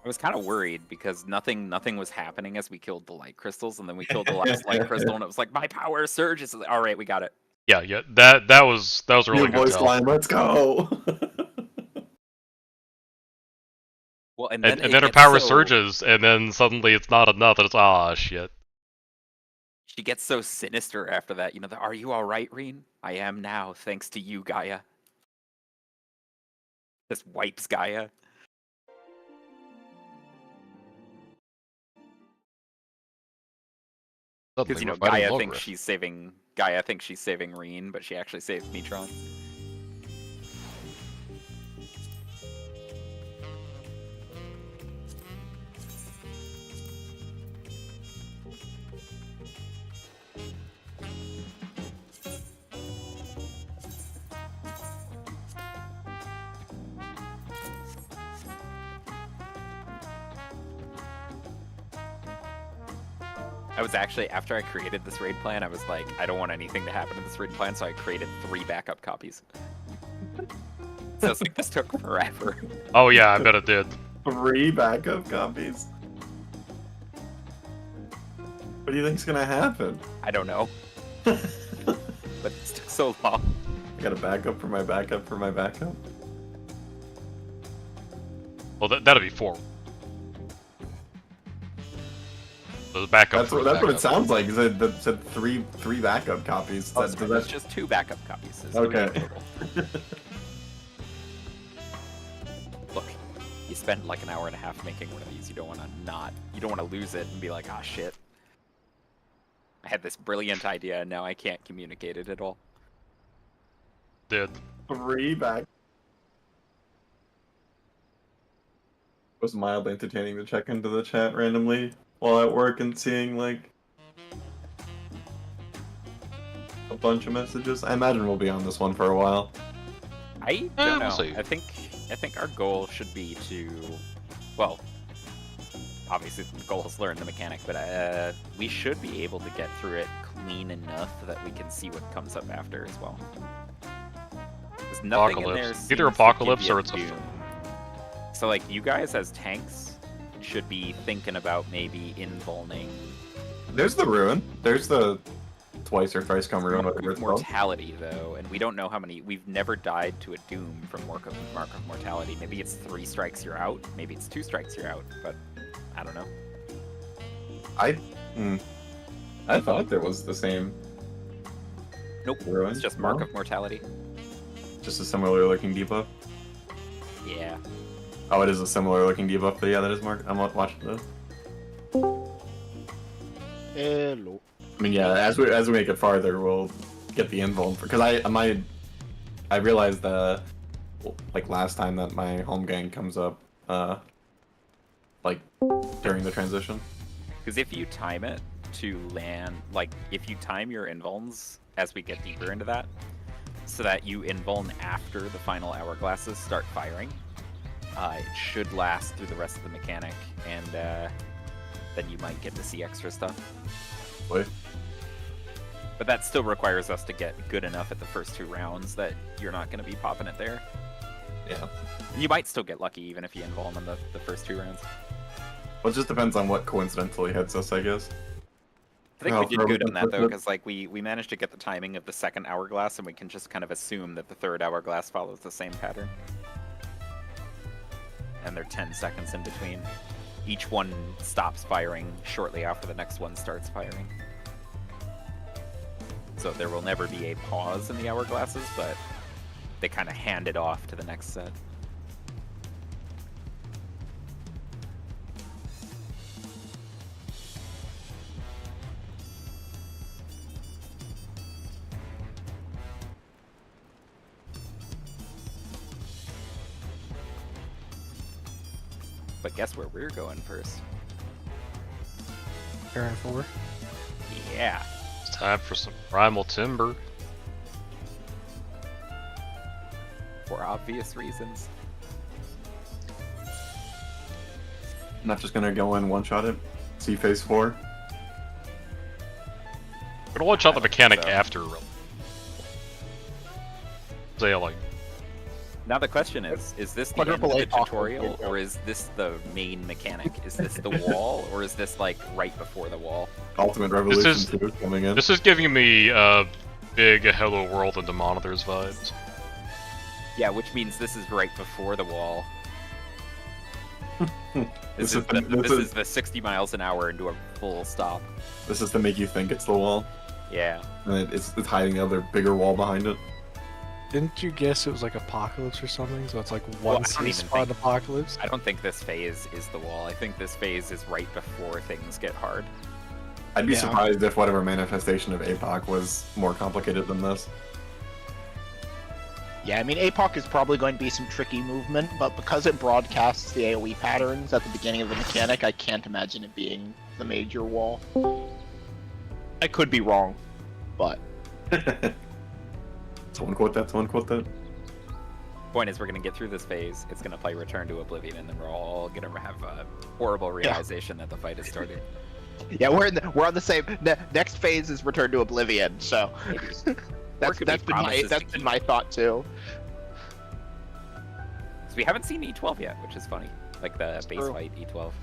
I was kind of worried because nothing was happening as we killed the light crystals, and then we killed the last light crystal, and it was like my power surges. All right, we got it. Yeah, that was a really New good voice tell. line, let's go. Well, and And then then her power surges, and then suddenly it's not enough, and it's shit. She gets so sinister after that. You know, are you all right, Reen? I am now, thanks to you, Gaia. This wipes Gaia. Because you know, Gaia thinks she's saving Reen, but she actually saved Metron. I was actually, after I created this raid plan, I was like, I don't want anything to happen in this raid plan, so I created 3 backup copies. So it's like, this took forever. Oh yeah, I bet it did. 3 backup copies? What do you think's gonna happen? I don't know. But it took so long. I got a backup for my backup for my backup? Well, that'd be 4. The backup. That's what it sounds like. It said 3 backup copies. Oh, that's just 2 backup copies. Okay. Look, you spent like an hour and a half making one of these. You don't want to lose it and be like, ah, shit. I had this brilliant idea and now I can't communicate it at all. Did 3 back. It was mildly entertaining to check into the chat randomly while at work and seeing like a bunch of messages. I imagine we'll be on this one for a while. I don't know. I think our goal should be to, well, obviously the goal is learn the mechanic, but we should be able to get through it clean enough that we can see what comes up after as well. There's nothing in there. Either Apocalypse or it's Doom. So like you guys as tanks should be thinking about maybe invulning. There's the ruin. There's the twice or thrice come ruin. Mark of Mortality though, and we don't know how many. We've never died to a Doom from Mark of Mortality. Maybe it's 3 strikes you're out. Maybe it's 2 strikes you're out. But I don't know. I thought there was the same. Nope. Ruin? It's just Mark of Mortality. Just a similar looking debuff. Yeah. Oh, it is a similar looking debuff, but yeah, that is Mark. I'm watching this. Hello. I mean, yeah, as we make it farther, we'll get the invuln because I realized like last time that my home gang comes up like during the transition. Because if you time it to land, like if you time your invulns as we get deeper into that, so that you invuln after the final hourglasses start firing, it should last through the rest of the mechanic, and then you might get to see extra stuff. Wait. But that still requires us to get good enough at the first 2 rounds that you're not going to be popping it there. Yeah. You might still get lucky even if you invuln on the first 2 rounds. Well, it just depends on what coincidentally hits us, I guess. I think we did good on that though, because like we managed to get the timing of the 2nd hourglass, and we can just kind of assume that the 3rd hourglass follows the same pattern. And they're 10 seconds in between. Each one stops firing shortly after the next one starts firing. So there will never be a pause in the hourglasses, but they kind of hand it off to the next set. But guess where we're going first? Baron 4. Yeah. It's time for some primal timber. For obvious reasons. Not just gonna go in one-shot it. See phase 4. We're gonna one-shot the mechanic after. Say like. Now the question is this the end Quadruple of the APOC tutorial, would be or is this the main mechanic? Is this the wall, or is this like right before the wall? Ultimate Revolution 2 coming in. This is giving me big Hello World and the Monitors vibes. Yeah, which means this is right before the wall. This is the 60 miles an hour into a full stop. This is to make you think it's the wall. Yeah. And it's hiding the other bigger wall behind it. Didn't you guess it was like Apocalypse or something? So it's like Well, one I don't even spot think- Apocalypse? I don't think this phase is the wall. I think this phase is right before things get hard. I'd be Yeah. surprised if whatever manifestation of APOC was more complicated than this. Yeah, I mean, APOC is probably going to be some tricky movement, but because it broadcasts the AoE patterns at the beginning of the mechanic, I can't imagine it being the major wall. I could be wrong, but Someone quote that, someone quote that. Point is, we're gonna get through this phase. It's gonna play Return to Oblivion, and then we're all gonna have a horrible realization that the fight is starting. yeah, we're on the same. Next phase is Return to Oblivion, so Or it could be that's promises to been my thought too. So we haven't seen E12 yet, which is funny. Like the base true. fight E12.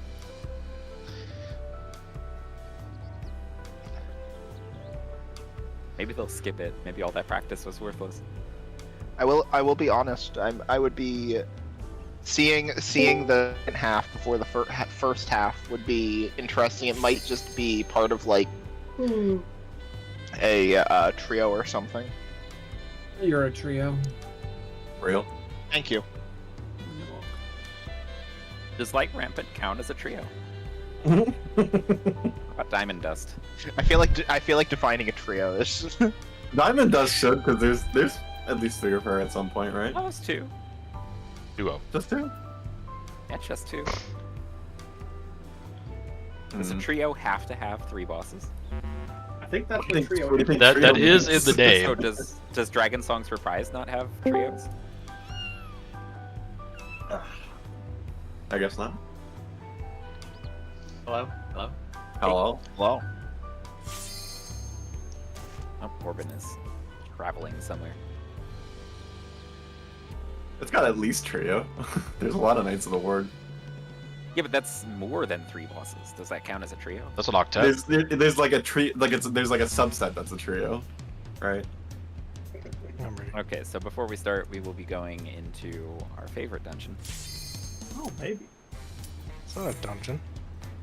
Maybe they'll skip it. Maybe all that practice was worthless. I will be honest. I would be seeing the second half before the first half would be interesting. It might just be part of like a trio or something. You're a trio. Real? Thank you. Does Light Rampant count as a trio? What about Diamond Dust? I feel like defining a trio is. Diamond Dust should, because there's at least 3 of her at some point, right? Oh, it's 2. Duo. Just 2? Yeah, just 2. Does a Mm. trio have to have 3 bosses? I think that's What the do you think- trio. what do you think That trio is means? in the name. So does Dragon Song's Reprise not have trios? I guess not. Hello? Hello? Hello? Well, Oh, Corbin is traveling somewhere. It's got at least trio. There's a lot of Knights of the Ward. Yeah, but that's more than 3 bosses. Does that count as a trio? That's an octet. There's like a tree, there's like a subset that's a trio, right? I'm ready. Okay, so before we start, we will be going into our favorite dungeon. Oh, maybe. It's not a dungeon.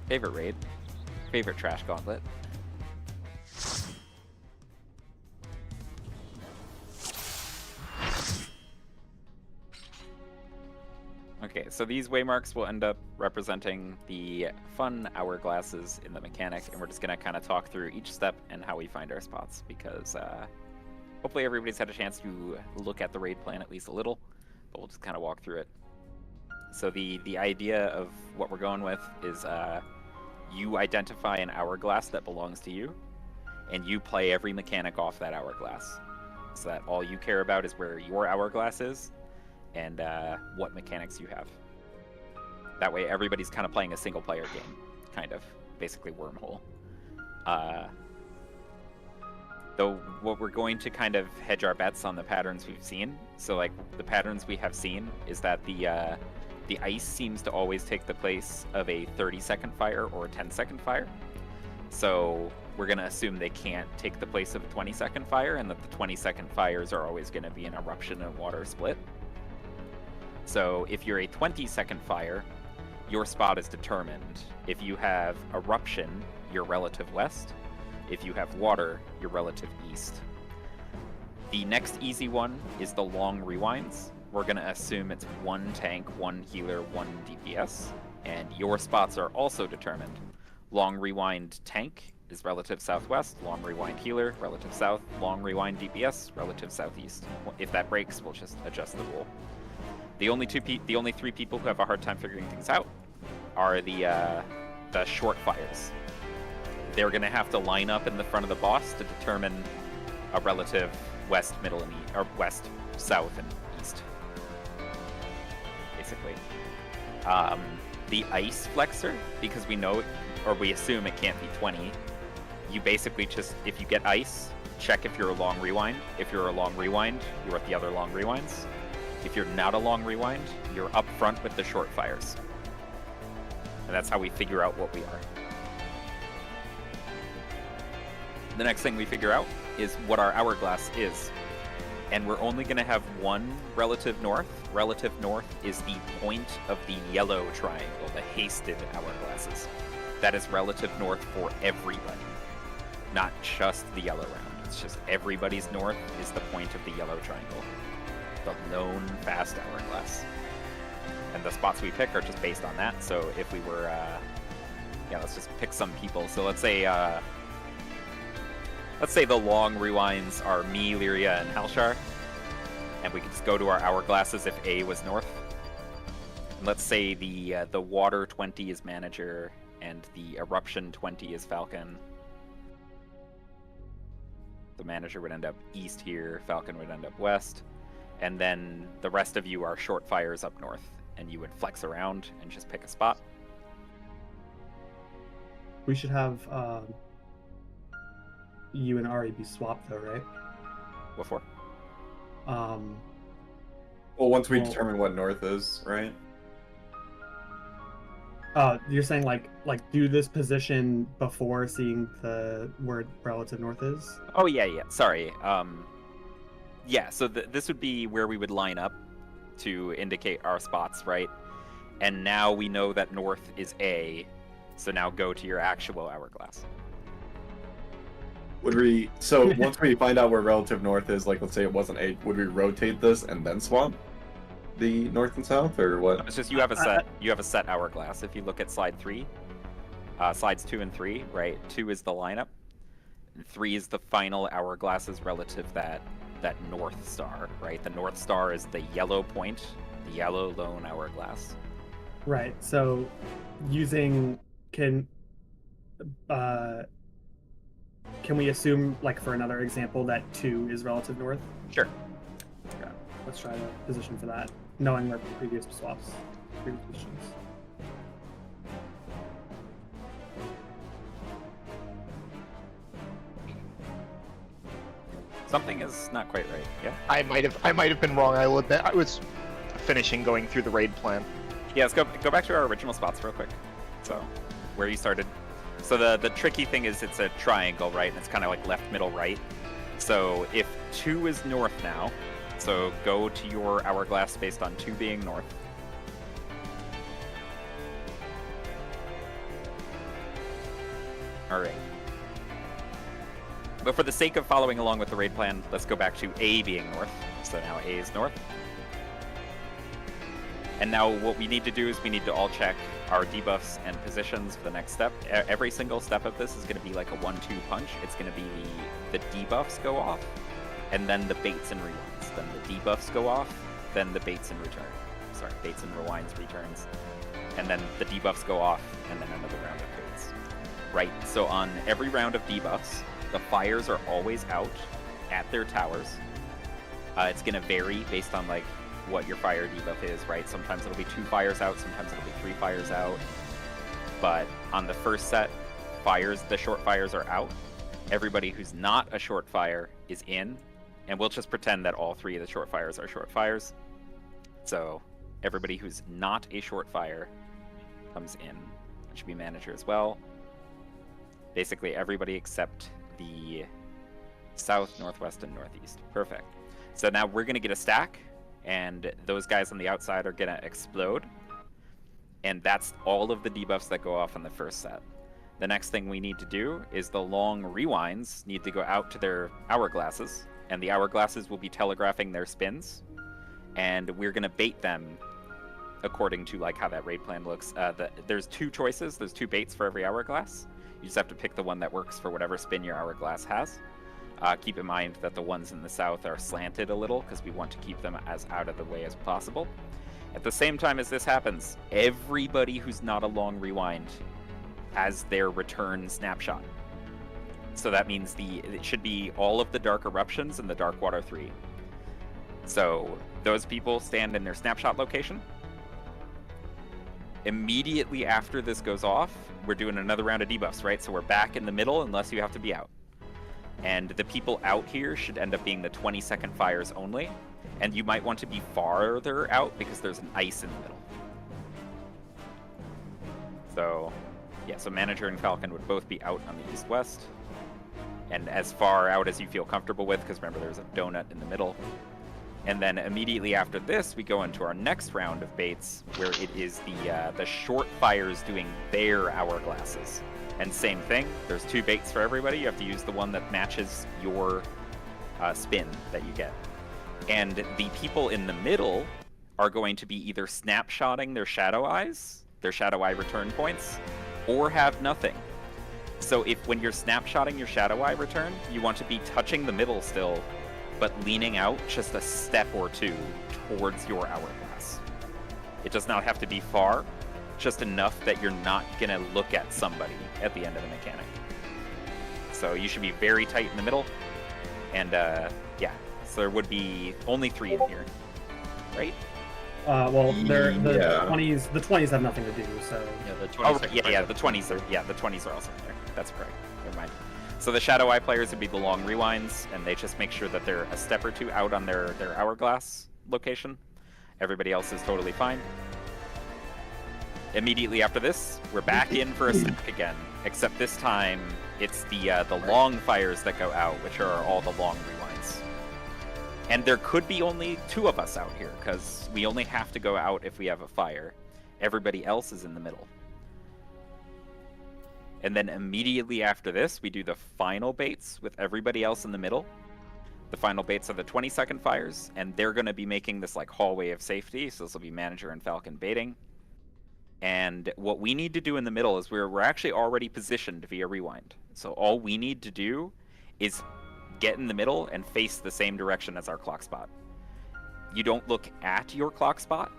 Favorite raid. Favorite trash gauntlet. Okay, so these waymarks will end up representing the fun hourglasses in the mechanic, and we're just going to kind of talk through each step and how we find our spots, because hopefully everybody's had a chance to look at the raid plan at least a little, but we'll just kind of walk through it. So the idea of what we're going with is you identify an hourglass that belongs to you, and you play every mechanic off that hourglass, so that all you care about is where your hourglass is, and what mechanics you have. That way everybody's kind of playing a single player game, kind of, basically wormhole. Though what we're going to kind of hedge our bets on the patterns we've seen. So like the patterns we have seen is that the ice seems to always take the place of a 30-second fire or a 10-second fire. So we're going to assume they can't take the place of a 20-second fire, and that the 20-second fires are always going to be an eruption and water split. So if you're a 20-second fire, your spot is determined. If you have eruption, you're relative west. If you have water, you're relative east. The next easy one is the long rewinds. We're going to assume it's 1 tank, 1 healer, 1 DPS, and your spots are also determined. Long rewind tank is relative southwest, long rewind healer, relative south, long rewind DPS, relative southeast. If that breaks, we'll just adjust the rule. The only 3 people who have a hard time figuring things out are the short fires. They're going to have to line up in the front of the boss to determine a relative west, middle, and east, or west, south, and east. Basically, the ice flexor, because we know, or we assume it can't be 20. You basically just, if you get ice, check if you're a long rewind. If you're a long rewind, you're at the other long rewinds. If you're not a long rewind, you're up front with the short fires. And that's how we figure out what we are. The next thing we figure out is what our hourglass is. And we're only going to have one relative north. Relative north is the point of the yellow triangle, the hasted hourglasses. That is relative north for everybody, not just the yellow round. It's just everybody's north is the point of the yellow triangle, the lone fast hourglass. And the spots we pick are just based on that. So if we were, let's just pick some people. So let's say the long rewinds are me, Lyria, and Halshar. And we could just go to our hourglasses if A was north. And let's say the water 20 is manager and the eruption 20 is Falcon. The manager would end up east here, Falcon would end up west. And then the rest of you are short fires up north. And you would flex around and just pick a spot. We should have you and Ari be swapped though, right? What for? Well, once we Well- determine what north is, right? You're saying like do this position before seeing where relative north is? Oh, yeah. Sorry. Yeah, so this would be where we would line up to indicate our spots, right? And now we know that north is A, so now go to your actual hourglass. So once we find out where relative north is, like let's say it wasn't 8, would we rotate this and then swap the north and south, or what? It's just you have a set hourglass. If you look at slide 3, slides 2 and 3, right? 2 is the lineup, and 3 is the final hourglasses relative that north star, right? The north star is the yellow point, the yellow lone hourglass. Right. So can we assume, like for another example, that 2 is relative north? Sure. Okay. Let's try to position for that, knowing our previous swaps, previous positions. Something is not quite right. Yeah. I might have been wrong. I will admit I was finishing going through the raid plan. Yeah, let's go back to our original spots real quick. So, where you started. So the tricky thing is it's a triangle, right? And it's kind of like left, middle, right. So if 2 is north now, so go to your hourglass based on 2 being north. All right. But for the sake of following along with the raid plan, let's go back to A being north. So now A is north. And now what we need to do is we need to all check our debuffs and positions for the next step. Every single step of this is going to be like a 1-2 punch. It's going to be the debuffs go off, and then the baits and rewinds. Then the debuffs go off, then the baits and return. Sorry, baits and rewinds returns. And then the debuffs go off, and then another round of baits. Right, so on every round of debuffs, the fires are always out at their towers. It's going to vary based on like what your fire debuff is, right? Sometimes it'll be 2 fires out, sometimes it'll be 3 fires out. But on the first set, the short fires are out. Everybody who's not a short fire is in, and we'll just pretend that all 3 of the short fires are short fires. So everybody who's not a short fire comes in. It should be manager as well. Basically everybody except the south, northwest, and northeast. Perfect. So now we're gonna get a stack, and those guys on the outside are gonna explode. And that's all of the debuffs that go off on the first set. The next thing we need to do is the long rewinds need to go out to their hourglasses, and the hourglasses will be telegraphing their spins, and we're gonna bait them according to like how that raid plan looks. There's 2 choices. There's 2 baits for every hourglass. You just have to pick the one that works for whatever spin your hourglass has. Keep in mind that the ones in the south are slanted a little because we want to keep them as out of the way as possible. At the same time as this happens, everybody who's not a long rewind has their return snapshot. So that means it should be all of the dark eruptions in the Dark Water 3. So those people stand in their snapshot location. Immediately after this goes off, we're doing another round of debuffs, right? So we're back in the middle unless you have to be out. And the people out here should end up being the 20-second fires only. And you might want to be farther out because there's an ice in the middle. So, yeah, so Manager and Falcon would both be out on the east-west. And as far out as you feel comfortable with, because remember there's a donut in the middle. And then immediately after this, we go into our next round of baits, where it is the short fires doing their hourglasses. And same thing, there's 2 baits for everybody. You have to use the one that matches your spin that you get. And the people in the middle are going to be either snapshotting their shadow eyes, their shadow eye return points, or have nothing. So when you're snapshotting your shadow eye return, you want to be touching the middle still, but leaning out just a step or 2 towards your hourglass. It does not have to be far, just enough that you're not going to look at somebody at the end of the mechanic. So you should be very tight in the middle, and yeah, so there would be only 3 in here, right? Well, the Yeah. 20s have nothing to do, so Yeah, the Oh, 20 right, yeah, the 20s are also in there. That's correct. Never mind. So the Shadow Eye players would be the long rewinds, and they just make sure that they're a step or 2 out on their hourglass location. Everybody else is totally fine. Immediately after this, we're back in for a stack again, except this time it's the long fires that go out, which are all the long rewinds. And there could be only 2 of us out here, because we only have to go out if we have a fire. Everybody else is in the middle. And then immediately after this, we do the final baits with everybody else in the middle. The final baits are the 20-second fires, and they're going to be making this like hallway of safety, so this will be Manager and Falcon baiting. And what we need to do in the middle is we're actually already positioned via rewind. So all we need to do is get in the middle and face the same direction as our clock spot. You don't look at your clock spot,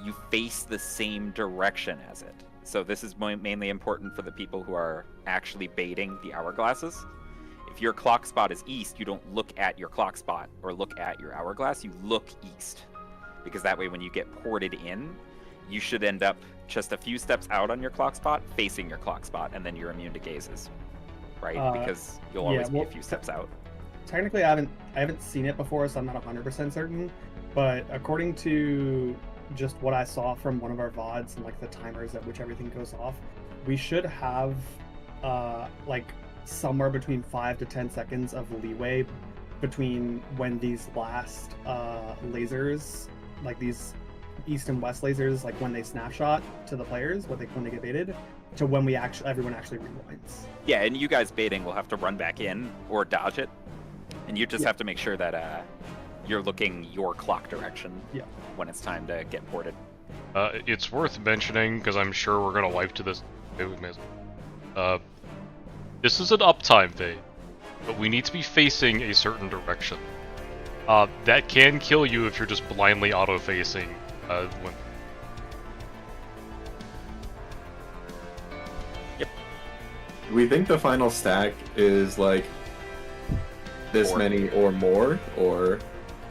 you face the same direction as it. So this is mainly important for the people who are actually baiting the hourglasses. If your clock spot is east, you don't look at your clock spot or look at your hourglass, you look east. Because that way when you get ported in, you should end up just a few steps out on your clock spot, facing your clock spot, and then you're immune to gazes. Right? Because you'll always be a few steps out. technically I haven't seen it before, so I'm not 100% certain. But according to just what I saw from one of our VODs and like the timers at which everything goes off, we should have like somewhere between 5 to 10 seconds of leeway between when these last lasers, like these east and west lasers, like when they snapshot to the players, when they get baited, to when everyone actually rewinds. Yeah, and you guys baiting will have to run back in or dodge it, and you just have to make sure that you're looking your clock direction when it's time to get ported. It's worth mentioning, because I'm sure we're gonna wipe to this. This is an uptime thing, but we need to be facing a certain direction. That can kill you if you're just blindly auto-facing when... Yep. Do we think the final stack is like this 4. many or more, or?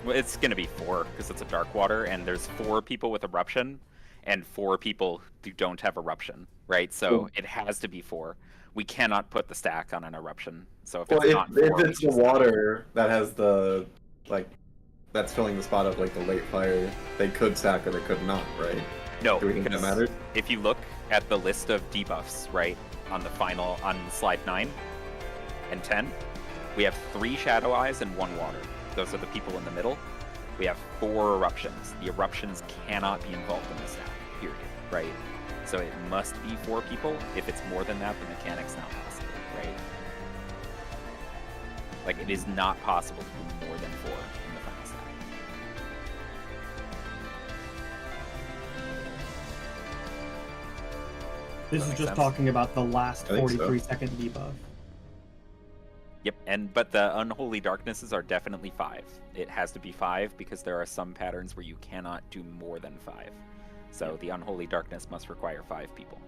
Well, it's going to be 4 because it's a dark water, and there's 4 people with eruption and 4 people who don't have eruption, right? So it has to be 4. We cannot put the stack on an eruption. So if it's not 4, if it's the water that has the that's filling the spot of like the late fire, they could stack or they could not, right? No, Do we think that because matters? if you look at the list of debuffs, right, on slide 9 and 10, we have 3 Shadow Eyes and 1 Water. Those are the people in the middle. We have 4 eruptions. The eruptions cannot be involved in the stack, period, right? So it must be 4 people. If it's more than that, the mechanic's not possible, right? Like, it is not possible to do more than 4 in the final stack. This is make just sense? talking about the last I think so. 43-second debuff. Yep, but the Unholy Darknesses are definitely 5. It has to be 5 because there are some patterns where you cannot do more than 5. So the Unholy Darkness must require 5 people.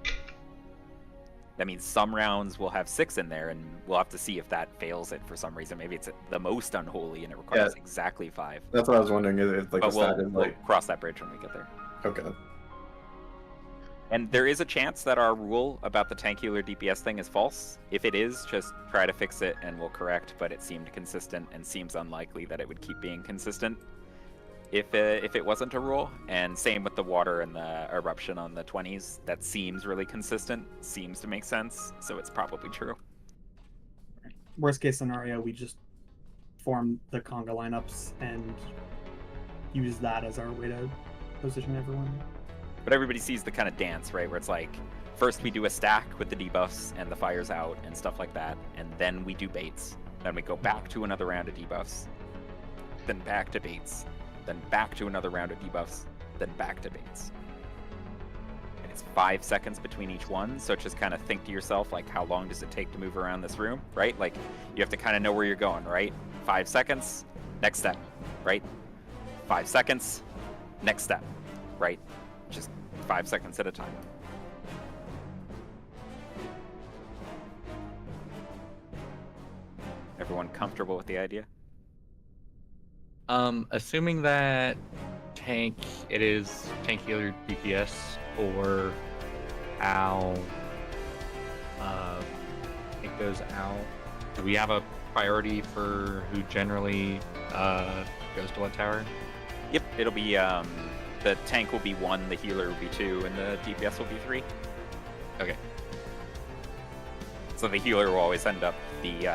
That means some rounds will have 6 in there, and we'll have to see if that fails it for some reason. Maybe it's the most unholy and it requires exactly 5. That's what I was wondering. If like But the stat is we'll like cross that bridge when we get there. okay. And there is a chance that our rule about the tankular DPS thing is false. If it is, just try to fix it and we'll correct, but it seemed consistent and seems unlikely that it would keep being consistent. if it wasn't a rule, and same with the water and the eruption on the 20s. That seems really consistent, seems to make sense, so it's probably true. Worst case scenario, we just form the conga lineups and use that as our way to position everyone. But everybody sees the kind of dance, right, where it's like, first we do a stack with the debuffs and the fires out and stuff like that, and then we do baits. Then we go back to another round of debuffs, then back to baits, then back to another round of debuffs, then back to baits. And it's 5 seconds between each one, so just kind of think to yourself, like, how long does it take to move around this room, right? Like, you have to kind of know where you're going, right? 5 seconds, next step, right? 5 seconds, next step, right? Just 5 seconds at a time. Everyone comfortable with the idea? Assuming that it is tank healer DPS or how it goes out. Do we have a priority for who generally goes to what tower? Yep, it'll be the tank will be 1, the healer will be 2, and the DPS will be 3. Okay. So the healer will always end up the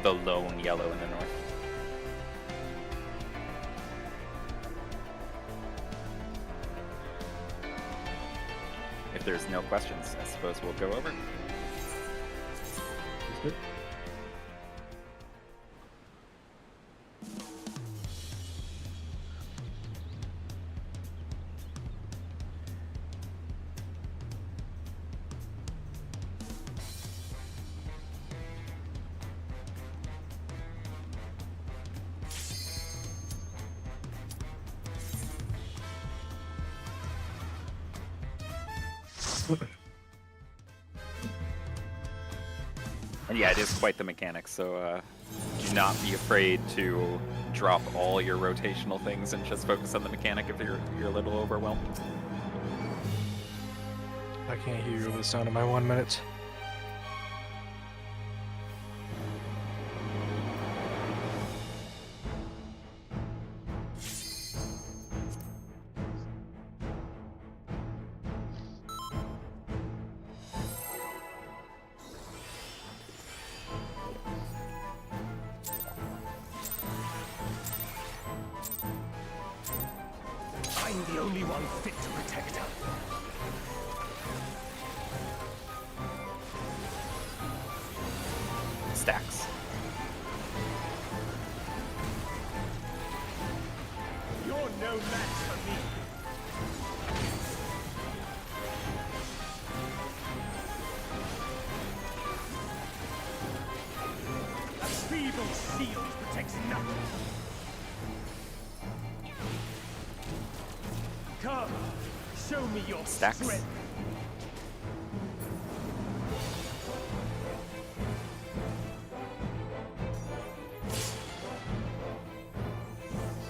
lone yellow in the north. If there's no questions, I suppose we'll go over. That's good. And yeah, it is quite the mechanic, so do not be afraid to drop all your rotational things and just focus on the mechanic if you're a little overwhelmed. I can't hear you over the sound of my 1 minute. I'm the only one fit to protect her. Stacks. You're no match for me. A feeble shield protects nothing. Come, show me your Stacks. strength.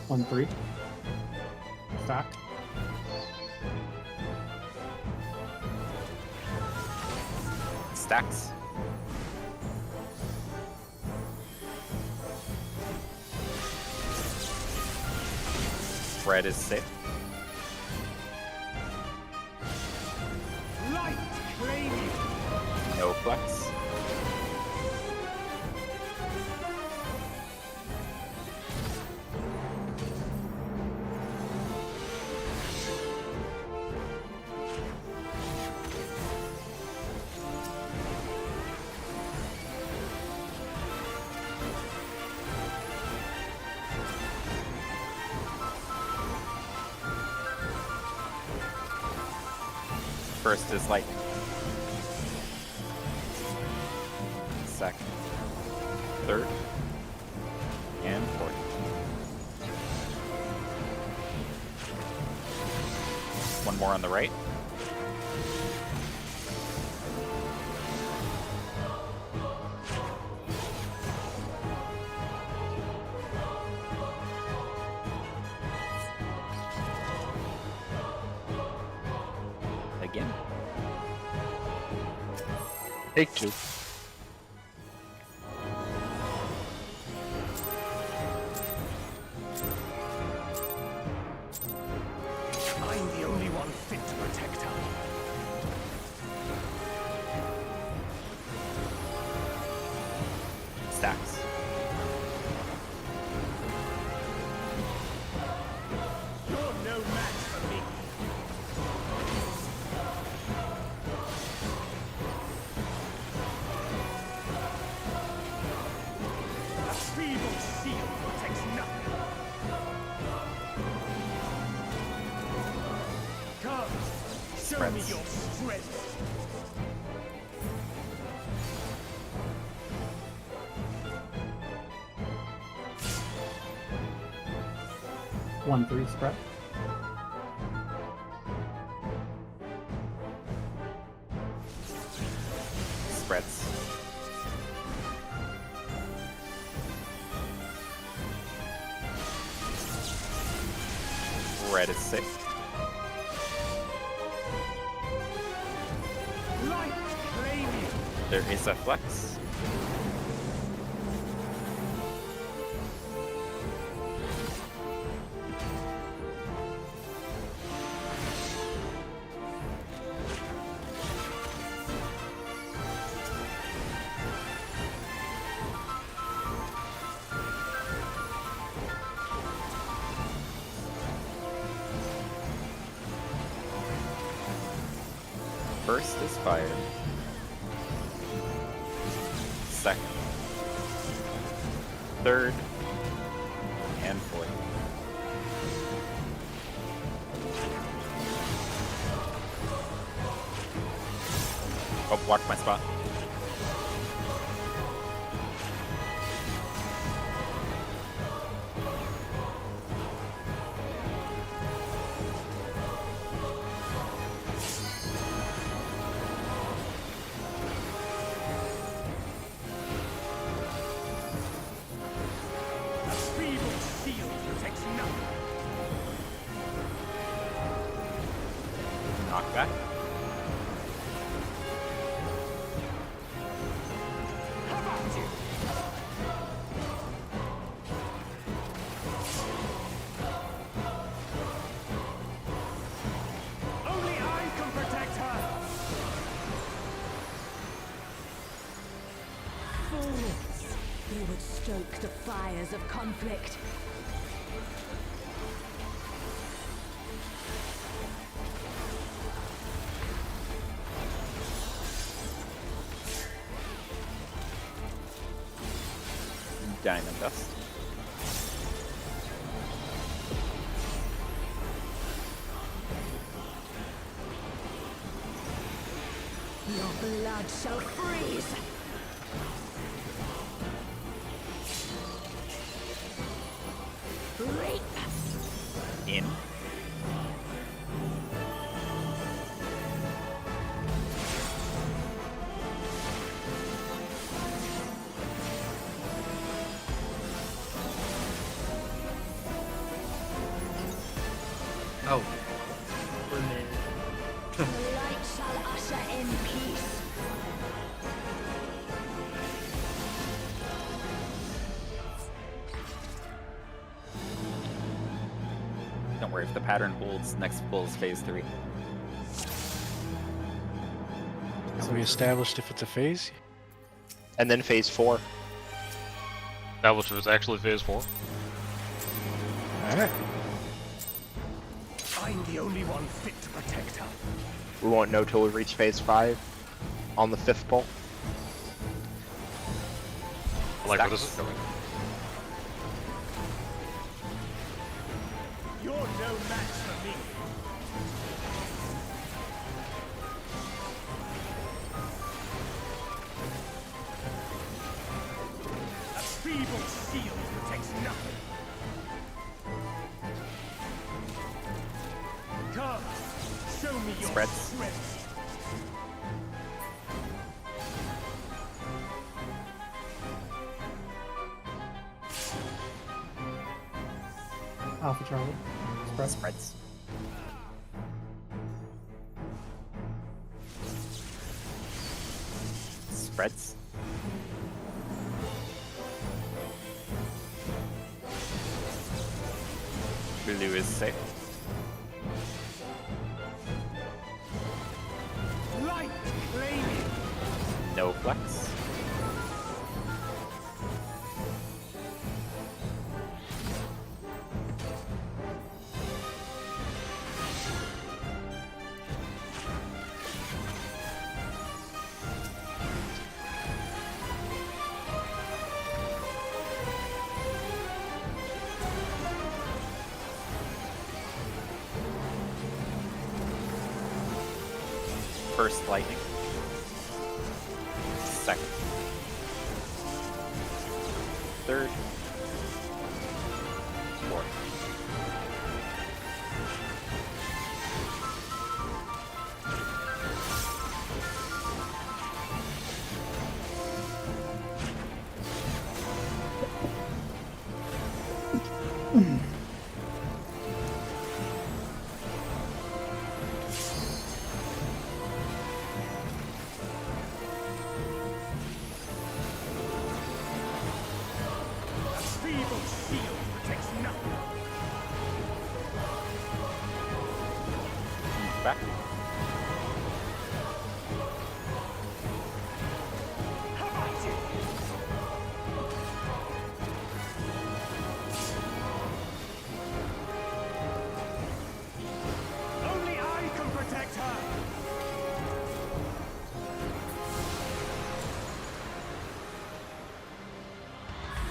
On 3. Stack. Stacks. Spread is safe. Light claim you. No flex. First is lightning. Second. Third. And fourth. One more on the right. Again. Take 2. me Spreads. your strength. One three spread. Spreads. Red is safe. Light claim you. There is a flex. First is fire. Second. Third. And fourth. Oh, blocked my spot. A feeble shield protects nothing. Knockback. How about you? Only I can protect her. Fools! They would stoke the fires of conflict. Diamond dust. Your blood shall freeze! Reap! In. Oh, The light shall usher in peace. Don't worry, if the pattern holds, next pull is phase 3. Have we established if it's a phase? And then phase 4. That was actually phase 4. Alright. I'm the only one fit to protect her. We won't know till we reach phase 5 on the 5th pull. Like, where this is going. You're no match for me. A feeble shield protects nothing. Come, show me your Spreads. strength. Alpha Charlie. Spread. Spreads. Spreads. Blue is safe. Light flaming. No flex. First lightning. Second. Third. Fourth. Feeble shield protects nothing. Back. How about you? Only I can protect her.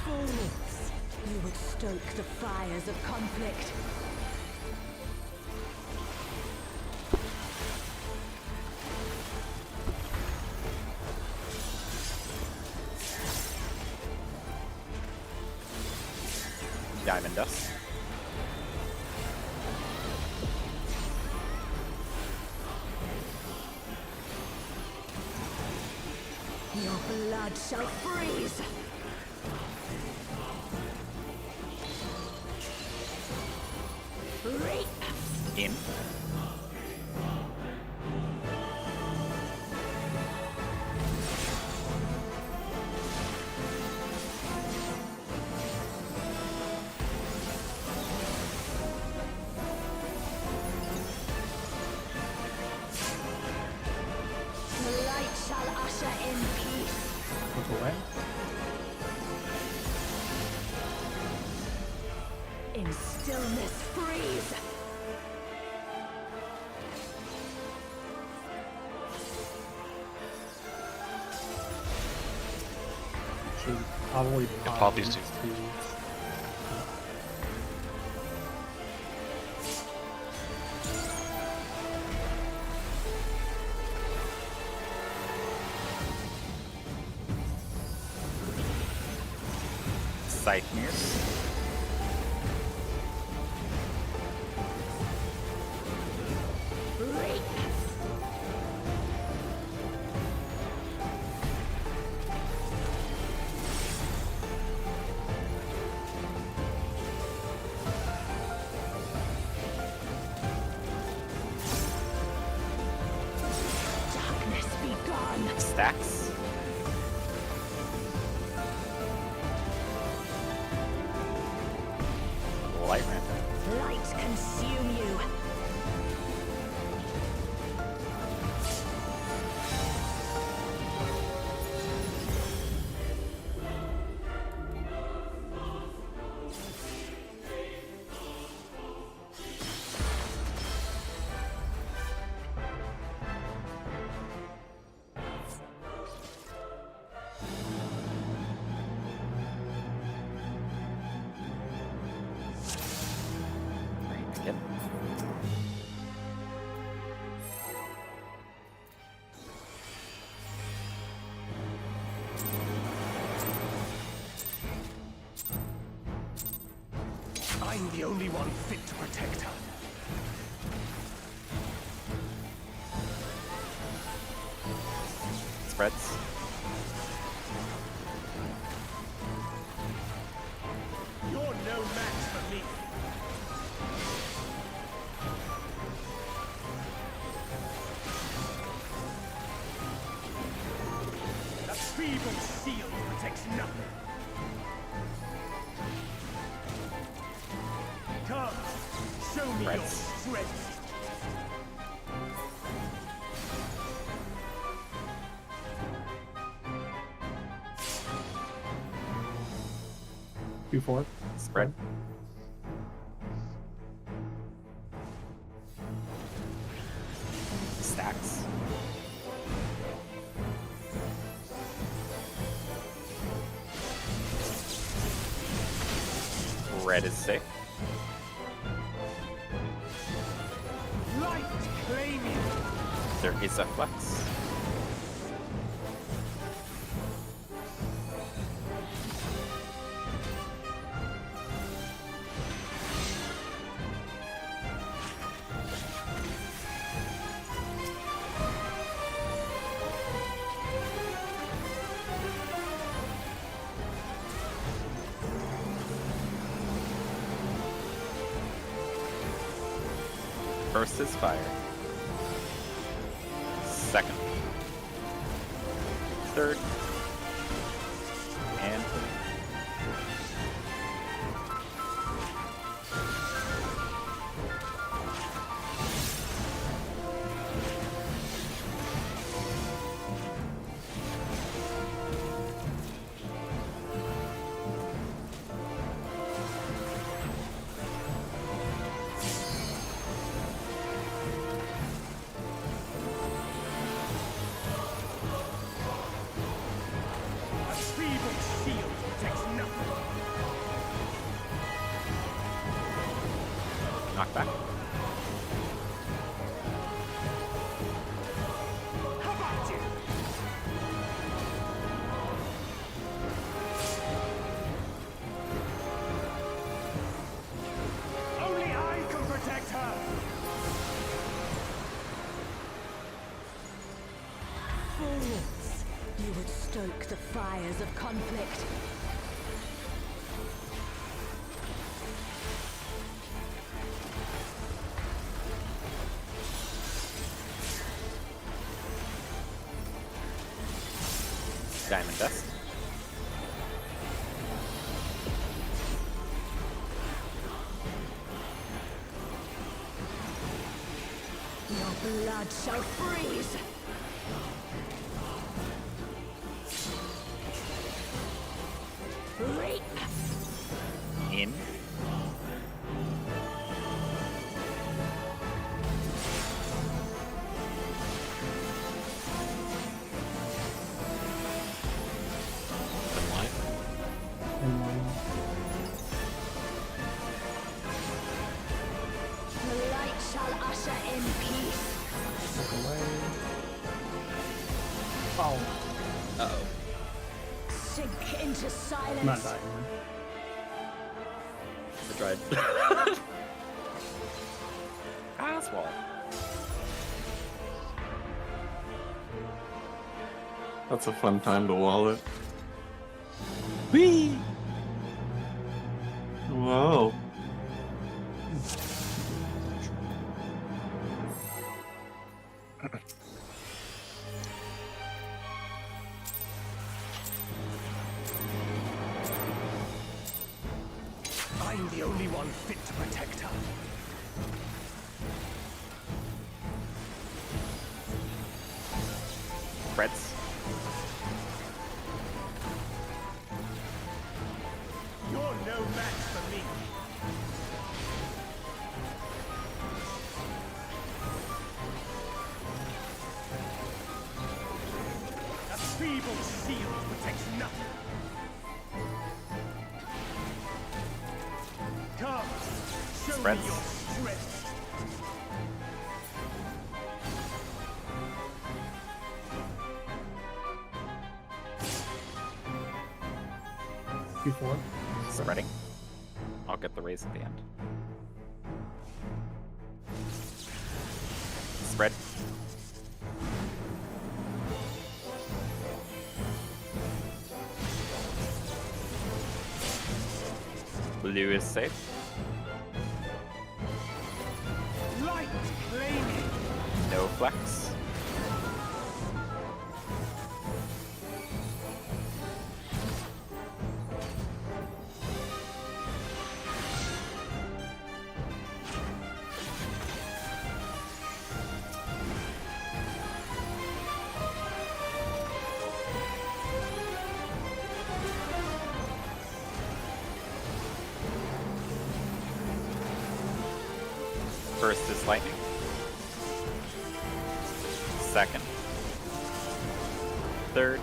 Fools! You would stoke the fires of conflict. Diamond Dust. Your blood shall freeze! Reap! In. The light shall usher in peace. What's away? In stillness freeze! Should probably pop these two. Scythe Reap! Darkness be gone! Stacks. Light Rampant. Light consume you! Yep. I'm the only one fit to protect her. Spreads. You're no match for me. A feeble shield protects nothing. Come, show me your Right. strength. 2-4. Spread. Stacks. Red is sick. Light claim you. There is a flex. First is fire. Second. Third. And A feeble shield protects nothing. knock back. How about you? Only I can protect her. Fools! You would stoke the fires of conflict. Diamond dust. Your blood shall freeze! Reap! In. Then line. The light shall usher in peace. Oh, Uh-oh. Sink into silence. I'm not dying. I tried. Aswall. That's a fun time to wall it. Whee! Whoa. I'm the only one fit to protect her. Freds. You're no match for me. A feeble shield protects nothing. Come, show Spreads. me your strength. Q4. Spreading. I'll get the raise at the end. Spread. Blue is safe. Light flaming. No flex. First is lightning. Second. Third.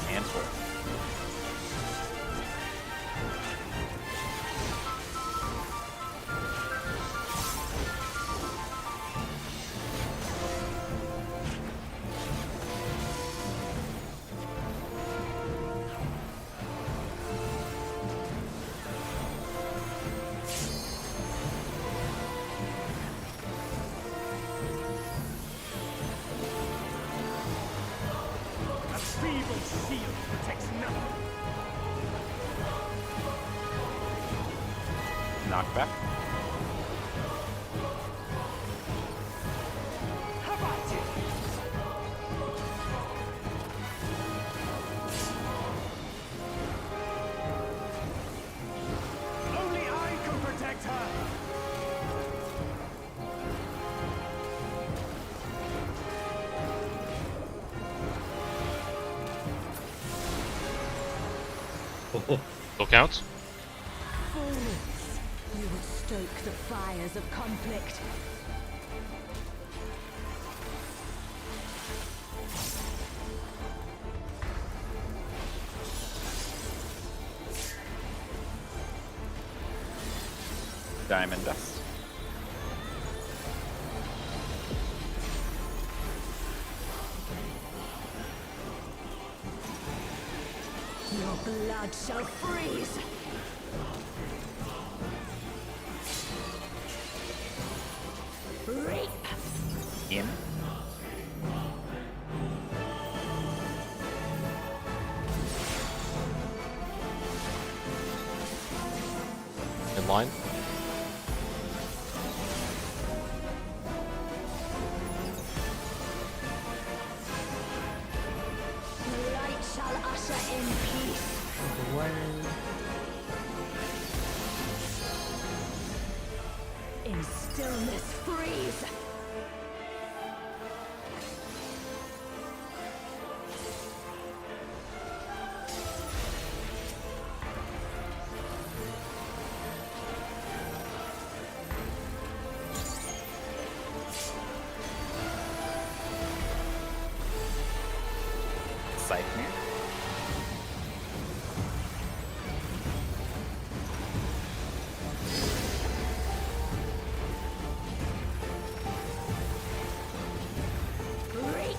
And fourth. shield protects nothing. Knockback. Have at it! Only I can protect her! Still counts? Fools, you would stoke the fires of conflict. Diamond Dust. Your blood shall freeze. Reap. In. In line? Light shall usher in peace. In stillness freeze. Scythe. Reap.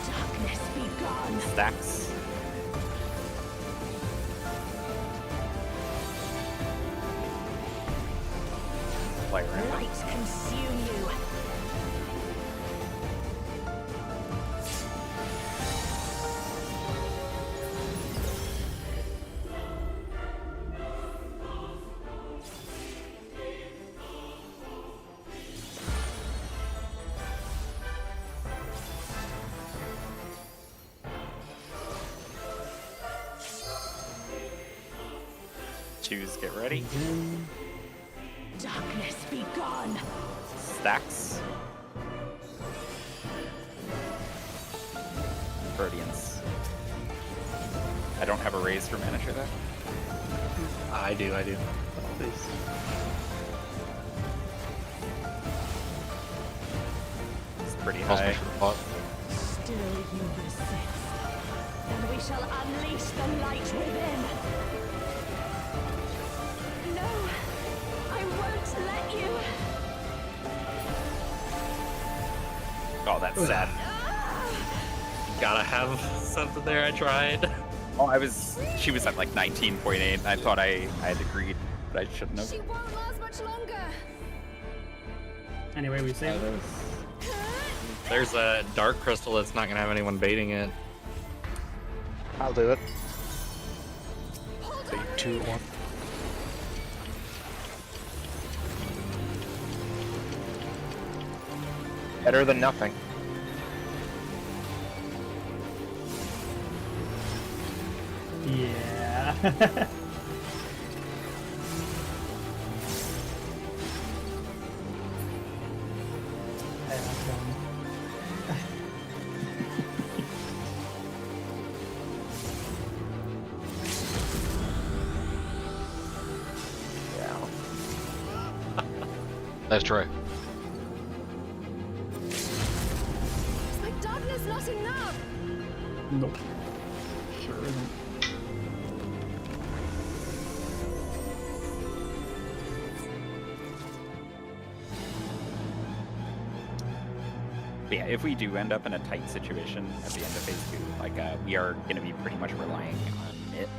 Darkness be gone. Stacks. Fire in. Light consume you. Choose, get ready. Darkness be gone. Stacks. Radiance. I don't have a raise for manager though. I do. It's pretty I'll high. make sure to pot. Still you resist. And we shall unleash the light within. No, I won't let you. Oh, that's sad. Gotta have something there. I tried. Oh, she was at like 19.8. I thought I had agreed, but I shouldn't have. She won't last much longer. Anyway, we saved it. There's a dark crystal that's not gonna have anyone baiting it. I'll do it. 2, 1. Better than nothing. Yeah. Nice try. It's like darkness not enough. Nope. Sure isn't. But yeah, if we do end up in a tight situation at the end of phase 2, like we are going to be pretty much relying on it,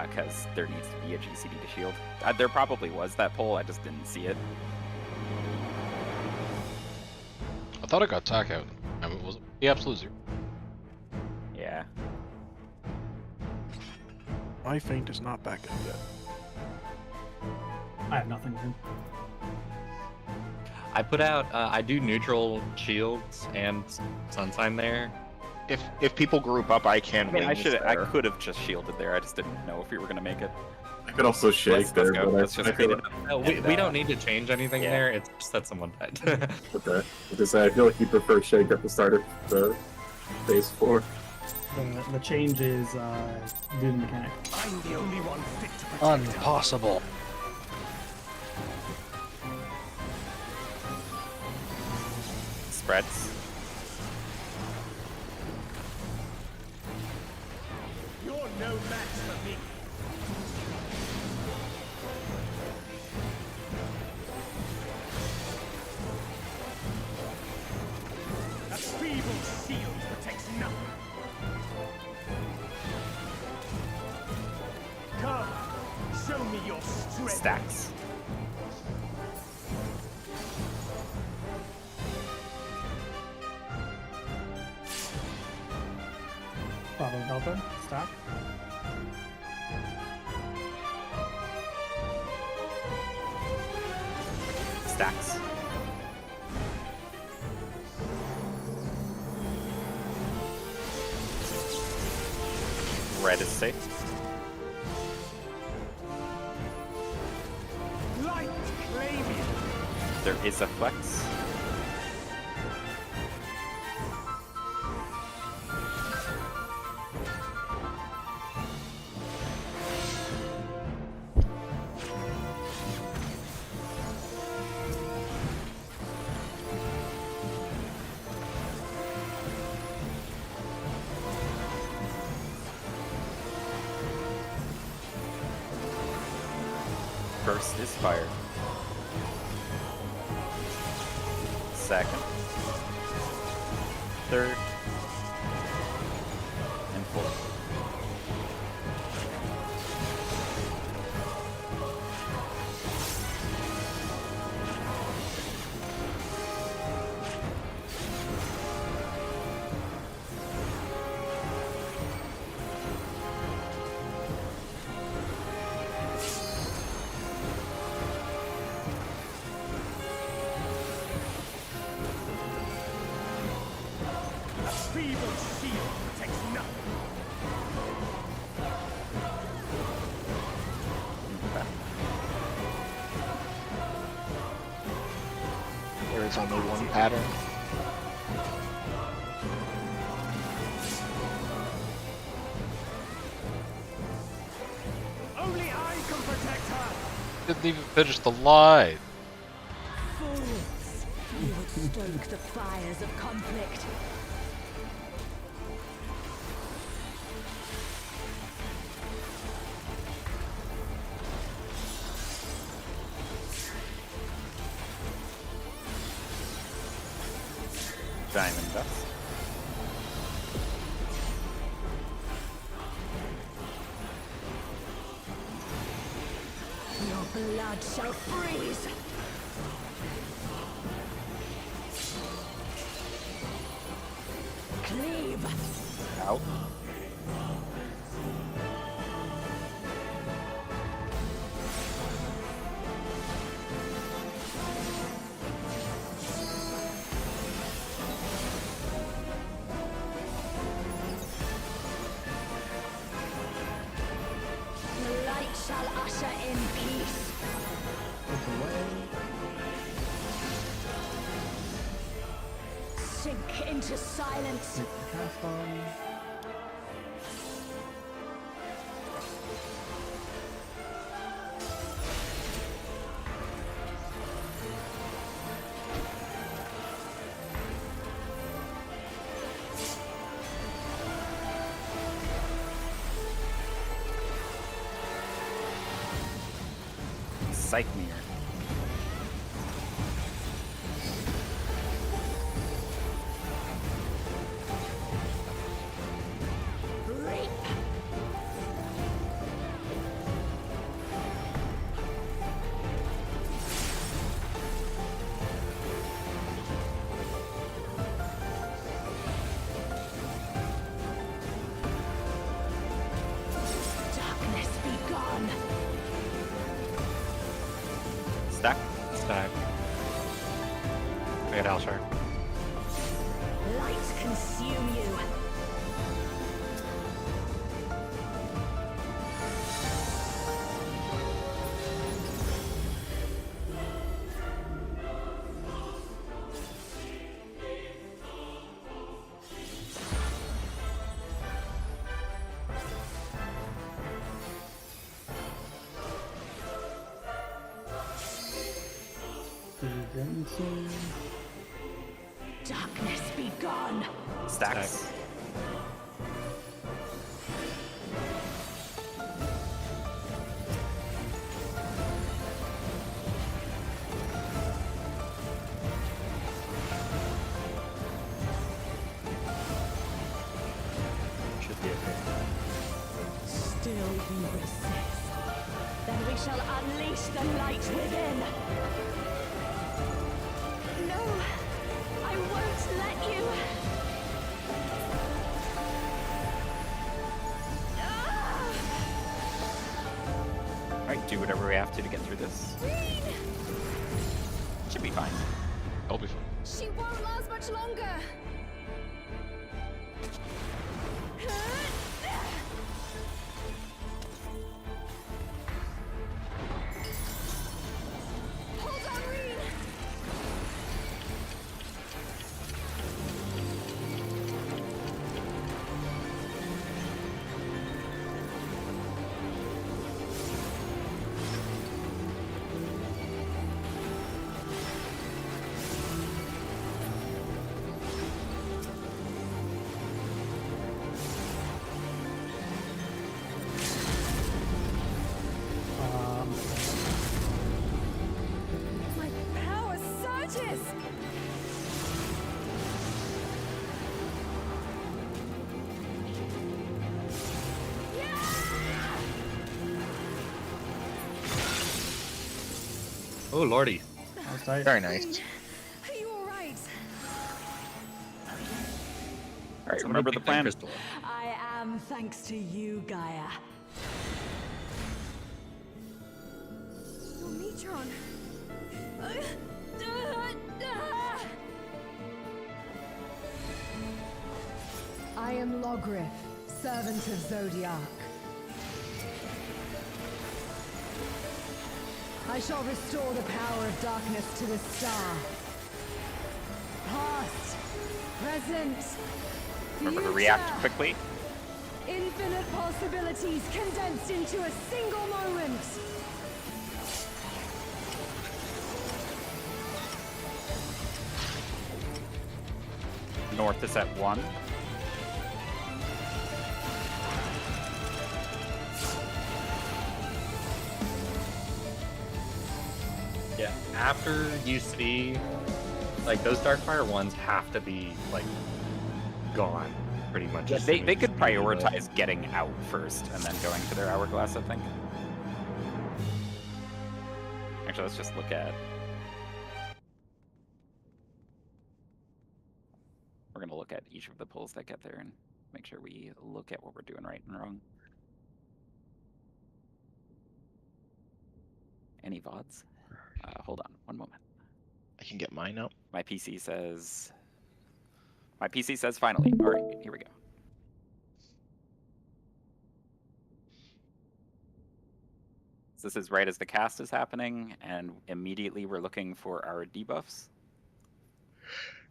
because there needs to be a GCD to shield. There probably was that pull, I just didn't see it. I thought it got tack out. I mean, it was the absolute zero. Yeah. My feint is not back up yet. I have nothing here. I put out. I do neutral shields and sun sign there. If people group up, I can. I mean, I wings there. could have just shielded there. I just didn't know if we were gonna make it. I could also shake Let's there, go. but Let's just I clean feel it up. No, we And, don't need to change anything yeah. there. It's just that someone died. okay. Because I feel like you prefer shake at the start of the phase 4. The change is due to the mechanic. I'm the only one fit to protect her. Impossible. Spreads. You're no match for me. A feeble shield protects nothing. Come, show me your strength. Stacks. Bravo Delta, stack. Stacks. Red is safe. Light claim you. There is a flex. First is fired. Second. Third. And fourth. A feeble shield protects nothing. There is only one pattern. Only I can protect her. Didn't even finish the line. Fools! You would stoke the fires of conflict. Diamond dust. Your blood shall freeze! Cleave! Out. The light shall usher in peace. Sink into silence. Cast on. Psych mirror. Stack. Stack. I got Alshar. Light consume you. Darkness be gone. Stacks. Should be okay. Still you resist. Then we shall unleash the light within. No, I won't let you. Ah! Alright, do whatever we have to get through this. Should be fine. I'll be fine. She won't last much longer. Hold on, Reen. My power surges. Oh lordy. That was tight. Very nice. Are you all right? Alright, Someone remember the pick that plan. crystal up. I am thanks to you, Gaia. Metron. I am Logrith, servant of Zodiac. I shall restore the power of darkness to the star. Past, present, Remember to future. react quickly. Infinite possibilities condensed into a single moment. North is at 1. Yeah, after you see, like, those Darkfire ones have to be, like, gone, pretty much. as They soon they as could you do the- prioritize getting out first and then going to their hourglass, I think. Actually, let's just look at... We're going to look at each of the pulls that get there and make sure we look at what we're doing right and wrong. Any VODs? Hold on, one moment. I can get mine out. My PC says finally. All right, here we go. So this is right as the cast is happening, and immediately we're looking for our debuffs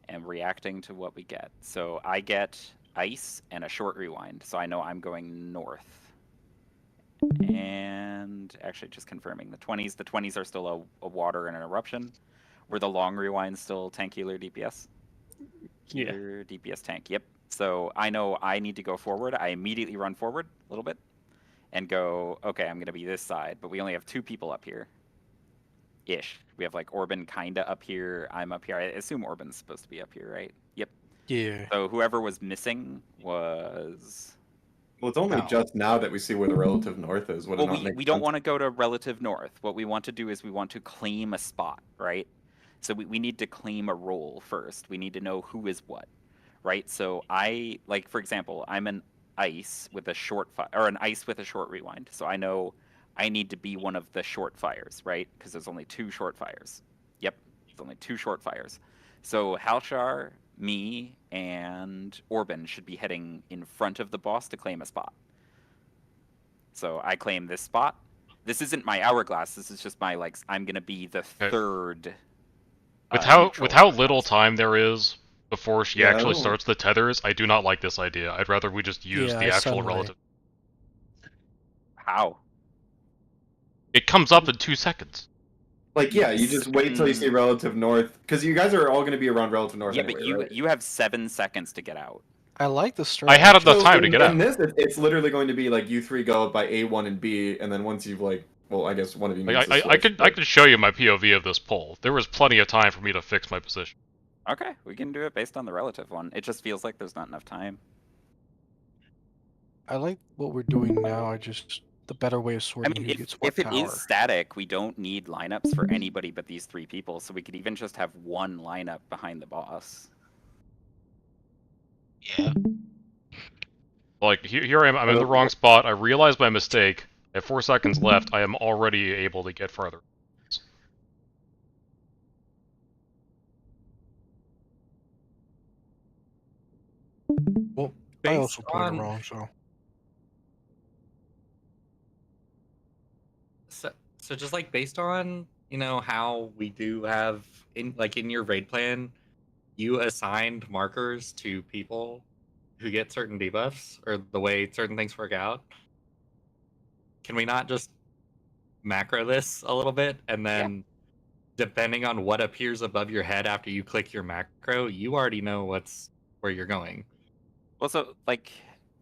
and reacting to what we get. So I get ice and a short rewind, so I know I'm going north. And actually just confirming the 20s are still a water and an eruption. Were the long rewinds still tank healer DPS? Yeah. Healer, DPS tank, yep. So I know I need to go forward. I immediately run forward a little bit and go, okay, I'm going to be this side, but we only have 2 people up here. Ish. We have like Orban kinda up here. I'm up here. I assume Orban's supposed to be up here, right? Yep. Yeah. So whoever was missing was... Well, it's only Wow. just now that we see where the relative north is. Would it Well, not make we don't sense? want to go to relative north. What we want to do is we want to claim a spot, right? So we need to claim a role first. We need to know who is what, right? So I, like, for example, I'm an ice with a short or an ice with a short rewind. So I know I need to be one of the short fires, right? Because there's only 2 short fires. Yep, there's only 2 short fires. So Halshar, me, and Orban should be heading in front of the boss to claim a spot. So I claim this spot. This isn't my hourglass. This is just my like. I'm gonna be the Okay. third. With how neutral little hourglass. time there is before she Yeah, actually I don't- starts the tethers, I do not like this idea. I'd rather we just use Yeah, the I actual suddenly- relative. How? It comes up in 2 seconds. Like, yeah, you just wait till you see relative north, because you guys are all going to be around relative north Yeah, anyway, but you right? you have 7 seconds to get out. I like the strategy. I had enough So time to in- get out. In this, it's literally going to be like you 3 go by A, 1, and B, and then once you've like, well, I guess one of you needs Like, to I switch, could show you my POV of this poll. There was plenty of time for me to fix my position. Okay, we can do it based on the relative one. It just feels like there's not enough time. I like what we're doing now. I just the better way of I sorting mean, who gets what if it tower. is static, we don't need lineups for anybody but these 3 people, so we could even just have one lineup behind the boss. Yeah. Like, here I am, I'm in the wrong spot, I realize my mistake, I have 4 seconds left, I am already able to get farther. Well, I Based also played on- it wrong, so So just like based on how we do have in your raid plan, you assigned markers to people who get certain debuffs or the way certain things work out. Can we not just macro this a little bit and then depending on what appears above your head after you click your macro, you already know where you're going. Well, so like,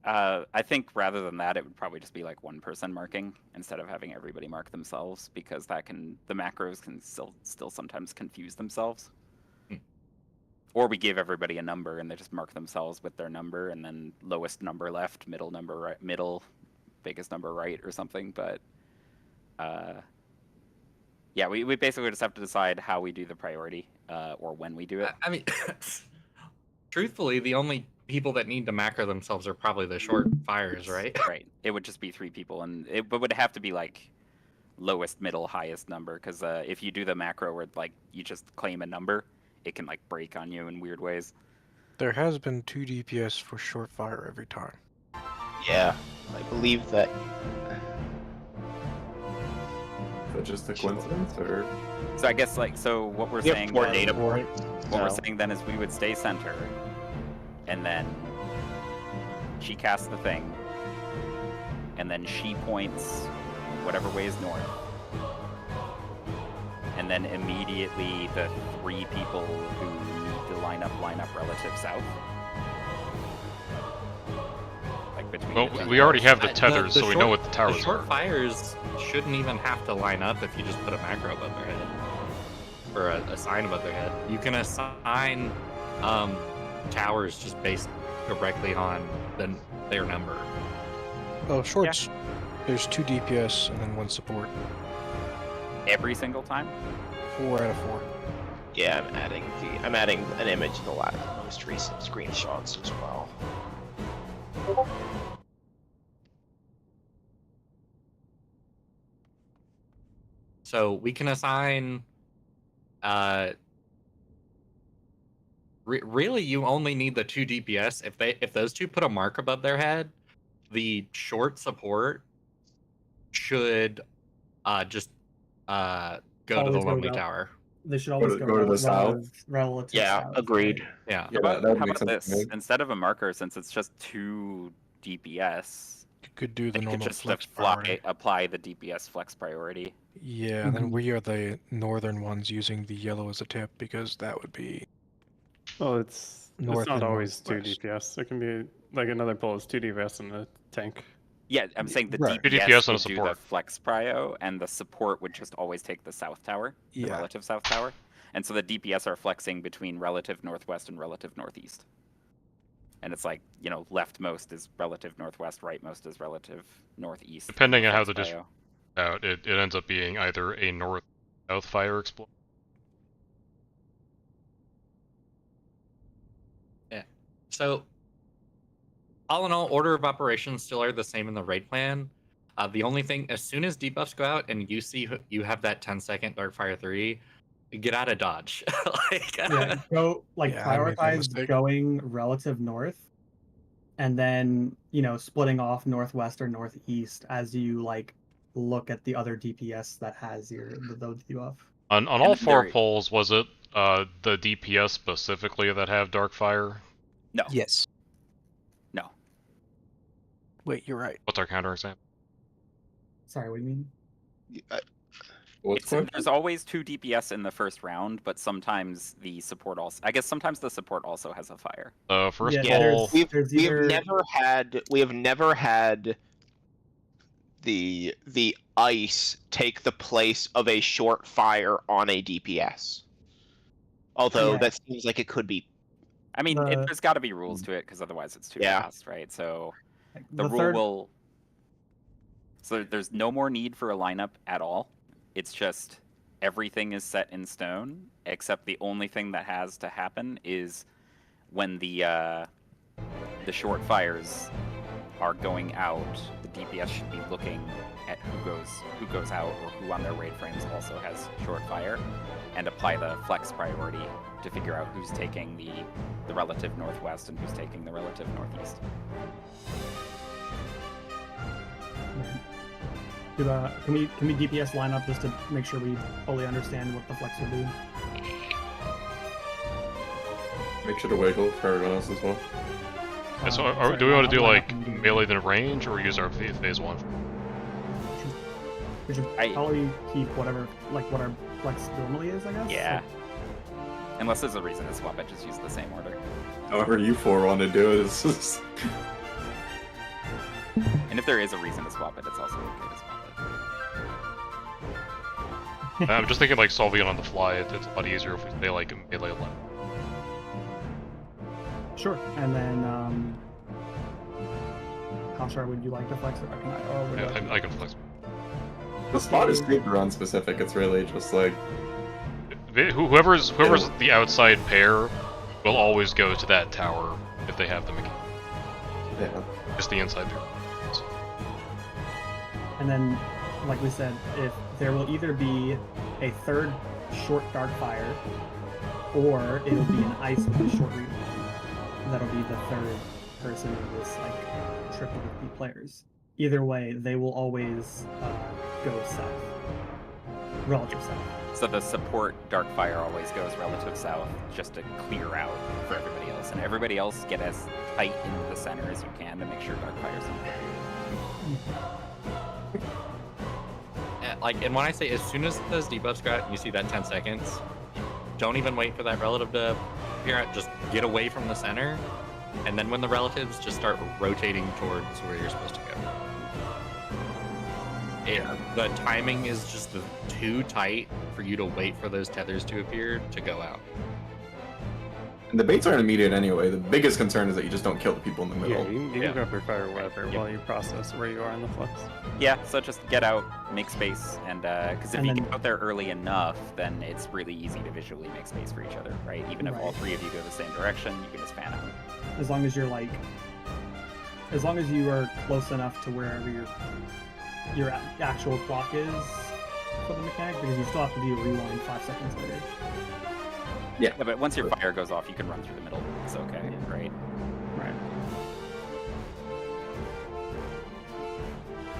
I think rather than that, it would probably just be like one person marking instead of having everybody mark themselves, because the macros can still sometimes confuse themselves. Or we give everybody a number and they just mark themselves with their number, and then lowest number left, middle number right, middle, biggest number right, or something. But yeah, we basically just have to decide how we do the priority, or when we do it. I mean, truthfully, the only people that need to macro themselves are probably the short fires, right? Right. It would just be 3 people, and it would have to be like lowest, middle, highest number, because if you do the macro where like you just claim a number, it can like break on you in weird ways. there has been 2 DPS for short fire every time. Yeah. I believe that. Is that just a coincidence, or? So I guess like what we're We have saying 4 then, data points. what we're so- saying then is we would stay center, and then she casts the thing, and then she points whatever way is north, and then immediately the 3 people who need to line up relative south. Like between. Well, the two we already have the The- tethers, the so we short- know what the The towers short are. fires shouldn't even have to line up if you just put a macro above their head. Or a sign above their head. You can assign towers just based directly on their number. Oh, shorts. There's 2 DPS and then 1 support. Every single time. 4 out of 4. Yeah, I'm adding an image in the most recent screenshots as well. So we can assign. Really, you only need the 2 DPS. If those 2 put a mark above their head, the short support should just go to the Always go lonely about- tower. They should always Go to the south? relative Yeah, south, agreed. right? Yeah. Yeah, How that would about make sense to this? me. Instead of a marker, since it's just 2 DPS, You could do the they could normal just flex priority. apply the DPS flex priority. Yeah, and then we are the northern ones using the yellow as a tip, because that would be Well, it's North not and always 2 northwest. DPS. It can be like another pull is 2 DPS and a tank. Yeah, I'm saying the Right. DPS, DPS and a would do the support. flex prio, and the support would just always take the south tower, the Yeah. relative south tower. And so the DPS are flexing between relative northwest and relative northeast. And it's like, leftmost is relative northwest, rightmost is relative northeast. Depending on how flex the prio. Out, it ends up being either a north-south fire explosion. So, all in all, order of operations still are the same in the raid plan. The only thing, as soon as debuffs go out and you see you have that 10-second Darkfire 3, get out of dodge. Like, Yeah, go like Yeah, I made that prioritize mistake. going relative north, and then splitting off northwest or northeast as you like look at the other DPS that has the debuff. On all four there- polls, was it the DPS specifically that have Darkfire? No. Yes. No. Wait, you're right. What's our counterexample? Sorry, what do you mean? What's the There's always 2 DPS in the first round, but sometimes the support also. I guess sometimes the support also has a fire. First Yeah, poll. there's We either- have never had the ice take the place of a short fire on a DPS. Although Yeah. that seems like it could be. I mean, The- there's got to be rules to it because otherwise it's too Yeah. fast, right? So Like, the rule third- will. So there's no more need for a lineup at all. It's just everything is set in stone, except the only thing that has to happen is when the short fires are going out, the DPS should be looking at who goes out or who on their raid frames also has short fire, and apply the flex priority to figure out who's taking the relative northwest and who's taking the relative northeast. Can we DPS line up just to make sure we fully understand what the flex will do? Make sure to wiggle for everyone else as well. Yeah, so Sorry, do we want to do I'll line like up and do- melee than range, or use our phase 1? We should probably keep what our flex normally is, I guess. Yeah. Unless there's a reason to swap it, just use the same order. However you four want to do it, it's just... And if there is a reason to swap it, it's also okay to swap it. I'm just thinking like solving it on the fly. It's a lot easier if we stay like melee alone. Sure. And then, how sure would you like to flex it? Or can I? Or would you Yeah, like I can flex. The spot is super run specific. It's really just like Whoever's the outside pair will always go to that tower if they have the mechanic. yeah. Just the inside pair. And then, like we said, if there will either be a third short dark fire, or it'll be an ice with a short rewind. That'll be the third person in this like triple of the players. Either way, they will always go south, relative south. So the support Darkfire always goes relative south, just to clear out for everybody else, and everybody else get as tight into the center as you can to make sure Darkfire's in there. And when I say as soon as those debuffs go out and you see that 10 seconds, don't even wait for that relative to appear out. Just get away from the center, and then when the relatives, just start rotating towards where you're supposed to go. The timing is just too tight for you to wait for those tethers to appear to go out. And the baits aren't immediate anyway. The biggest concern is that you just don't kill the people in the Yeah, middle. you can go for fire whatever Yeah. while you process where you are in the flux. Yeah, so just get out, make space, and because if And you then- get out there early enough, then it's really easy to visually make space for each other, right? Even if all Right. three of you go the same direction, you can just fan out. As long as you're as long as you are close enough to wherever your actual clock is for the mechanic, because you still have to do a rewind 5 seconds later. Yeah, but once your fire goes off, you can run through the middle. It's okay, right? Right.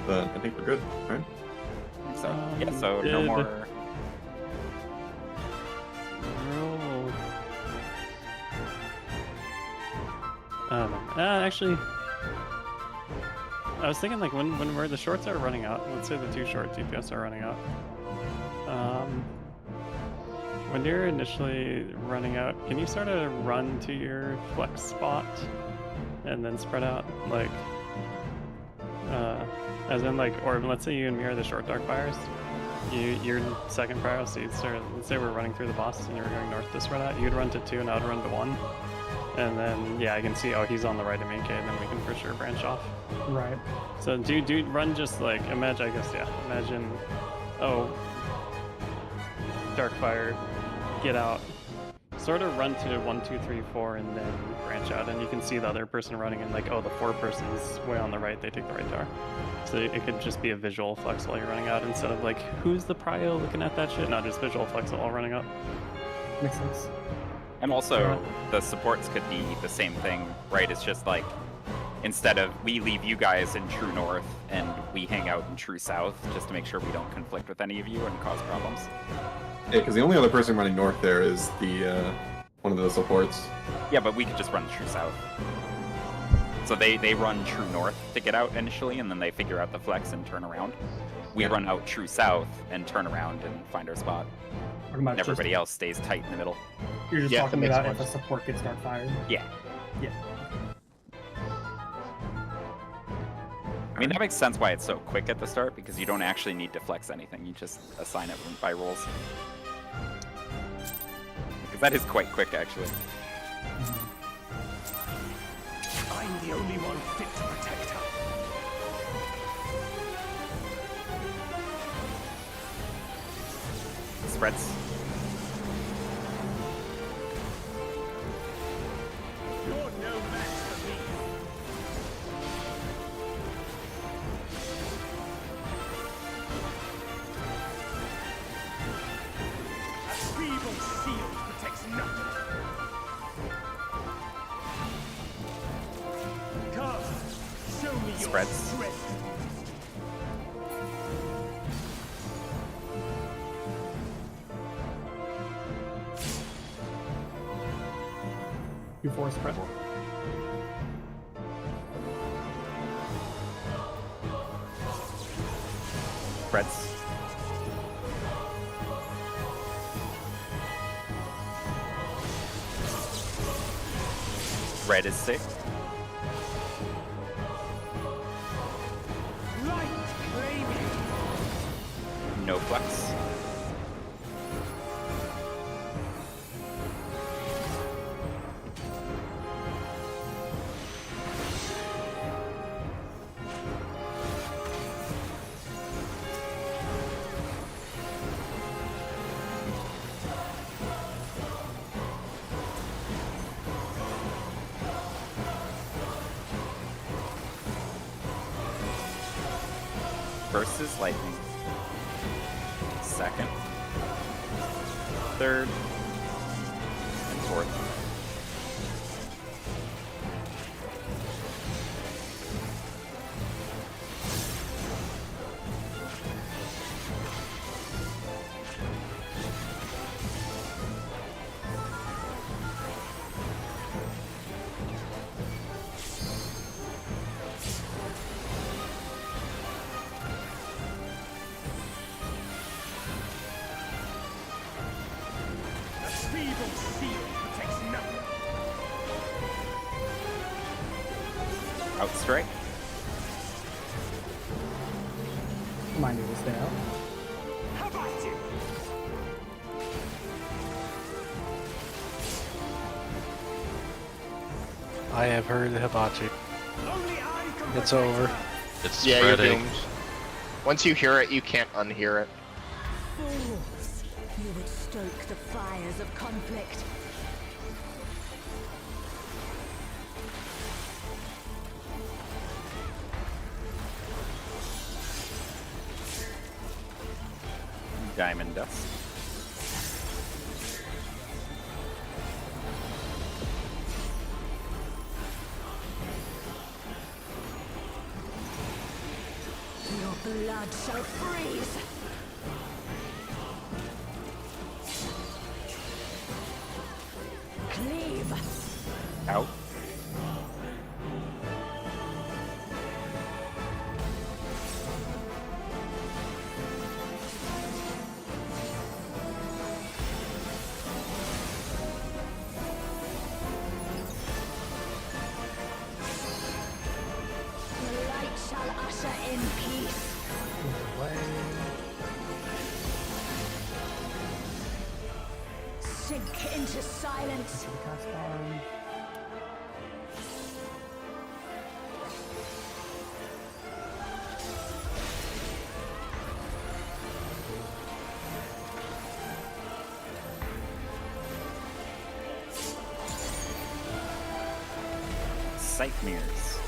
But I think we're good, right? So yeah, so no Good. more. Roll. Actually, I was thinking like when the shorts are running out, let's say the 2 short DPS are running out. When you're initially running out, can you sort of run to your flex spot and then spread out like, as in like, or let's say you and me are the short dark fires. Your second prior seats, or let's say we're running through the boss and you're going north to spread out, you'd run to 2 and I would run to 1. And then, yeah, I can see, oh, he's on the right of me, okay, and then we can for sure branch off. Right. So do run just like, imagine, oh, Darkfire, get out. Sort of run to 1, 2, 3, 4, and then branch out, and you can see the other person running, and like, oh, the 4 person's way on the right, they take the right tower. So it could just be a visual flex while you're running out instead of like, who's the prio looking at that shit? Not just visual flex it while running up. Makes sense. And also, the supports could be the same thing, right? It's just like, instead of we leave you guys in true north and we hang out in true south, just to make sure we don't conflict with any of you and cause problems. Yeah, because the only other person running north there is the one of the supports. Yeah, but we could just run true south. So they run true north to get out initially, and then they figure out the flex and turn around. We run out true south and turn around and find our spot. And everybody else stays tight in the middle. You're just Yeah, talking that makes about if sense. a support gets dark fired. Yeah. Yeah. I mean, that makes sense why it's so quick at the start, because you don't actually need to flex anything. You just assign it by rolls. Because that is quite quick, actually. I'm the only one fit to protect her. Spreads. You're no match for me. A feeble shield protects nothing. Come, show me your Spreads. strength. You force spread. Spreads. Red is sick. Light claiming. No flex. First is lightning. Second. Third. And fourth. A feeble shield protects nothing. Outstrike. Remind you to stay out. How about you? I have heard the hibachi. Only I can It's protect over. her. It's Yeah, you're spreading. doomed. Once you hear it, you can't unhear it. Fools! You would stoke the fires of conflict. Diamond dust. Your blood shall freeze! Cleave! Out. The light shall usher in peace. Sink into silence. Sight mirrors.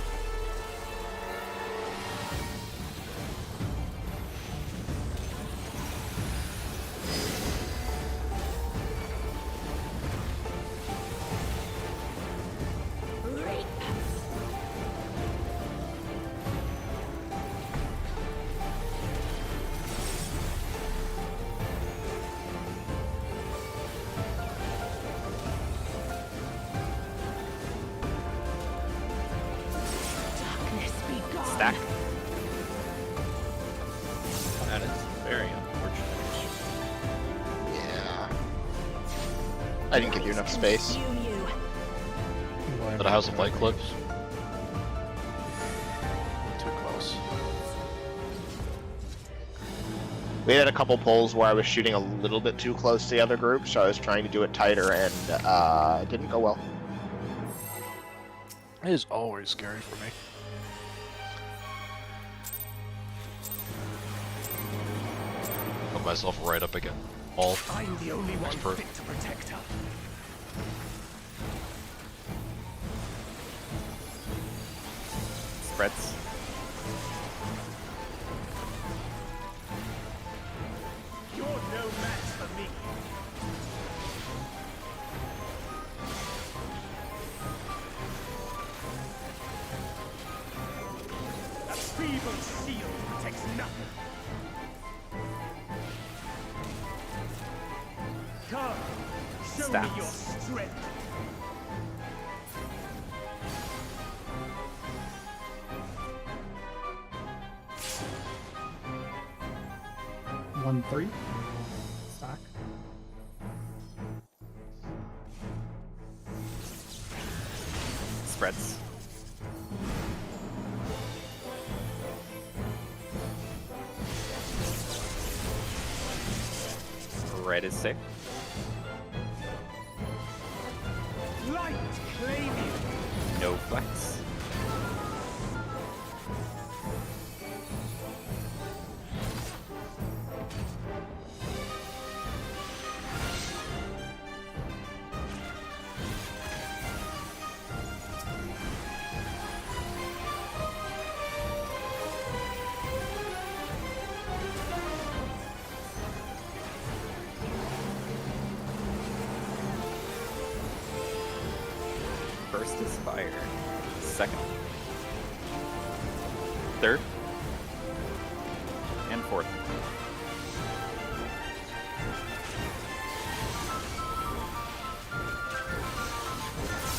Stack. That is very unfortunate. Yeah. I didn't give you enough space. Consume you. Why am But a I House of doing Light clips. too close? We had a couple polls where I was shooting a little bit too close to the other group, so I was trying to do it tighter, and it didn't go well. It is always scary for me. Put myself right up again. All. I'm the only one Expert. fit to protect her. Spreads. You're no match for me. A feeble shield protects nothing. Come, show me Stats. your strength. One, 3. Stack. Spreads. Red is sick. Light claim you. No flex. First is fire. Second. Third. And fourth.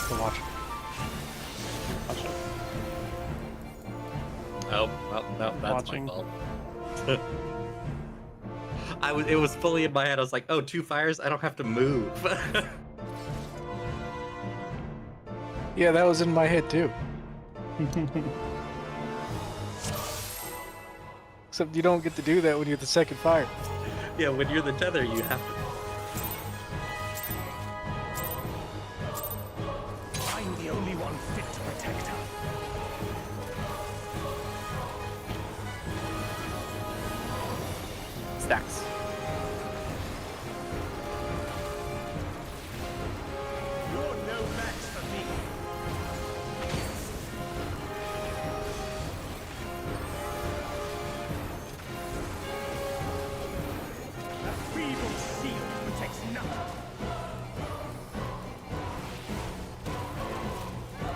So watch. Watch it. Oh, well, no, that's Watching. my fault. It was fully in my head. I was like, oh, 2 fires. I don't have to move. Yeah, that was in my head too. Except you don't get to do that when you're the second fire. Yeah, when you're the tether, you have to. I'm the only one fit to protect her. Stacks. You're no match for me. A feeble shield protects nothing.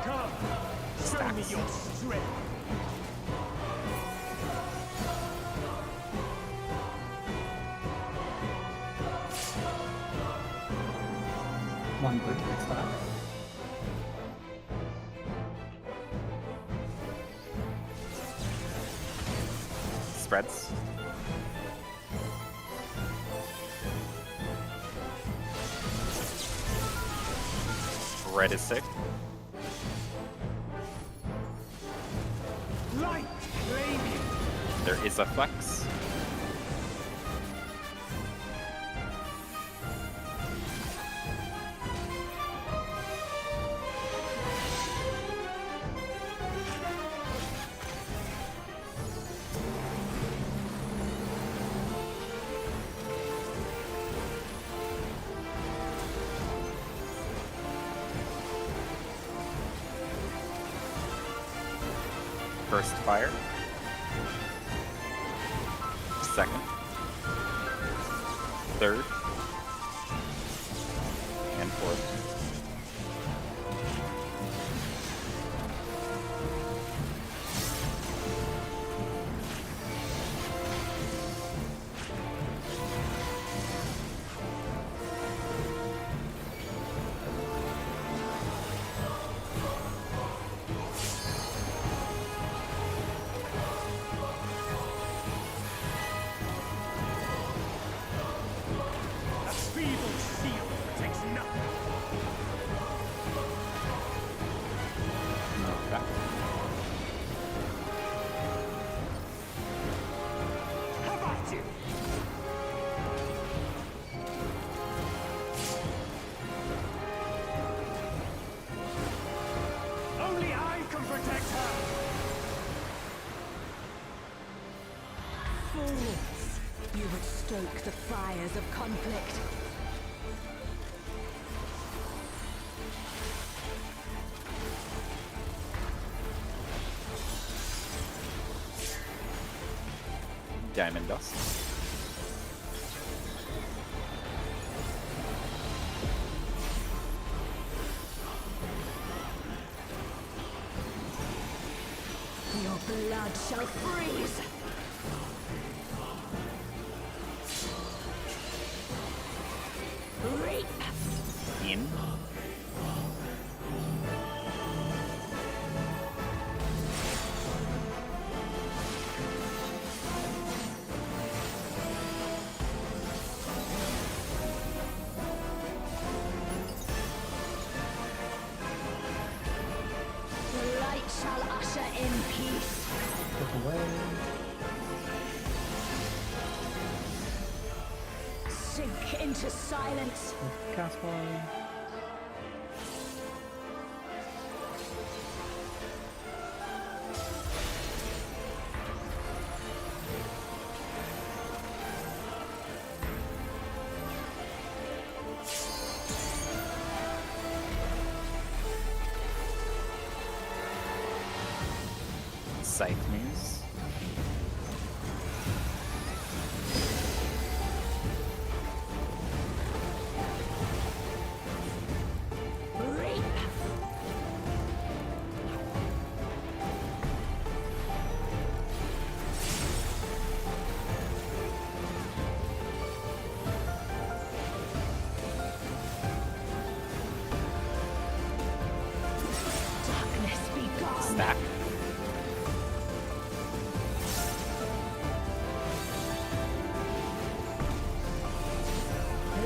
Come, show me your strength. One, 3. Stack. Spreads. Red is sick. Light claim you. There is a flex. First fire. Second. Third. And fourth. stoke the fires of conflict. Diamond dust. Your blood shall freeze. Reap. In. The light shall usher in peace. Look away. Sink into silence. Cast one. Scythe Muse. Reap. Darkness be gone. Stack.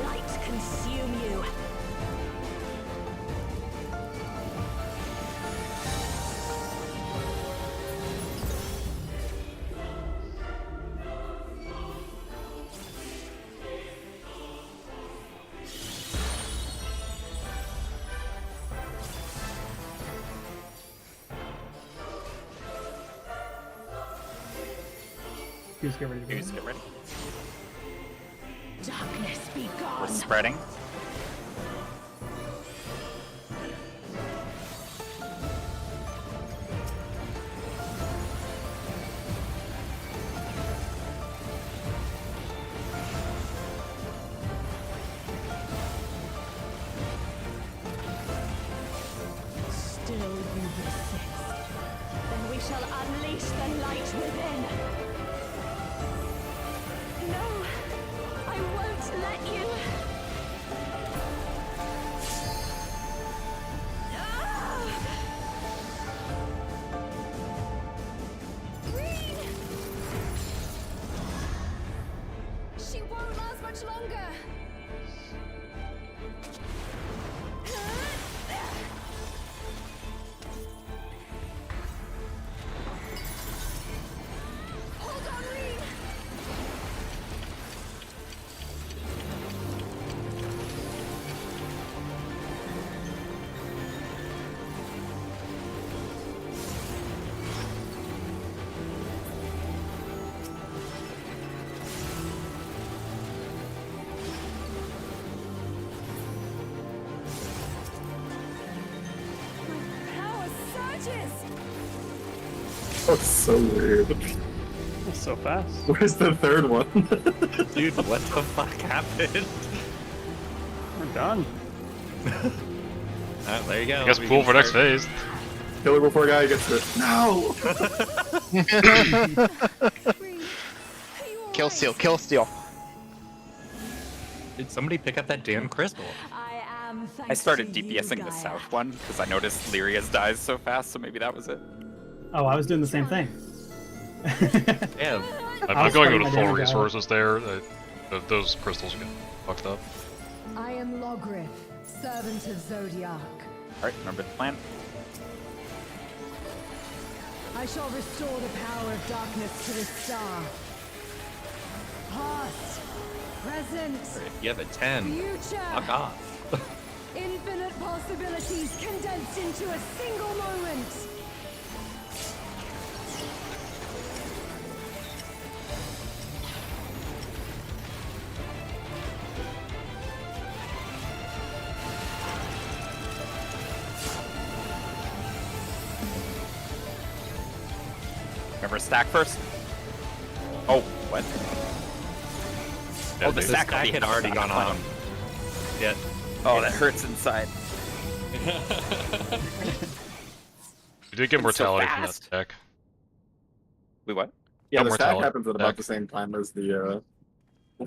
Light consume you. Fuse, get ready to Fuse, get ready. Darkness be We're gone. spreading. Still you resist. Then we shall unleash the light within. No, I won't let you. Ah! Green! She won't last much longer. Hold on, Reed! My power surges! Oh, it's so weird. That's so fast. Where's the third one? Dude, what the fuck happened? We're done. There you go. I guess We cool can for next start- phase. Kill her before guy gets hit. No! Kill steal, kill steal. Did somebody pick up that damn crystal? I am thanks I started to you, DPSing the Gaia. south one because I noticed Lyria's dies so fast, so maybe that was it. Oh, I was doing the same thing. Yeah. I'm I was going fighting with my full damage out. resources there. Those crystals get fucked up. I am Logrith, servant of Zodiac. Alright, remember the plan? I shall restore the power of darkness to this star. Past, present, If you have a 10, future. fuck off. Infinite possibilities condensed into a single moment. Whatever, stack first. Oh, what? Yeah, Oh, the stack had already gone on. Yeah. Oh, that hurts inside. You did get It's so mortality from that fast. stack. Wait, what? Yeah, Got the stack mortality. happens at about the same time as the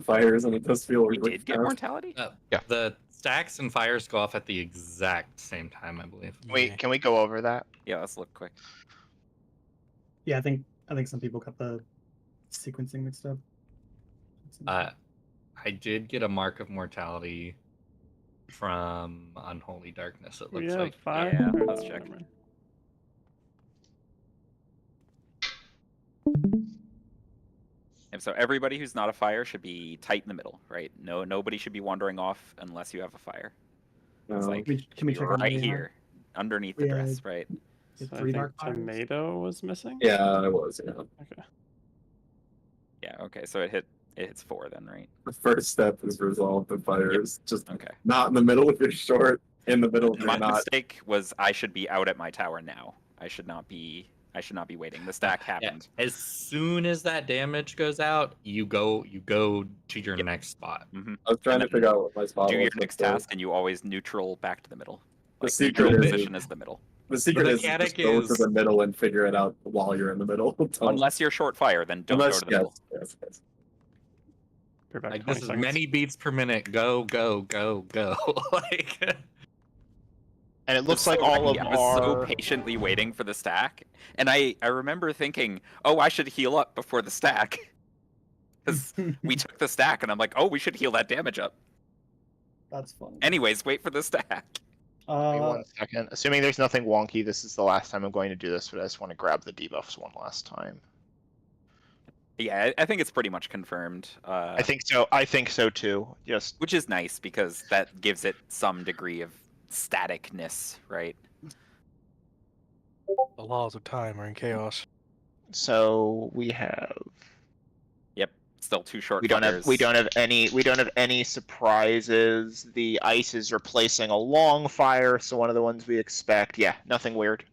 fires, and it does feel We really did get fast. mortality? Yeah. The stacks and fires go off at the exact same time, I believe. Wait, can we go over that? Yeah, let's look quick. Yeah, I think some people got the sequencing mixed up. I did get a mark of mortality from Unholy Darkness, it looks like. 5? Yeah, Or- let's check. never mind. And so everybody who's not a fire should be tight in the middle, right? Nobody should be wandering off unless you have a fire. It's No. like Can we check on right the, here, underneath the we dress, had- right? the So I 3 think dark fires? tomato was missing? Yeah, it was. Yeah. Okay. Yeah. Okay. So it hits 4 then, right? The first step is resolve the fires. Just Okay. not in the middle if you're short. In the middle if My you're not. mistake was I should be out at my tower now. I should not be waiting. The stack happened. As soon as that damage goes out, you go to your Yep. next spot. Mm-hmm. I was trying to figure out what my spot Do was. your but next task, and you always neutral back to the middle. The Like, secret neutral is- position is the middle. The secret The is just mechanic go to is- the middle and figure it out while you're in the middle. Unless you're short fire, then don't Unless, go to the middle. yes. We're back Like 20 this is seconds. many beats per minute. Go, go, go, go. Like And it looks So like all of I was so our patiently waiting for the stack, and I remember thinking, oh, I should heal up before the stack, because we took the stack, and I'm like, oh, we should heal that damage up. That's fun. Anyways, wait for the stack. Wait 1 second. Assuming there's nothing wonky, this is the last time I'm going to do this, but I just want to grab the debuffs one last time. Yeah, I think it's pretty much confirmed. I think so. I think so too. Just Which is nice because that gives it some degree of staticness, right? The laws of time are in chaos. so we have Yep, still 2 short. we don't have any surprises. The ice is replacing a long fire, so one of the ones we expect. Yeah, nothing weird.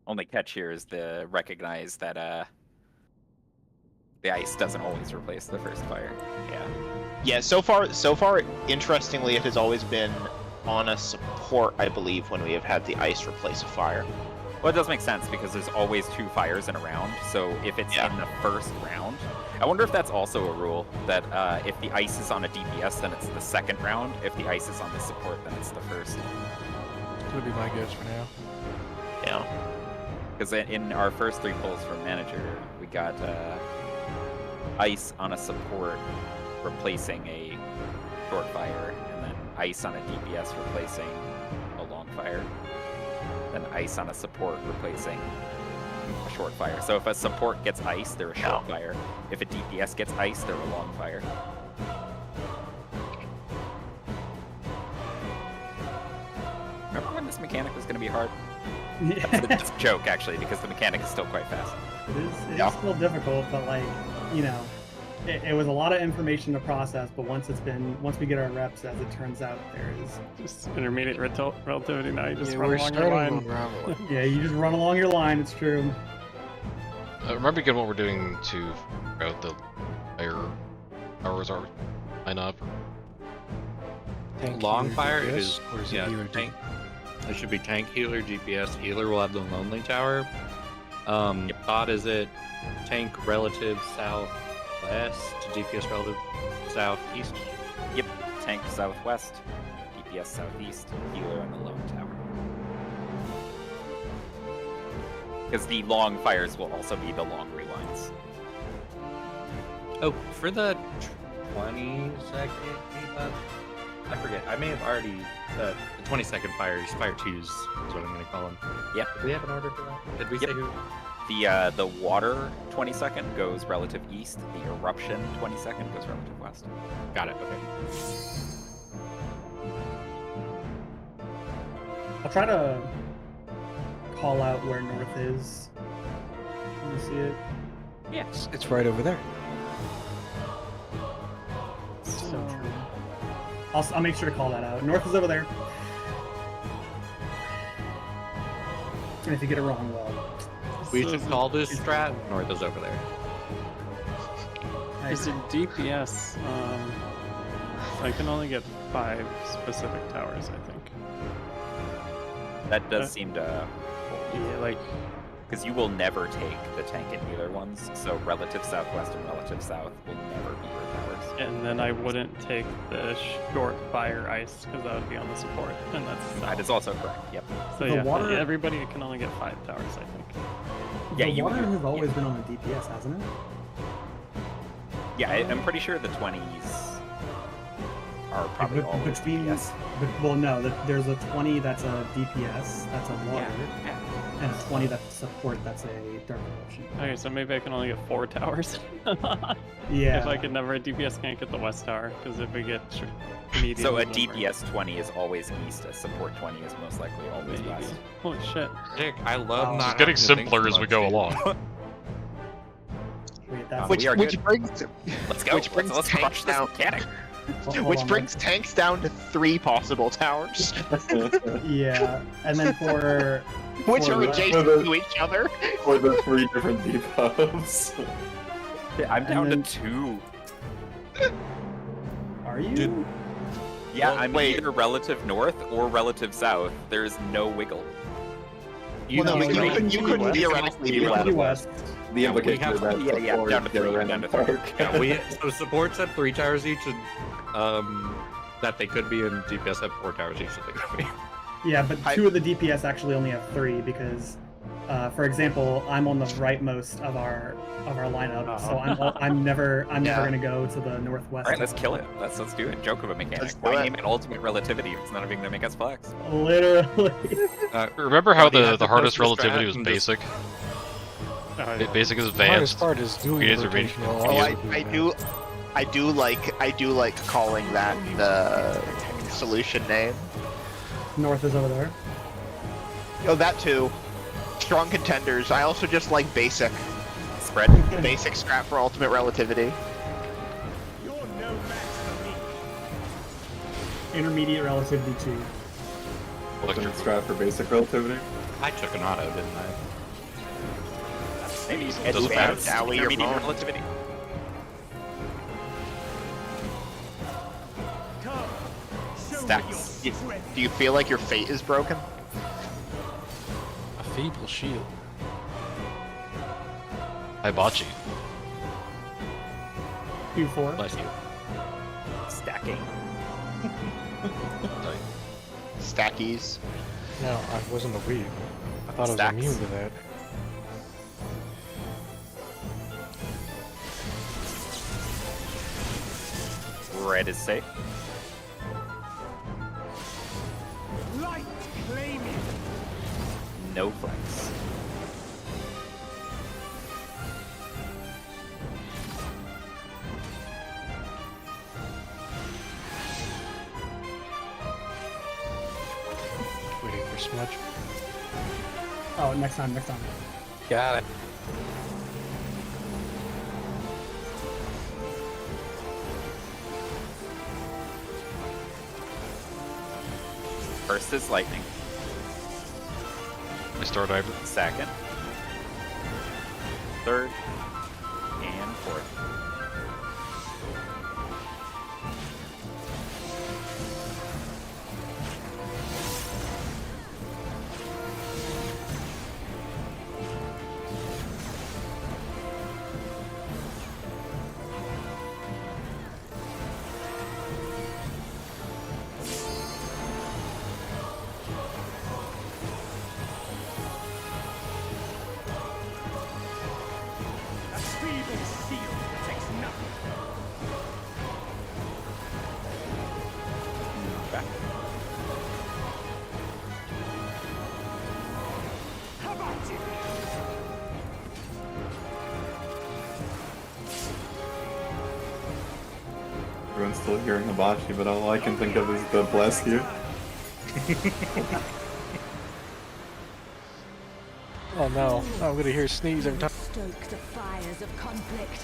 Only catch here is the recognize that the ice doesn't always replace the first fire. Yeah. Yeah, so far, interestingly, it has always been on a support, I believe, when we have had the ice replace a fire. Well, it does make sense because there's always 2 fires in a round. So if it's in the first round, I wonder if that's also a rule that if the ice is on a DPS, then it's the second round. If the ice is on the support, then it's the first. That would be my guess for now. Yeah. Because in our first 3 pulls from manager, we got ice on a support replacing a short fire, and then ice on a DPS replacing a long fire, then ice on a support replacing a short fire. So if a support gets ice, they're a short fire. If a DPS gets ice, they're a long fire. Remember when this mechanic was going to be hard? That's a joke, actually, because the mechanic is still quite fast. It is still difficult, but like, you know, it was a lot of information to process, but once we get our reps, as it turns out, there is Just intermediate relativity now. You just Yeah, run we're along your starting line. to unravel it. yeah, you just run along your line. It's true. Remember again what we're doing to figure out the fire hours are line up. Tank Long healer fire DPS, is or is it healer tank. It should be tank healer, GPS healer will have the lonely tower. Thought is it tank relative southwest, DPS relative southeast? Yep, tank southwest, DPS southeast, healer on the lone tower. Because the long fires will also be the long rewinds. Oh, for the 20-second debuff, I forget. I may have already the 20-second fires, fire twos is what I'm going to call them. Yeah. Did we have an order for that? Did we Yep. say who? The water 20-second goes relative east. The eruption 20-second goes relative west. Got it. Okay. I'll try to call out where north is. Can you see it? Yeah. It's right over there. So true. I'll make sure to call that out. North is over there. And if you get it wrong, well, We should call this strat. North is over there. Is it DPS? I can only get 5 specific towers, I think. That does seem to, Yeah, like because you will never take the tank in either ones. So relative southwest and relative south will never be your towers. and then I wouldn't take the short fire ice because that would be on the support, and that's That south. is also correct. Yep. So The yeah, water- everybody can only get 5 towers, I think. Yeah, the you- water has always been on the DPS, hasn't it? Yeah, I'm pretty sure the 20s are probably But always between, DPS. well, no, there's a 20 that's a DPS, that's a water, Yeah. and a 20 that's a support, that's a dark corruption. Okay, so maybe I can only get 4 towers. Yeah. If I could never, DPS can't get the west tower, because if we get medium... So a then we're- DPS 20 is always east, a support 20 is most likely always Maybe. west. Holy shit. Dick, I love It's not getting having to think simpler so as we much, go dude. along. Wait, that's We are good. brings Let's go. Which brings let's tanks crush this down. mechanic. hold which on, brings tanks down to 3 possible towers, yeah, and then for which For are the- adjacent for the- to each other. Or the 3 different debuffs. I'm down then- to 2. are you? Dude. Yeah, Well, I'm wait. either relative north or relative south. There's no wiggle. Well, no, know, you you could can theoretically be be west. west. West. The Yeah, we implication have- is that yeah, support down to get a 3, random down to 3. perk. Yeah, so supports at 3 towers each, and that they could be, and DPS at 4 towers each. That they could be. Yeah, but I- 2 of the DPS actually only have 3 because, for example, I'm on the rightmost of our lineup, so I'm never Yeah. gonna go to the northwest. All right, let's kill it. Let's do it. Joke of a mechanic. Let's do Why it. name it ultimate relativity if it's not even gonna make us flex? Literally. Remember how Why do you have the to hardest post the strat relativity was and just- basic? Yeah. Basic is The hardest advanced. part is doing We the need to reach- rotation while Oh, also I doing that. I do like calling that the solution name. North is over there. Oh, that too. Strong contenders. I also just like basic Spread. strat for ultimate relativity. You're no match for me. Intermediate relativity 2. Ultimate strat for basic relativity. I took an auto, didn't I? Maybe Doesn't advanced matter. Owie, your intermediate phone. relativity. Come, show Stacks. me your strength. Do you feel like your fate is broken? A feeble shield. Hibachi. 2-4. Bless you. Stacking. Stackies. No, I wasn't a weeb. I thought I Stacks. was immune to that. Red is safe. Light claiming. No flex. Waiting for smudge. Oh, next time. Got it. First is lightning. I start over. Second. Third. And fourth. A feeble shield protects nothing. Back. How about you? Everyone's still hearing Hibachi, but all I can think of is the bless you. Oh no, I'm gonna hear sneeze every time. Stoke the fires of conflict.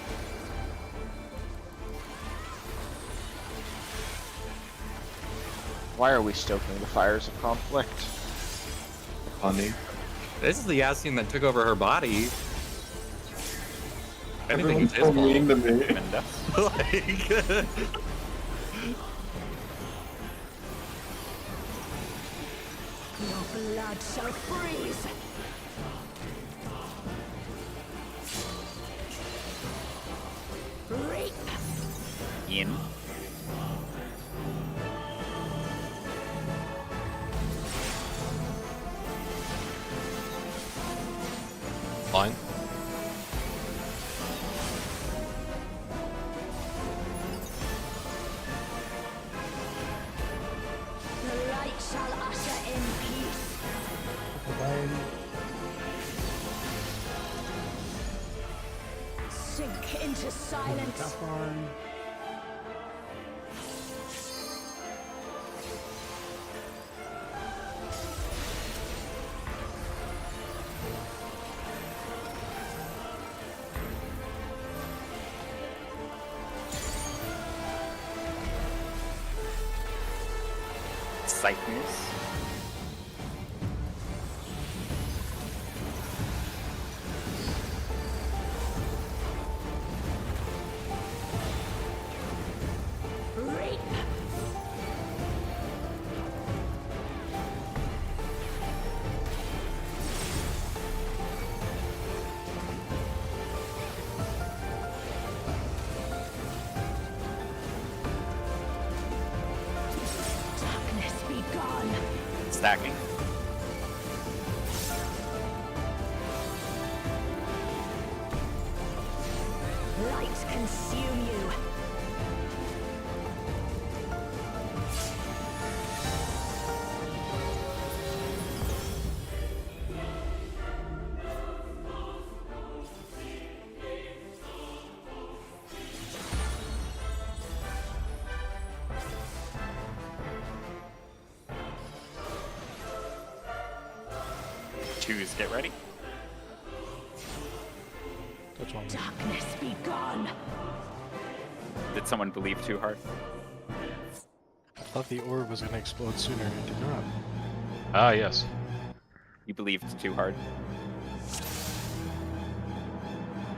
Why are we stoking the fires of conflict? Funny. This is the Yasin that took over her body. Everyone's Everything's his so fault. mean to me. Like, Your blood shall freeze. Reap. In. Fine. The light shall usher in peace. Sink into silence. Cycles. Reap. Darkness be gone. Stacking. Light consume you. Twos, get ready. That's one. Darkness be gone. Did someone believe too hard? I thought the orb was going to explode sooner, and it did not. Ah, yes. You believed too hard.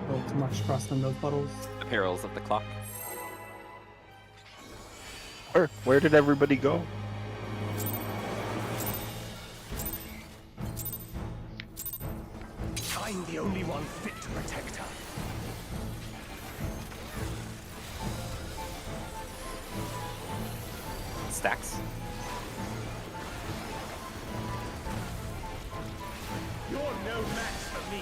A little too much trust in those puddles. The perils of the clock. Where did everybody go? I'm the only one fit to protect her. Stacks. You're no match for me.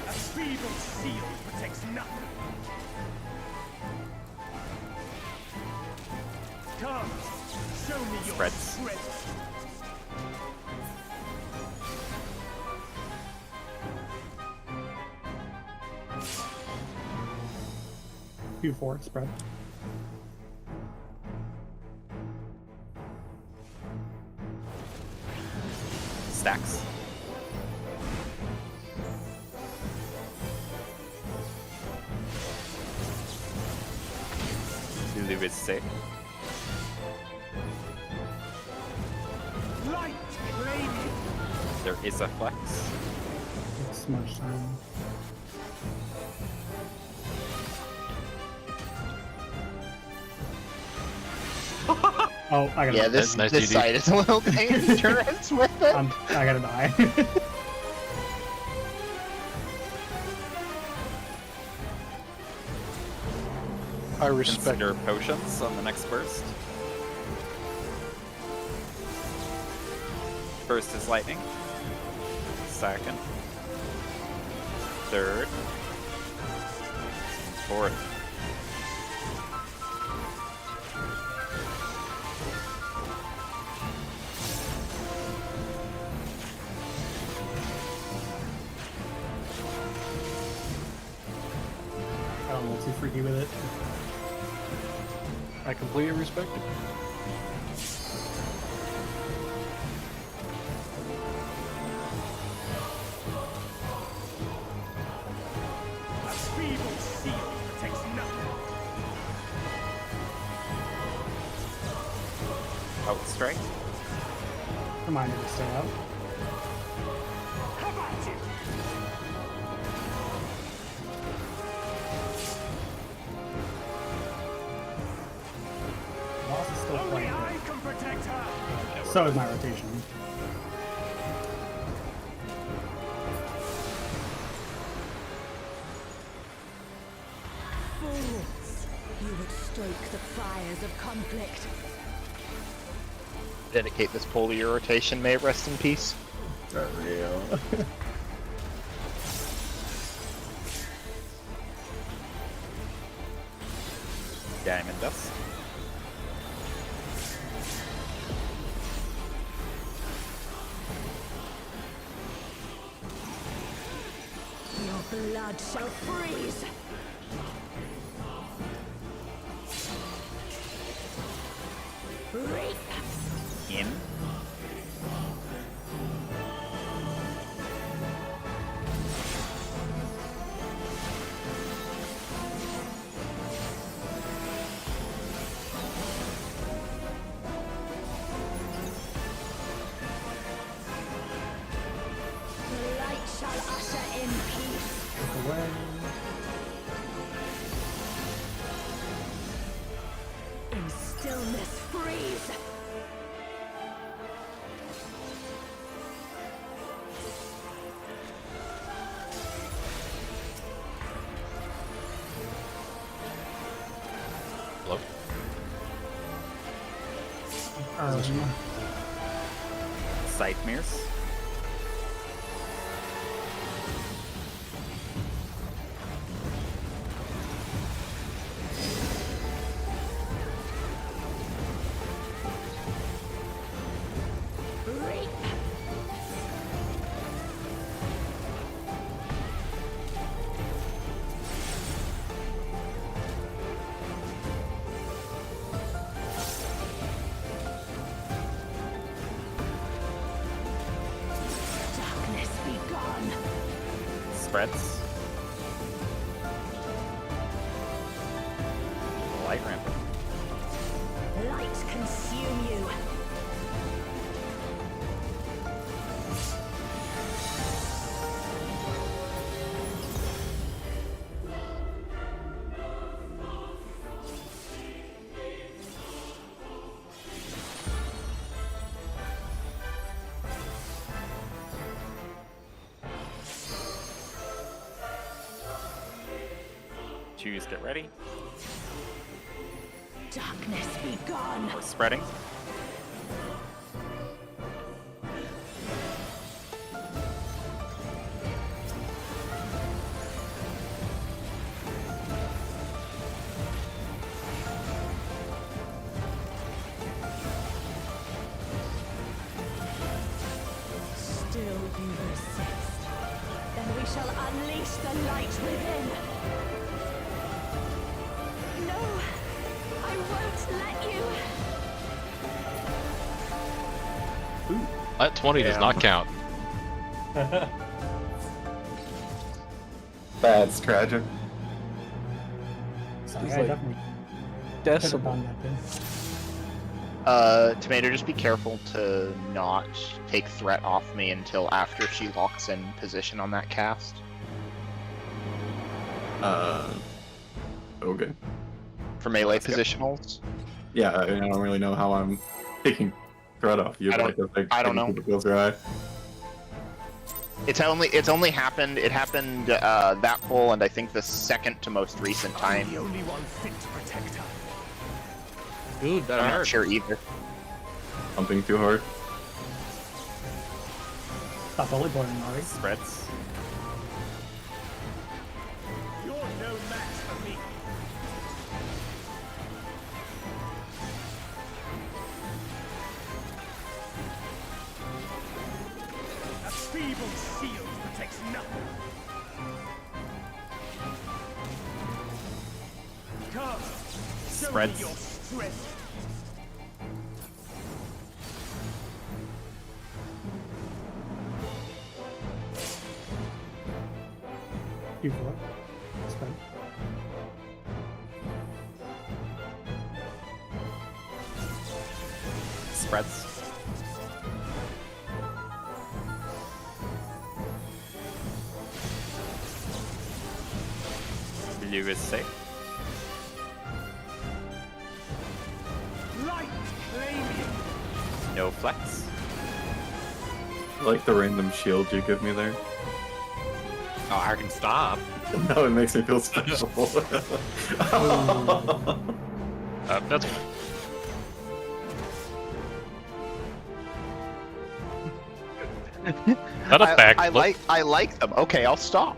A feeble shield protects nothing. Come, show me your Spreads. strength. Q4 spread. Stacks. Lulu is sick. Light, lady. There is a flex. Smudge time. Oh, I gotta. Yeah, this Nice this DD. side is a little dangerous with it. I gotta die. I respect Consider potions on the next burst. First is lightning. Second. Third. Fourth. I don't know, too freaky with it. I completely respect it. A feeble shield protects nothing. strike. Reminder to stay out. How about you? Boss is still Only playing. I can protect her. So is my rotation. Fools! You would stoke the fires of conflict. Dedicate this pole to your rotation, may it rest in peace. For real. Diamond dust. Your blood shall freeze! Reap! In. The light shall usher in peace. Away. In stillness freeze! Hello? Scythemeres. Reap! Darkness be gone! Spreads. Light rampant. Light consume you! Choose, get ready. Darkness be gone! We're spreading. Still you resist. Then we shall unleash the light within. No, I won't let you. That 20 does not count. That's tragic. Sorry, It's I like definitely could have Decibel. done that too. Tomato, just be careful to not take threat off me until after she locks in position on that cast. Okay. For melee Let's go. positionals. Yeah, I don't really know how I'm taking threat off you. I don't- but I don't know. It feels right. It's only happened. It happened that pull, and I think the second to most recent I'm time. the only one fit to protect her. Dude, that I'm not hurt. sure either. Pumping too hard. Stop bully boarding, Mari. Spreads. You're no match for me. A feeble shield protects nothing. Come, show Spreads. me your strength. Q4. Spend. spreads. Blue is safe. Light flaming. No flex. I like the random shield you give me there. Oh, I can stop. No, it makes me feel special. That's fine. Not a fact. I like them. Okay, I'll stop.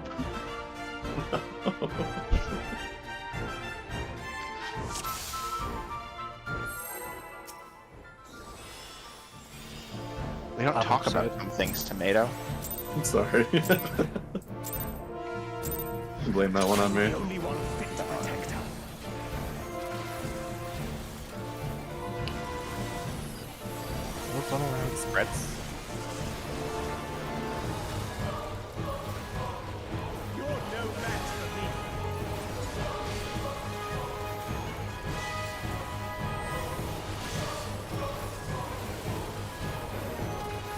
We don't talk about some things, Tomato. I'm sorry. Blame that one on me. The only one fit to protect her. What's on around? Spreads. You're no match for me.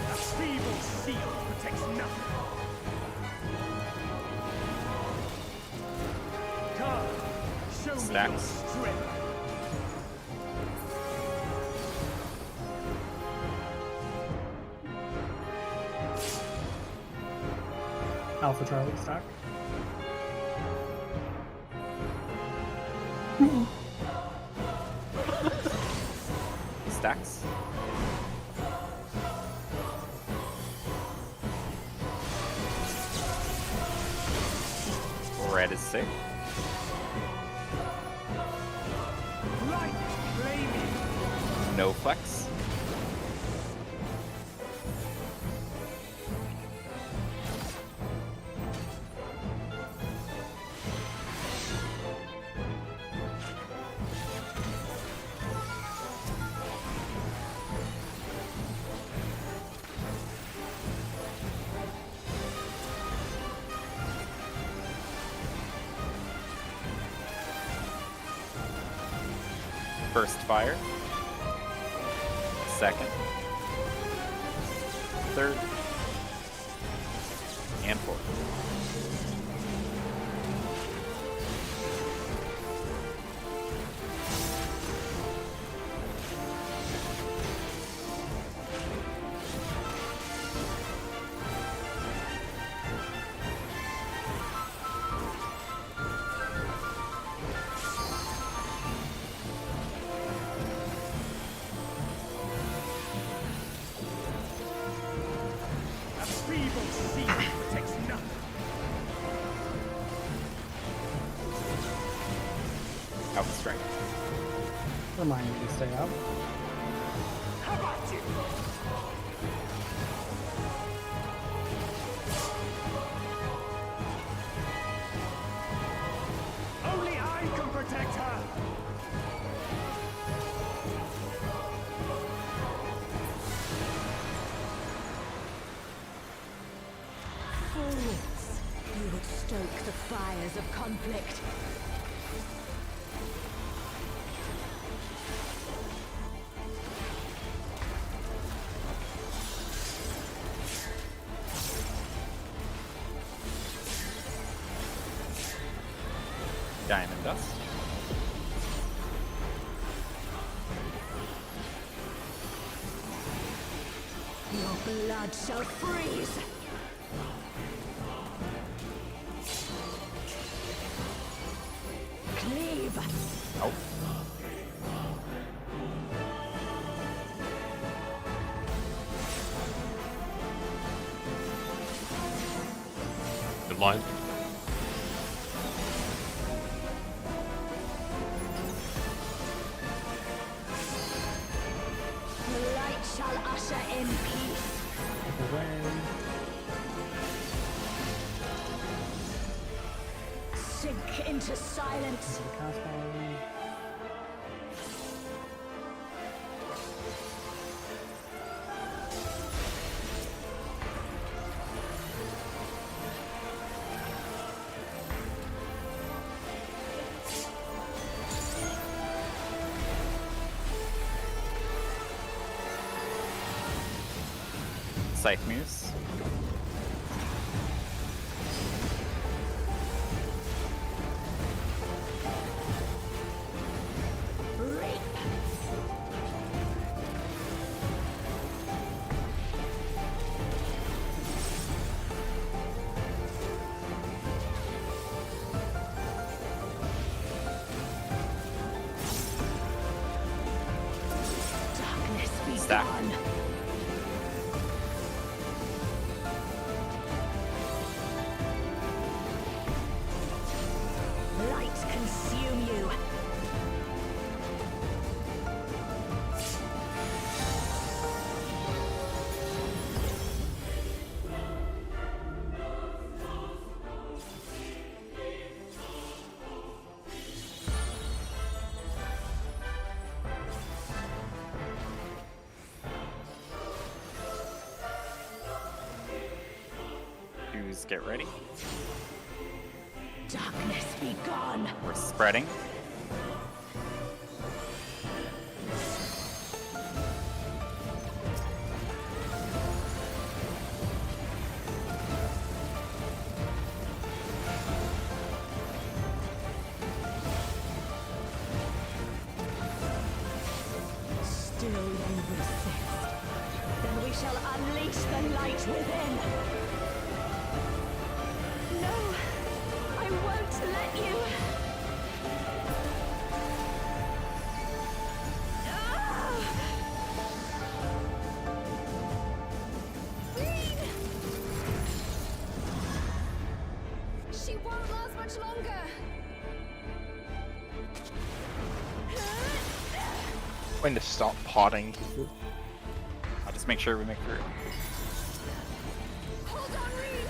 A feeble shield protects nothing. Come, show me your Stacks. strength. Alpha Charlie stack. Stacks. Red is safe. Light flaming. No flex. First fire. Second. Third. And fourth. A feeble shield protects nothing. Out with strength. Remind me to stay out. How about you? Only I can protect her. Forwards. You would stoke the fires of conflict. Diamond dust. Your blood shall freeze. Cleave. Oh. Good line. The light shall usher in peace. Sink into silence. Scythe Muse. Darkness be Stack. gone. Light consume you. Fuse, get ready. Darkness be gone. We're spreading. Still you resist. Then we shall unleash the light within. No, I won't let you. Ah! She won't last much longer. Going to stop potting. I'll just make sure we make through. Hold on, Reed.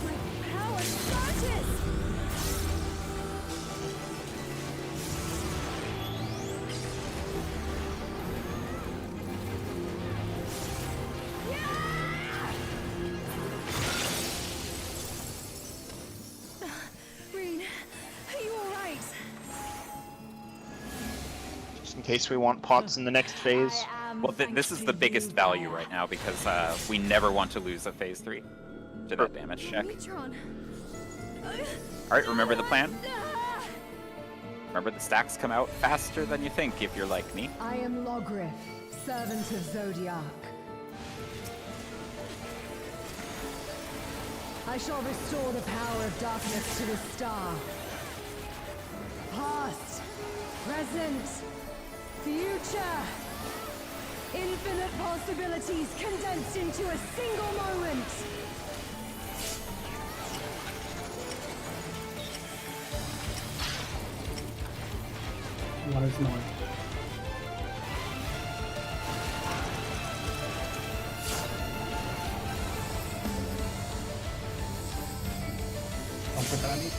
My power started. Reed, are you alright? Just in case we want pots in the next phase. I am Well, this thanks is to the biggest you, value Gaia. right now because we never want to lose a phase 3 to that damage check. Neutron. Alright, remember the plan? Remember the stacks come out faster than you think if you're like me. I am Logrith, servant of Zodiac. I shall restore the power of darkness to the star. Past, present, future. Infinite possibilities condensed into a single moment. Water's north. Don't put that on me.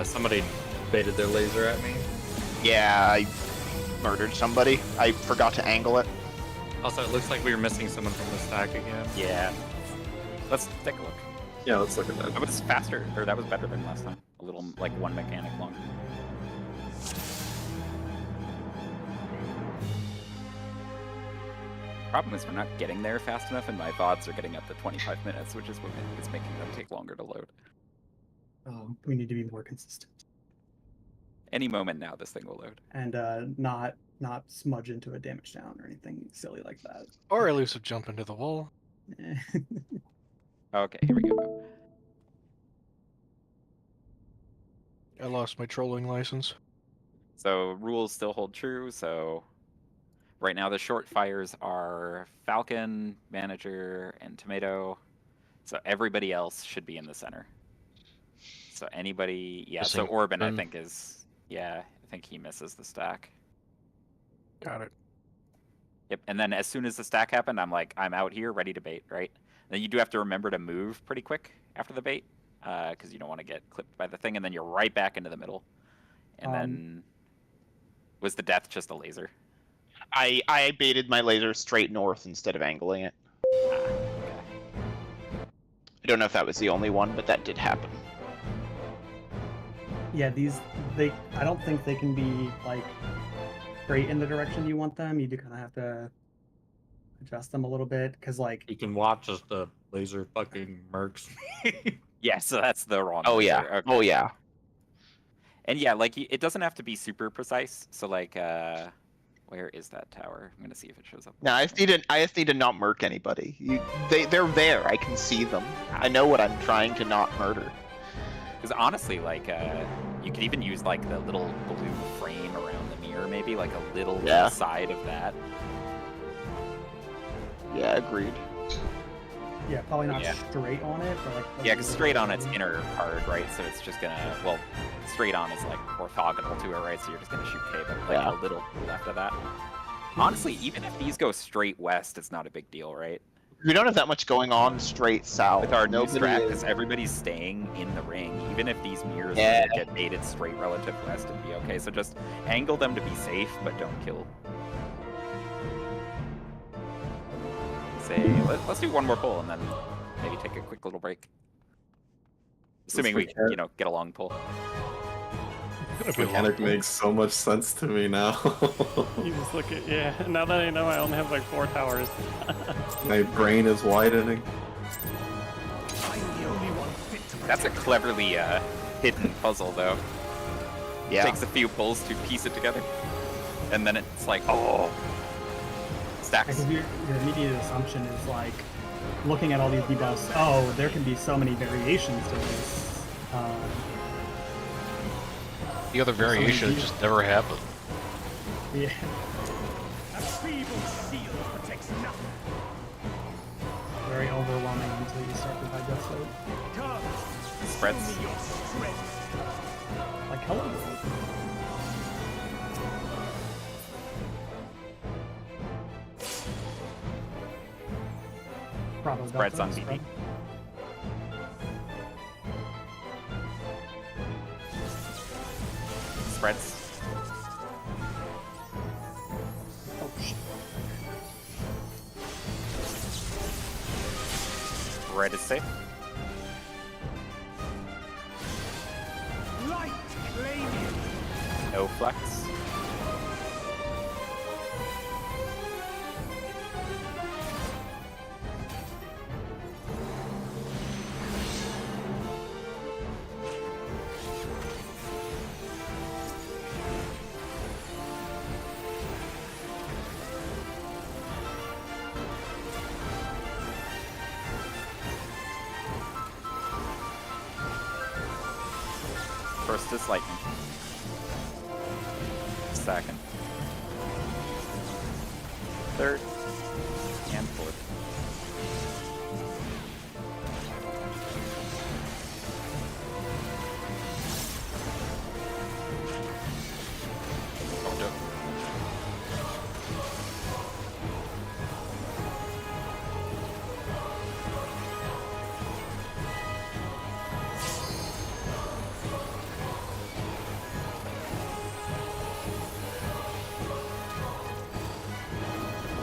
Somebody baited their laser at me. Yeah, I murdered somebody. I forgot to angle it. Also, it looks like we were missing someone from the stack again. Yeah. Let's take a look. Yeah, let's look at that. That was faster, or that was better than last time. A little, like, one mechanic longer. Problem is we're not getting there fast enough, and my VODs are getting up to 25 minutes, which is what is making them take longer to load. We need to be more consistent Any moment now, this thing will load. and not smudge into a damage down or anything silly like that. Or elusive jump into the wall. Okay, here we go. I lost my trolling license. So rules still hold true. So right now the short fires are Falcon, Manager, and Tomato. So everybody else should be in the center. So anybody, yeah. So Missing Orban, I Orban. think is, yeah. I think he misses the stack. Got it. Yep, and then as soon as the stack happened, I'm like, I'm out here, ready to bait, right? Then you do have to remember to move pretty quick after the bait, because you don't want to get clipped by the thing, and then you're right back into the middle. And then, was the death just a laser? I baited my laser straight north instead of angling it. Okay. I don't know if that was the only one, but that did happen. Yeah, I don't think they can be like straight in the direction you want them. You do kind of have to adjust them a little bit, because like You can watch as the laser fucking murks. Yeah, so that's the wrong Oh laser. yeah. Okay. Oh yeah. And yeah, like it doesn't have to be super precise. So like, where is that tower? I'm gonna see if it shows up. No, I just need to not murk anybody. They're there. I can see them. I know what I'm trying to not murder. Because honestly, like, you could even use like the little blue frame around the mirror, maybe like a little to the side of that. Yeah, agreed. Yeah, probably not straight on it, but like. Yeah, because straight on it's inner card, right? So it's just gonna, well, straight on is like orthogonal to it, right? So you're just gonna shoot K, but like a little left of that. Honestly, even if these go straight west, it's not a big deal, right? We don't have that much going on straight south. With our new strat, because everybody's staying in the ring, even if these mirrors get baited straight relative west, it'd be okay. So just angle them to be safe, but don't kill. Say, let's do one more pull and then maybe take a quick little break. Assuming we, get a long pull. This mechanic makes so much sense to me now. You just look at, yeah, now that I know I only have like 4 towers. My brain is widening. That's a cleverly hidden puzzle, though. Yeah. It takes a few pulls to piece it together. And then it's like, oh, stacks. Because your immediate assumption is like, looking at all these debuffs, oh, there can be so many variations to this. The other variations just never happen. Yeah. A feeble shield protects nothing. Very overwhelming until you start to digest it. Come, Spreads. show me your strength. Like Hello World. Bravo Spreads Delta, on BB. spread. Spreads. Oh shit. Red is safe. Light claim you. No flex. First is lightning. Second. Third. And fourth. Oh, dope.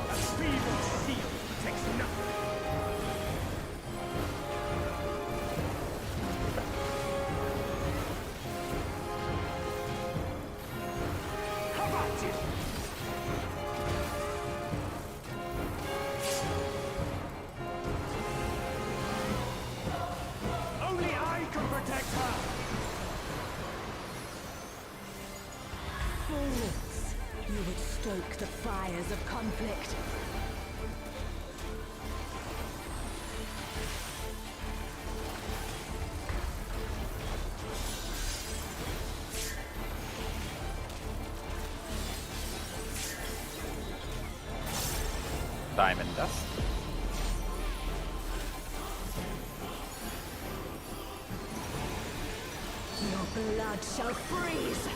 A feeble shield protects nothing. How about you? Only I can protect her. Fools! You would stoke the fires of conflict. Diamond dust. Your blood shall freeze!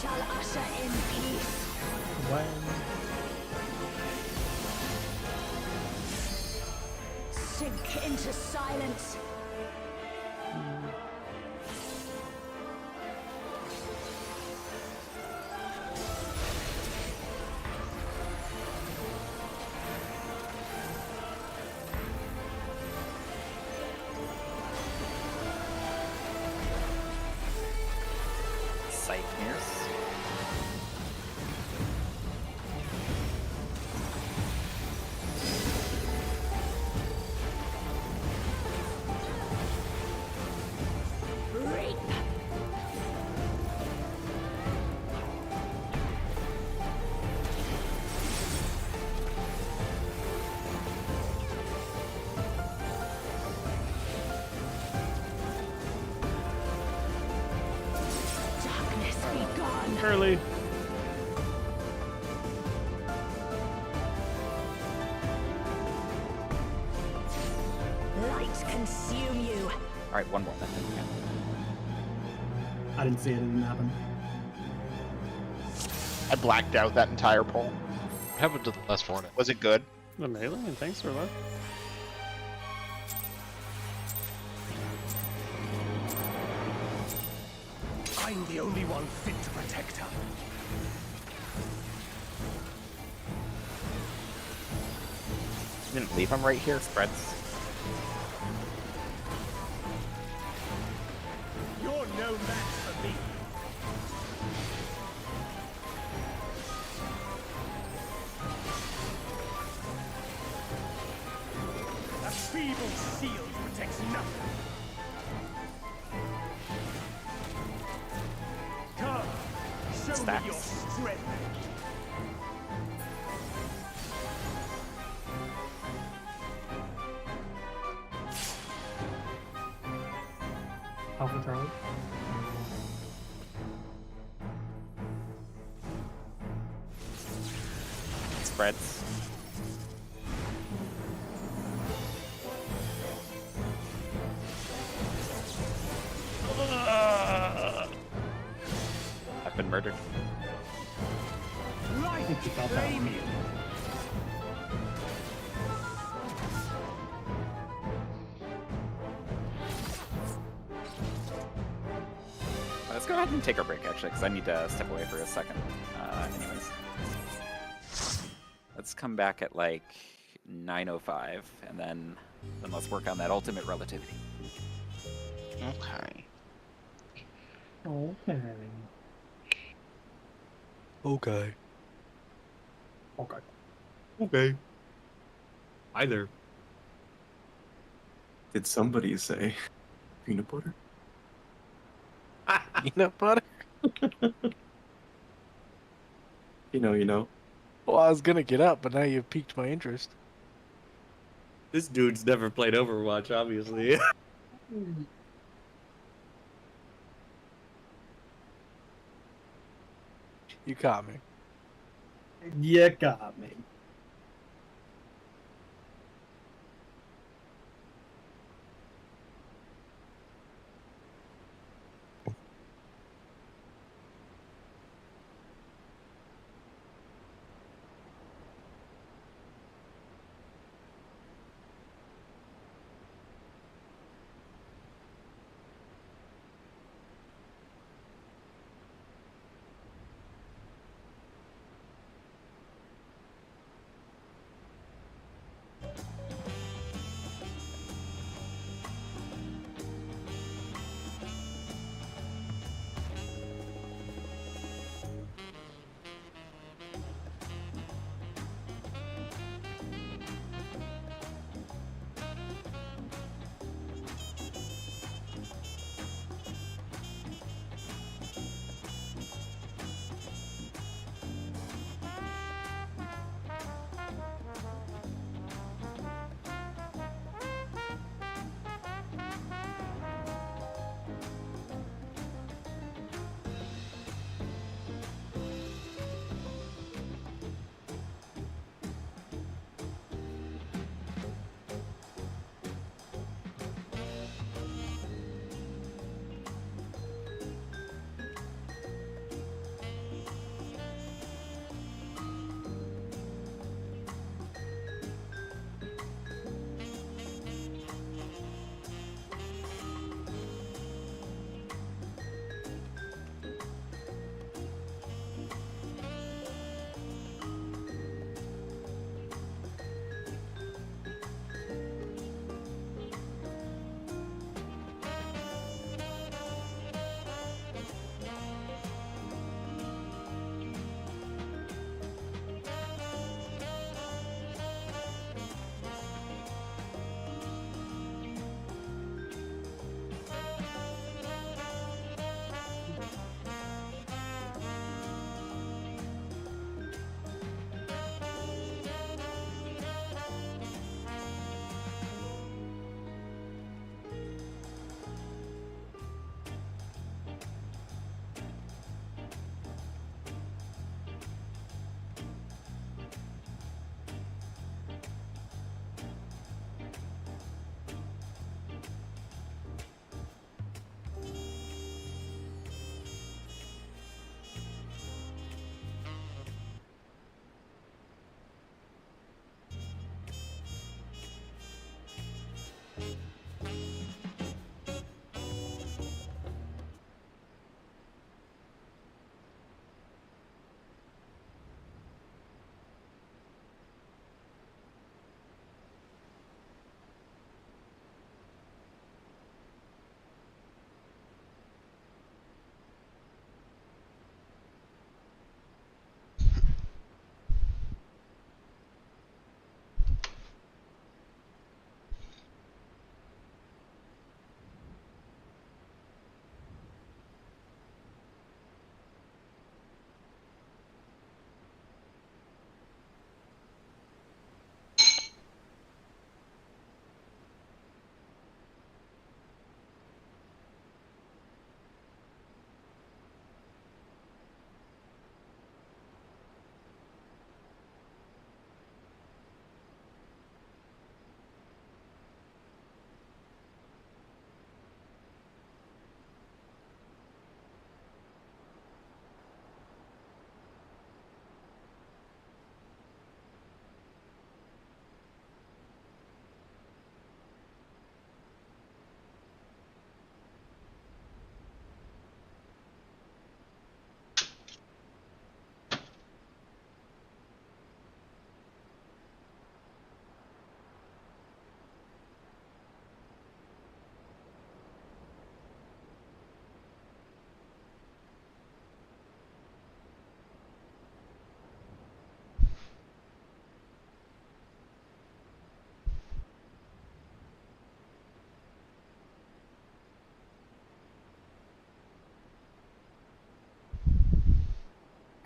shall usher in peace. Sink into silence. Sightmares. Reap. Darkness be gone. Early. Light consume you. All right, one more then. Yeah. I didn't see it. It didn't happen. I blacked out that entire poll. What happened to the last Hornet? Was it good? The melee, and thanks for that. I'm the only one fit to protect her. You didn't leave him right here? Spreads. You're no match for me. A feeble shield protects nothing. Come, show Stacks. me your strength. Alpha Charlie. Spreads. I've been murdered. Light You felt that one. Damien. Let's go ahead and take a break, actually, because I need to step away for a second. Anyways. Let's come back at, like, 9:05, and then let's work on that ultimate relativity. Okay. Okay. Okay. Okay. Okay. Either. Did somebody say peanut butter? Peanut butter? You know. Well, I was gonna get up, but now you've piqued my interest. This dude's never played Overwatch, obviously. You caught me. You got me.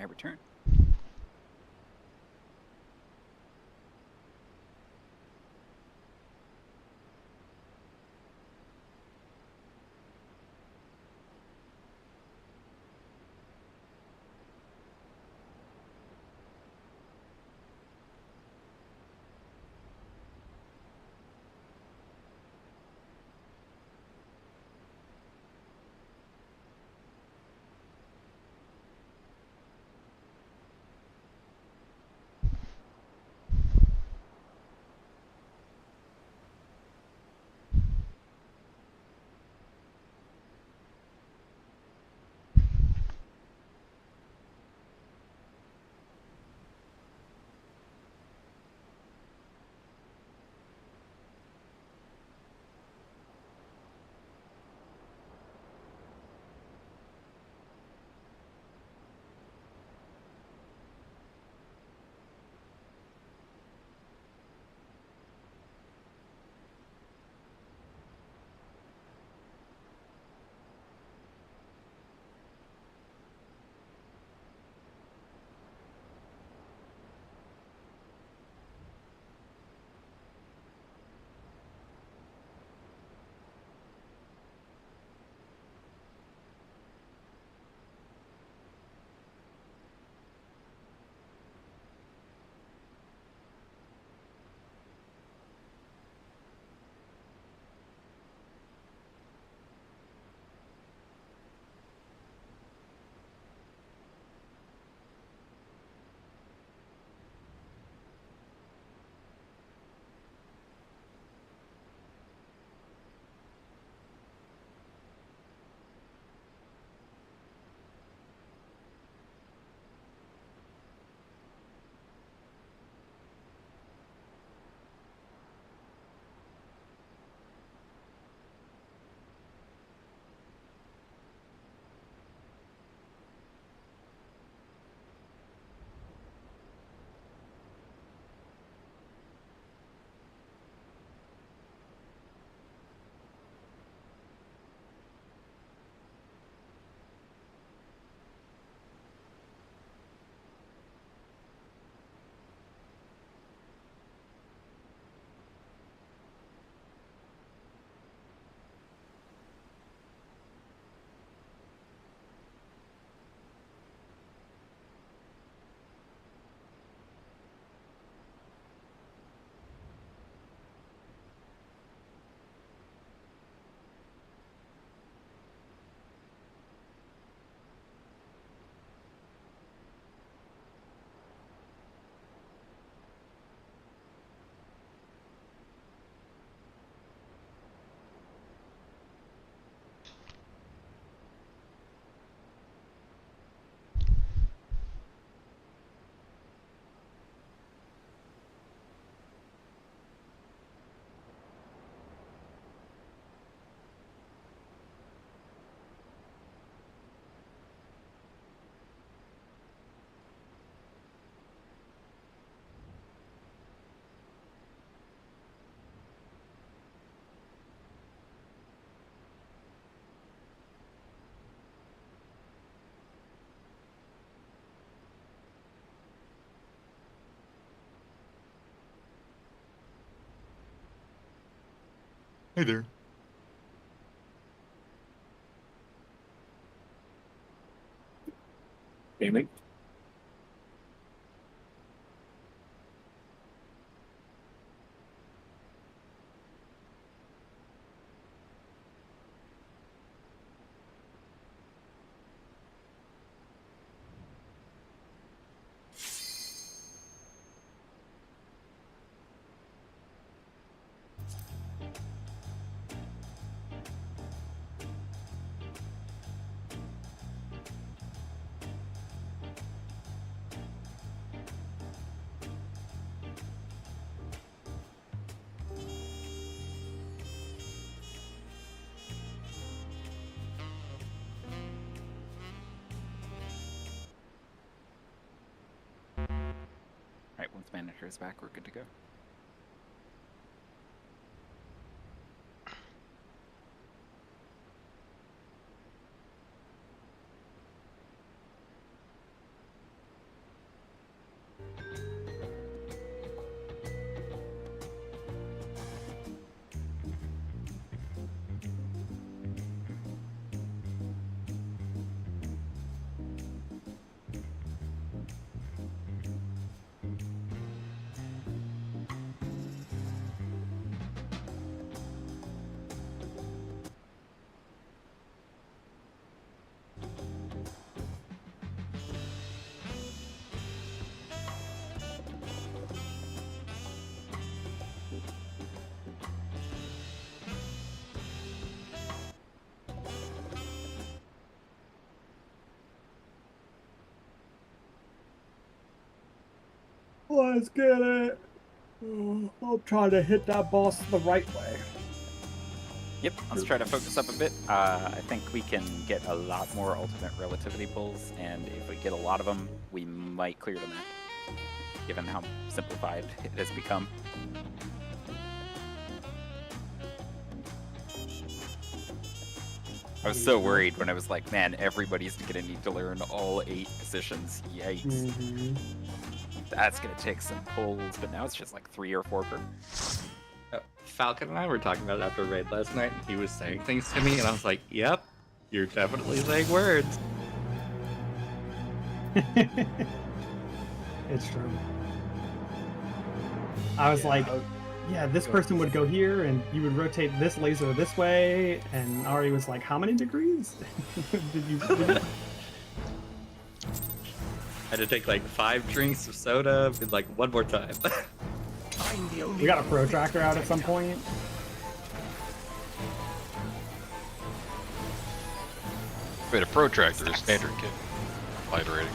I return. Hey there. Gaming. Right, once manager is back, we're good to go. Let's get it. I'm trying to hit that boss the right way. Yep, let's try to focus up a bit. I think we can get a lot more ultimate relativity pulls, and if we get a lot of them, we might clear the map, given how simplified it has become. I was so worried when I was like, man, everybody's gonna need to learn all 8 positions. Yikes. That's gonna take some pulls, but now it's just like 3 or 4 per. Falcon and I were talking about it after raid last night, and he was saying things to me, and I was like, yep, you're definitely saying words. It's true. I was like, yeah, this person would go here, and you would rotate this laser this way, and Ari was like, how many degrees? did you... I had to take like 5 drinks of soda, and like one more time. We got a protractor out at some point. Wait, a protractor is standard kit. Light rating.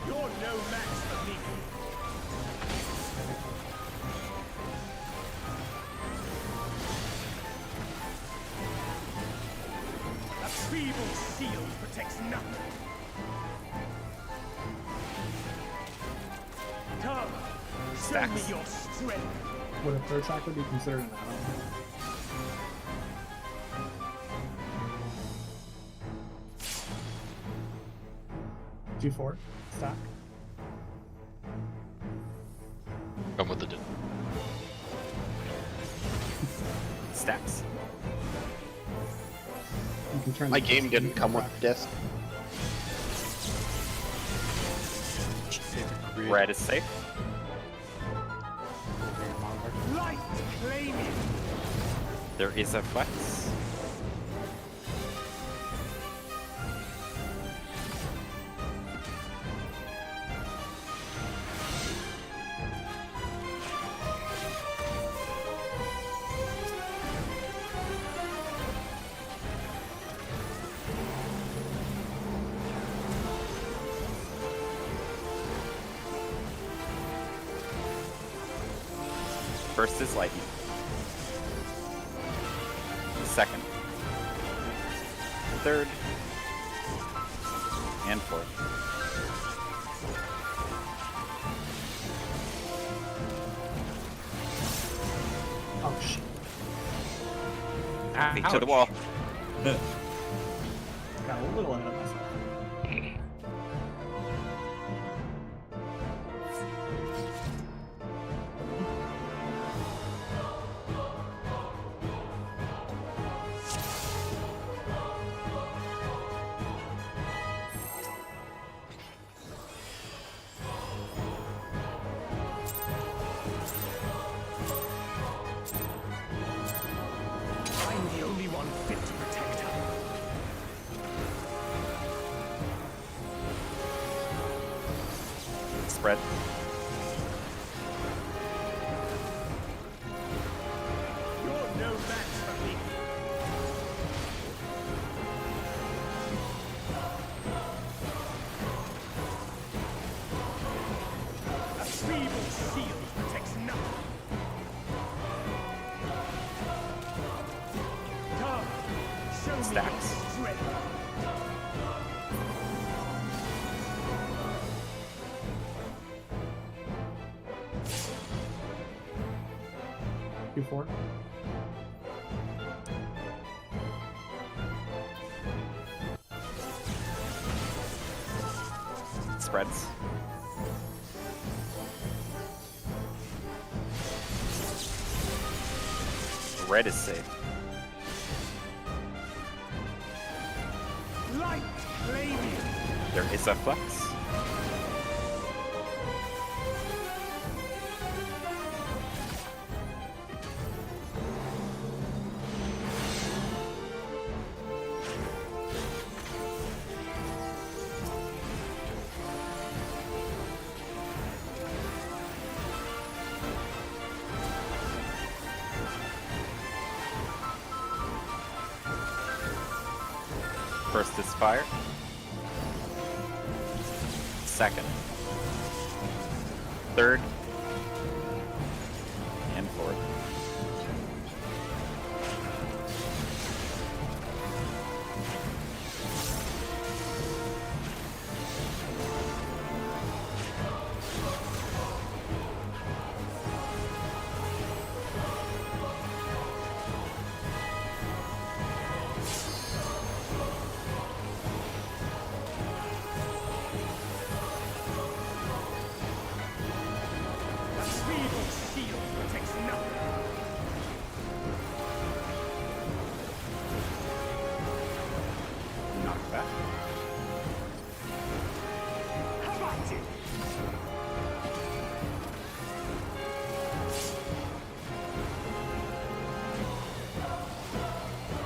You're no match for me. A feeble shield protects nothing. Come, show me your strength. Would a protractor be considered an add-on? G4 stack. Come with it. Stacks. You can turn My the- game didn't come with the disc. Red is safe. Light claiming. There is a flex. First is lightning. Second. Third. And fourth. Oh shit. Feet to the wall. Got a little ahead of myself. I'm the only one fit to protect her. Spread. You're no match for me. A feeble shield protects nothing. Come, show me Stacks. your strength. Q4. Spreads. Red is safe. Light claiming. There is a flex. First is fire. second, third, and fourth.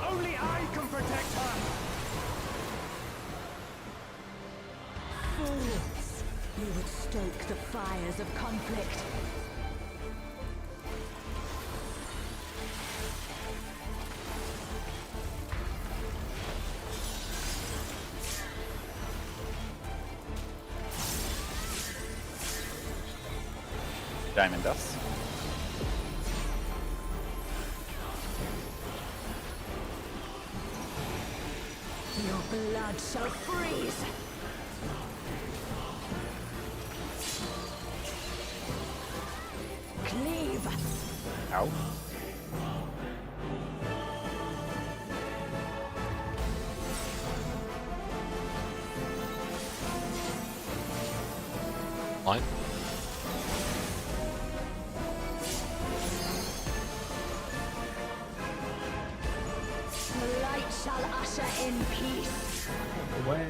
Only I can protect her! Fools! You would stoke the fires of conflict. Diamond Dust. Your blood shall freeze! Cleave! Ow. Line. The light shall usher in peace. Away.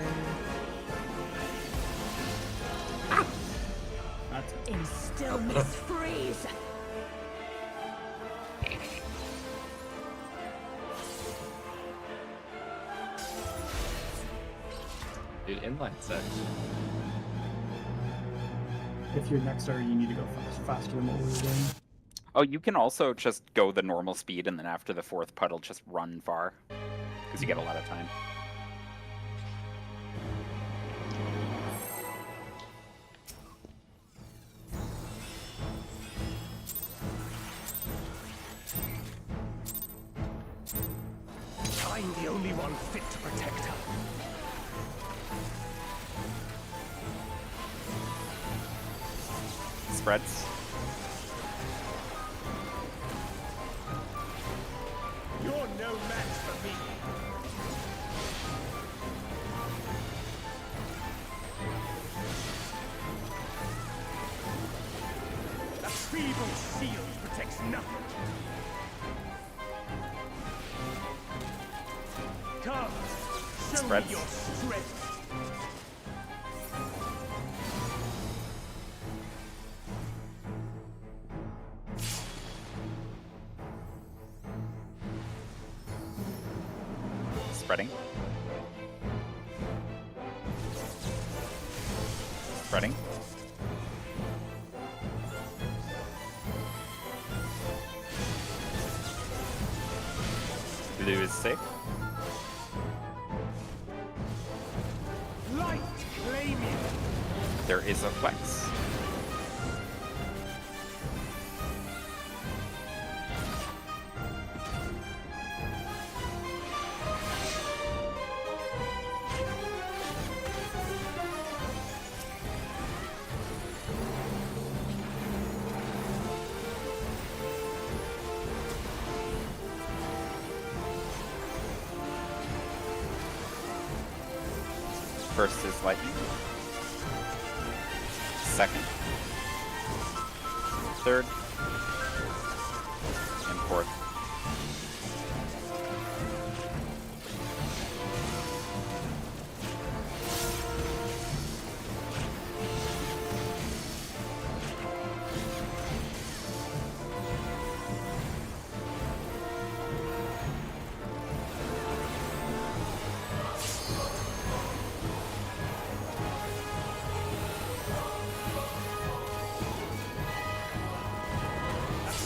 That's it. In stillness freeze. Dude, inline set. If you're next star, you need to go faster than what we were doing. Oh, you can also just go the normal speed, and then after the fourth puddle, just run far. Because you get a lot of time. I'm the only one fit to protect her. Spreads. You're no match for me. A feeble shield protects nothing. Come, show Spreads. me your strength. Spreading. Spreading. Blue is safe. Light claim it. There is a flex. First is lightning. Second. Third. And fourth.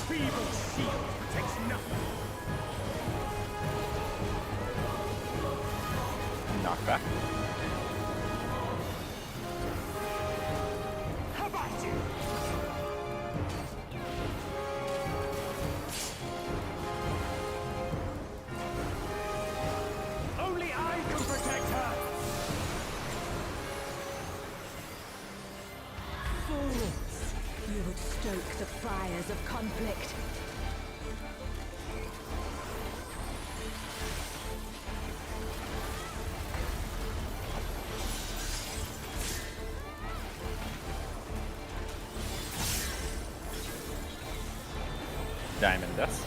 Feeble shield protects nothing. Knockback. fires of conflict. Diamond Dust.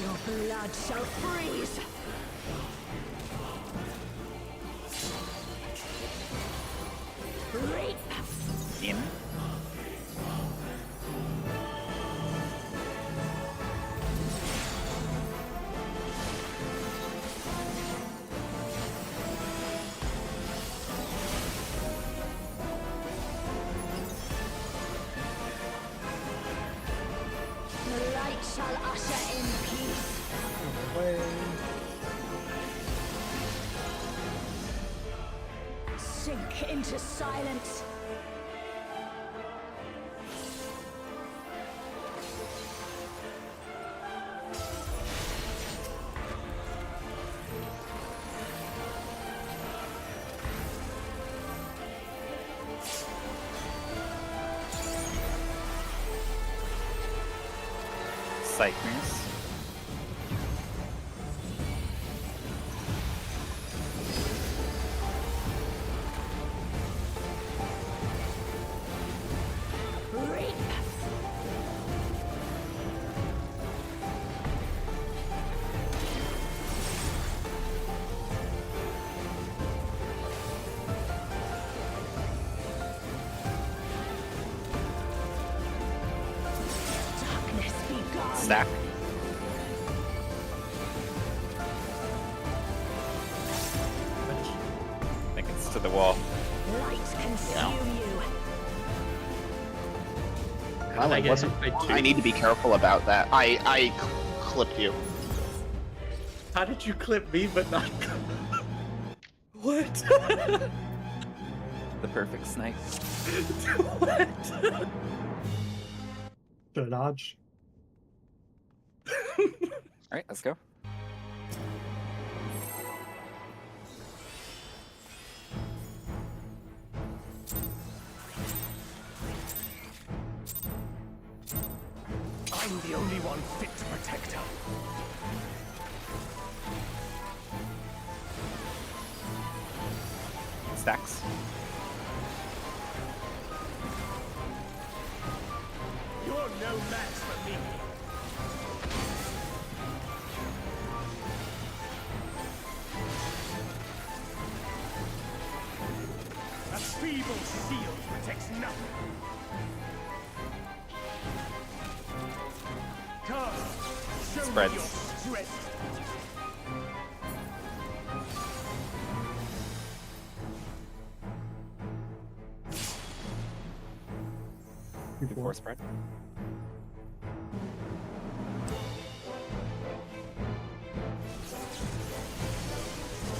Your blood shall freeze. Reap. In. The light shall usher in peace. Away. Sink into silence. Cycness. Reap. Darkness be gone. Stack. I think it's to the wall. Light consume you. Well, I wasn't. I need to be careful about that. I clipped you. How did you clip me but not? What? The perfect snipe. What? Should I dodge? Alright, let's go. I'm the only one fit to protect her. Stacks. You're no match for me. A feeble shield protects nothing. Cast, show Spreads. me your strength. Before spread.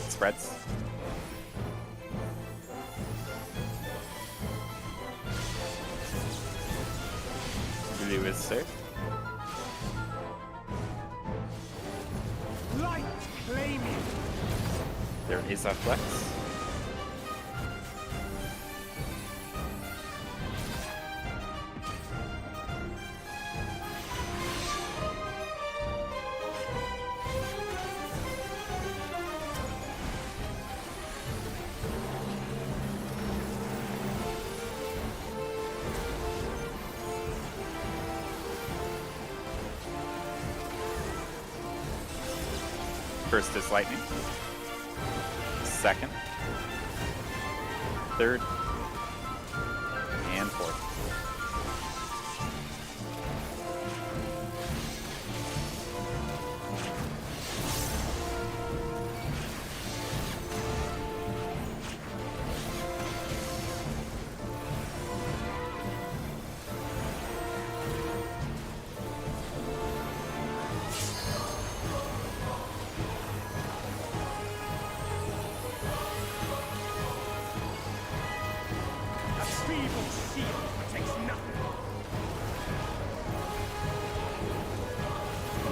Spreads. Blue is safe. Light claiming. There is a flex. First is lightning. Second. Third. And fourth. A feeble shield protects nothing.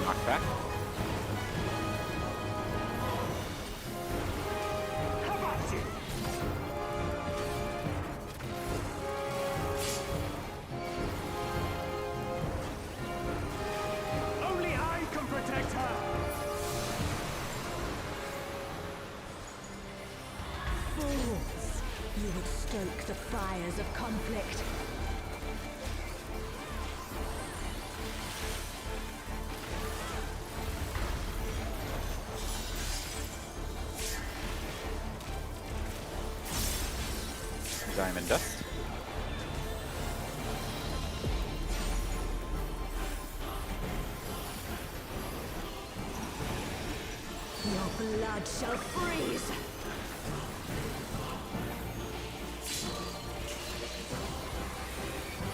Knockback. How about you? fires of conflict. Diamond dust. Your blood shall freeze.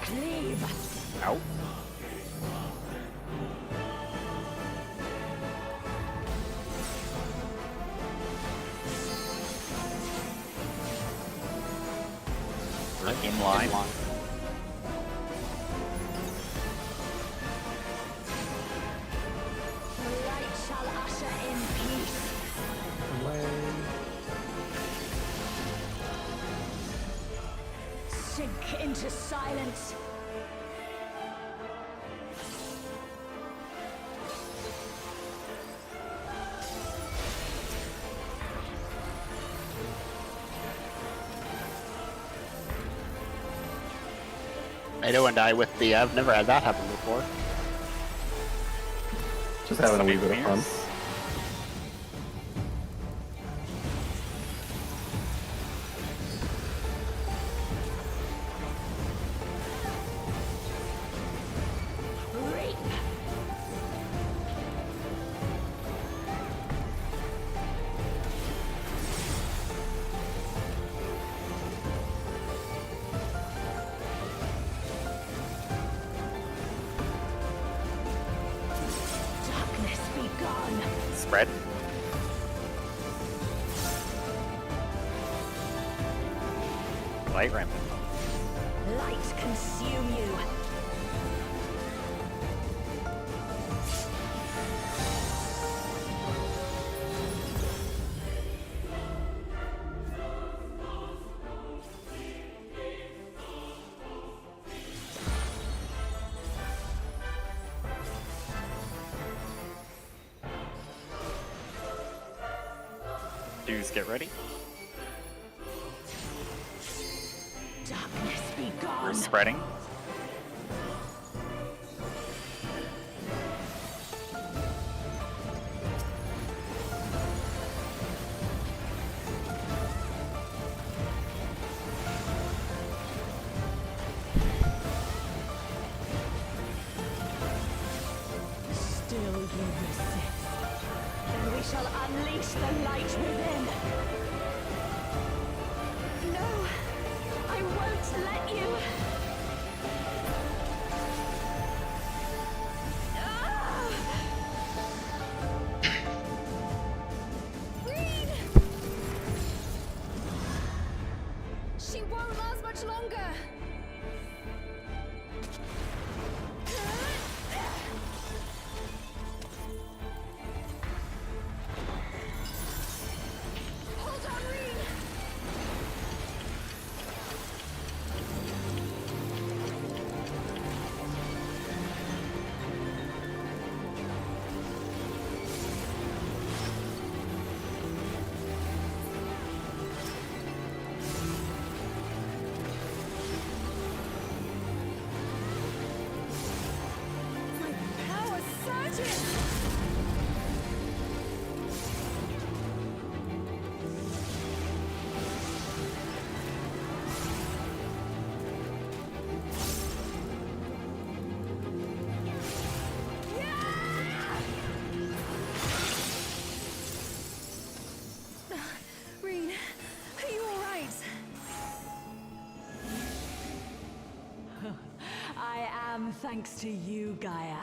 Cleave. Ow. In line. The light shall usher in peace. Sink into silence. Nato and I with the, I've never had that happen before. Just having a wee bit of fun. Mirrors. Reap. Darkness be gone. Spread. Light ramp. Light consume you. Dudes, get ready. Darkness be We're gone. spreading. Still you resist. Then we shall unleash the light within. No, I won't let you. Ah! Reed! She won't last much longer. Hold on, Reed! My power surges! Reed, are you alright? I am, thanks to you, Gaia.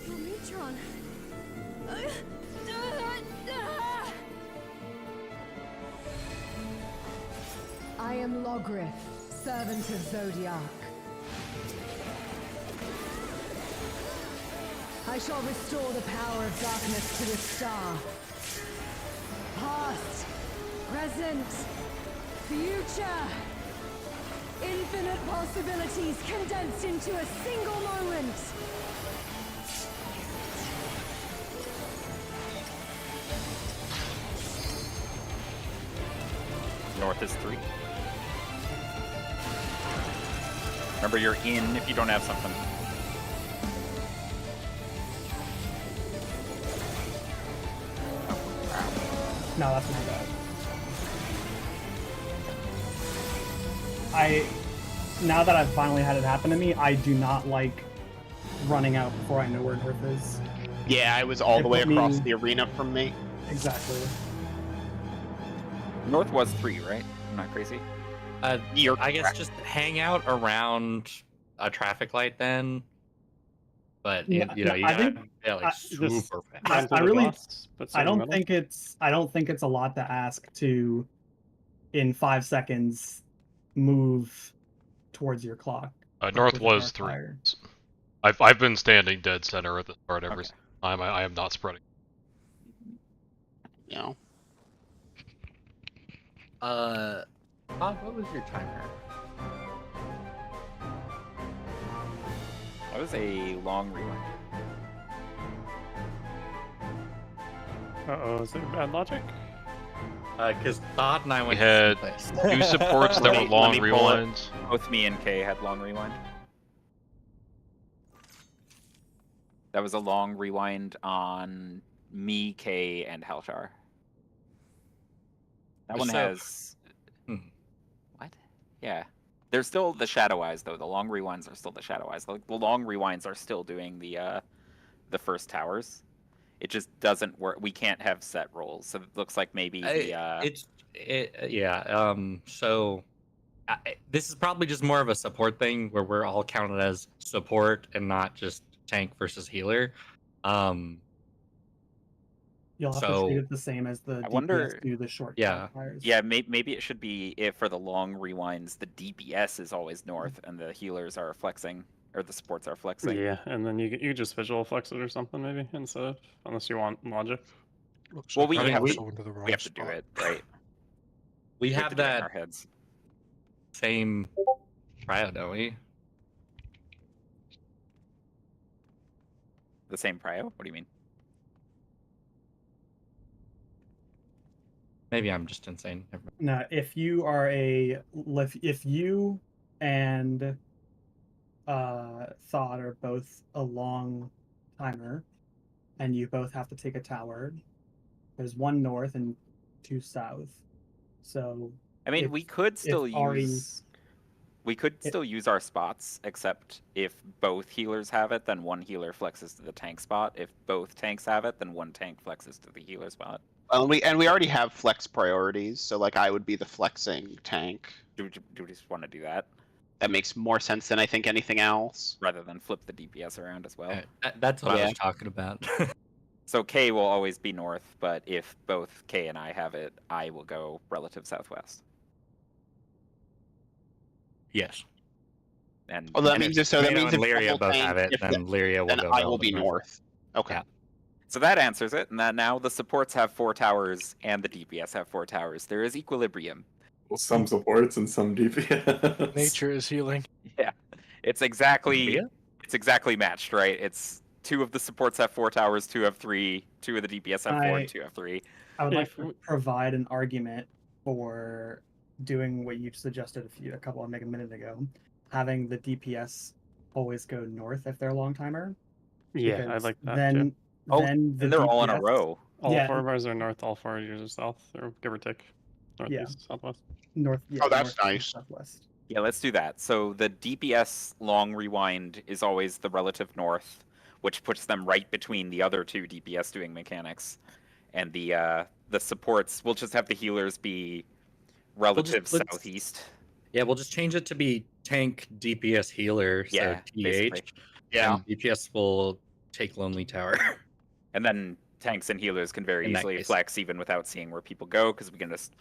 Your Neutron. I am Logrith, servant of Zodiac. I shall restore the power of darkness to the star. Past, present, future. Infinite possibilities condensed into a single moment. north is 3. Remember, you're in if you don't have something. No, that's not bad. Now that I've finally had it happen to me, I do not like running out before I know where North is. Yeah, it was all the way put me- across the arena from me. Exactly. North was 3, right? I'm not crazy. You're I guess correct. just hang out around a traffic light then. But Yeah, you know, no, you I gotta think- yeah, like just- super fast. Run through I the really- boss, but stay I in the don't middle. think it's a lot to ask to, in 5 seconds, move towards your clock. North with a was dark 3. fire. I've been standing dead center at the start every Okay. time. I am not spreading. You know. Bob, what was your timer? That was a long rewind. Uh-oh, is it bad logic? Because Todd and I We went had to the same place. 2 supports that Let were me- long let me pull it. rewinds. Both me and Kay had long rewind. That was a long rewind on me, Kay, and Halshar. That one So- has. Hmm. What? Yeah. They're still the shadow eyes though. The long rewinds are still the shadow eyes. The long rewinds are still doing the first towers. It just doesn't work. We can't have set rolls, so it looks like maybe the So this is probably just more of a support thing where we're all counted as support and not just tank versus healer. You'll have to So- treat it the same as the I DPS wonder- do the short Yeah. fires. Yeah, maybe it should be if for the long rewinds, the DPS is always north and the healers are flexing, or the supports are flexing. Yeah, and then you just visual flex it or something maybe instead of, unless you want logic. Looks Well, like we I have was to- going to the wrong We have to do spot. it, right? We We have to do it in that our heads. same trio, don't we? The same prio? What do you mean? Maybe I'm just insane. Never mind. No, if you are if you and Thought are both a long timer, and you both have to take a tower, there's 1 north and 2 south. So I mean, If- we could still Ari- use. We could still use our spots, except if both healers have it, then one healer flexes to the tank spot. If both tanks have it, then one tank flexes to the healer spot. We already have flex priorities, so like I would be the flexing tank. Do we just want to do that That makes more sense than I think anything else. rather than flip the DPS around as well? That's what I Yeah. was talking about. So K will always be north, but if both K and I have it, I will go relative southwest. Yes. And Well, that And means if so that Kano means and if Lyria double both tank, have it, if then Lyria will then go. I will be relative north. Okay. Yeah. so that answers it. And that now the supports have 4 towers and the DPS have 4 towers. There is equilibrium. Well, some supports and some DPS. Nature is healing. Yeah, it's exactly Lyria? it's exactly matched, right? It's 2 of the supports have 4 towers, 2 have 3, 2 of the DPS have 4, and 2 have 3. I would like If to we- provide an argument for doing what you suggested a couple of a minute ago, having the DPS always go north if they're a long timer. Yeah, I because like that then, too. Oh, then the and they're all in a DPS row. All yeah. 4 bars are north, all 4 are south, or give or take. Northeast, southwest. North. Oh, that's north and nice. Southwest. Yeah, let's do that. So the DPS long rewind is always the relative north, which puts them right between the other 2 DPS doing mechanics, and the supports. We'll just have the healers be relative let's- southeast. Yeah, we'll just change it to be tank DPS healer. Yeah, so basically. TH. Yeah. And DPS will take Lonely Tower. And then tanks and healers can very In that easily case. flex even without seeing where people go, because we can just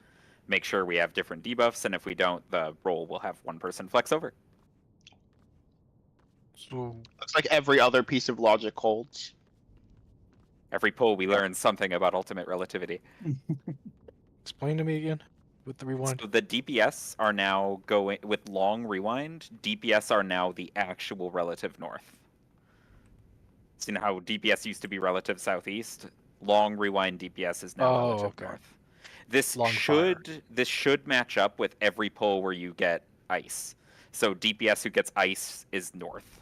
make sure we have different debuffs, and if we don't, the roll will have one person flex over. So Looks like every other piece of logic holds. Every pull, we learn something about ultimate relativity. explain to me again with the rewind. So the DPS are now going with long rewind. DPS are now the actual relative north. So you know how DPS used to be relative southeast? Long rewind DPS is now Oh, relative okay. north. This Long fire. should match up with every pull where you get ice. So DPS who gets ice is north.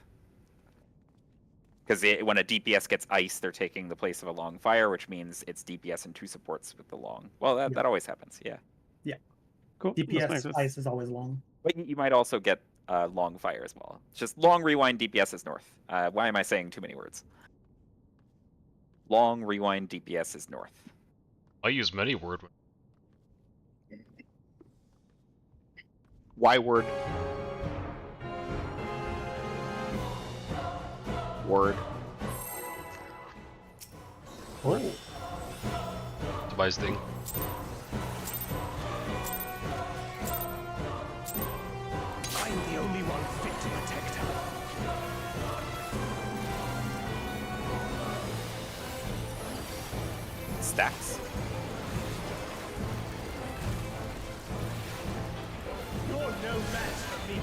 Because when a DPS gets ice, they're taking the place of a long fire, which means it's DPS and 2 supports with the long. Well, that always happens, yeah. Cool. This makes DPS sense. ice is always long. But you might also get long fire as well. It's just long rewind DPS is north. Why am I saying too many words? Long rewind DPS is north. I use many word. Y word. Word. Oh. Device thing. I'm the only one fit to protect her. Stacks. You're no match for me.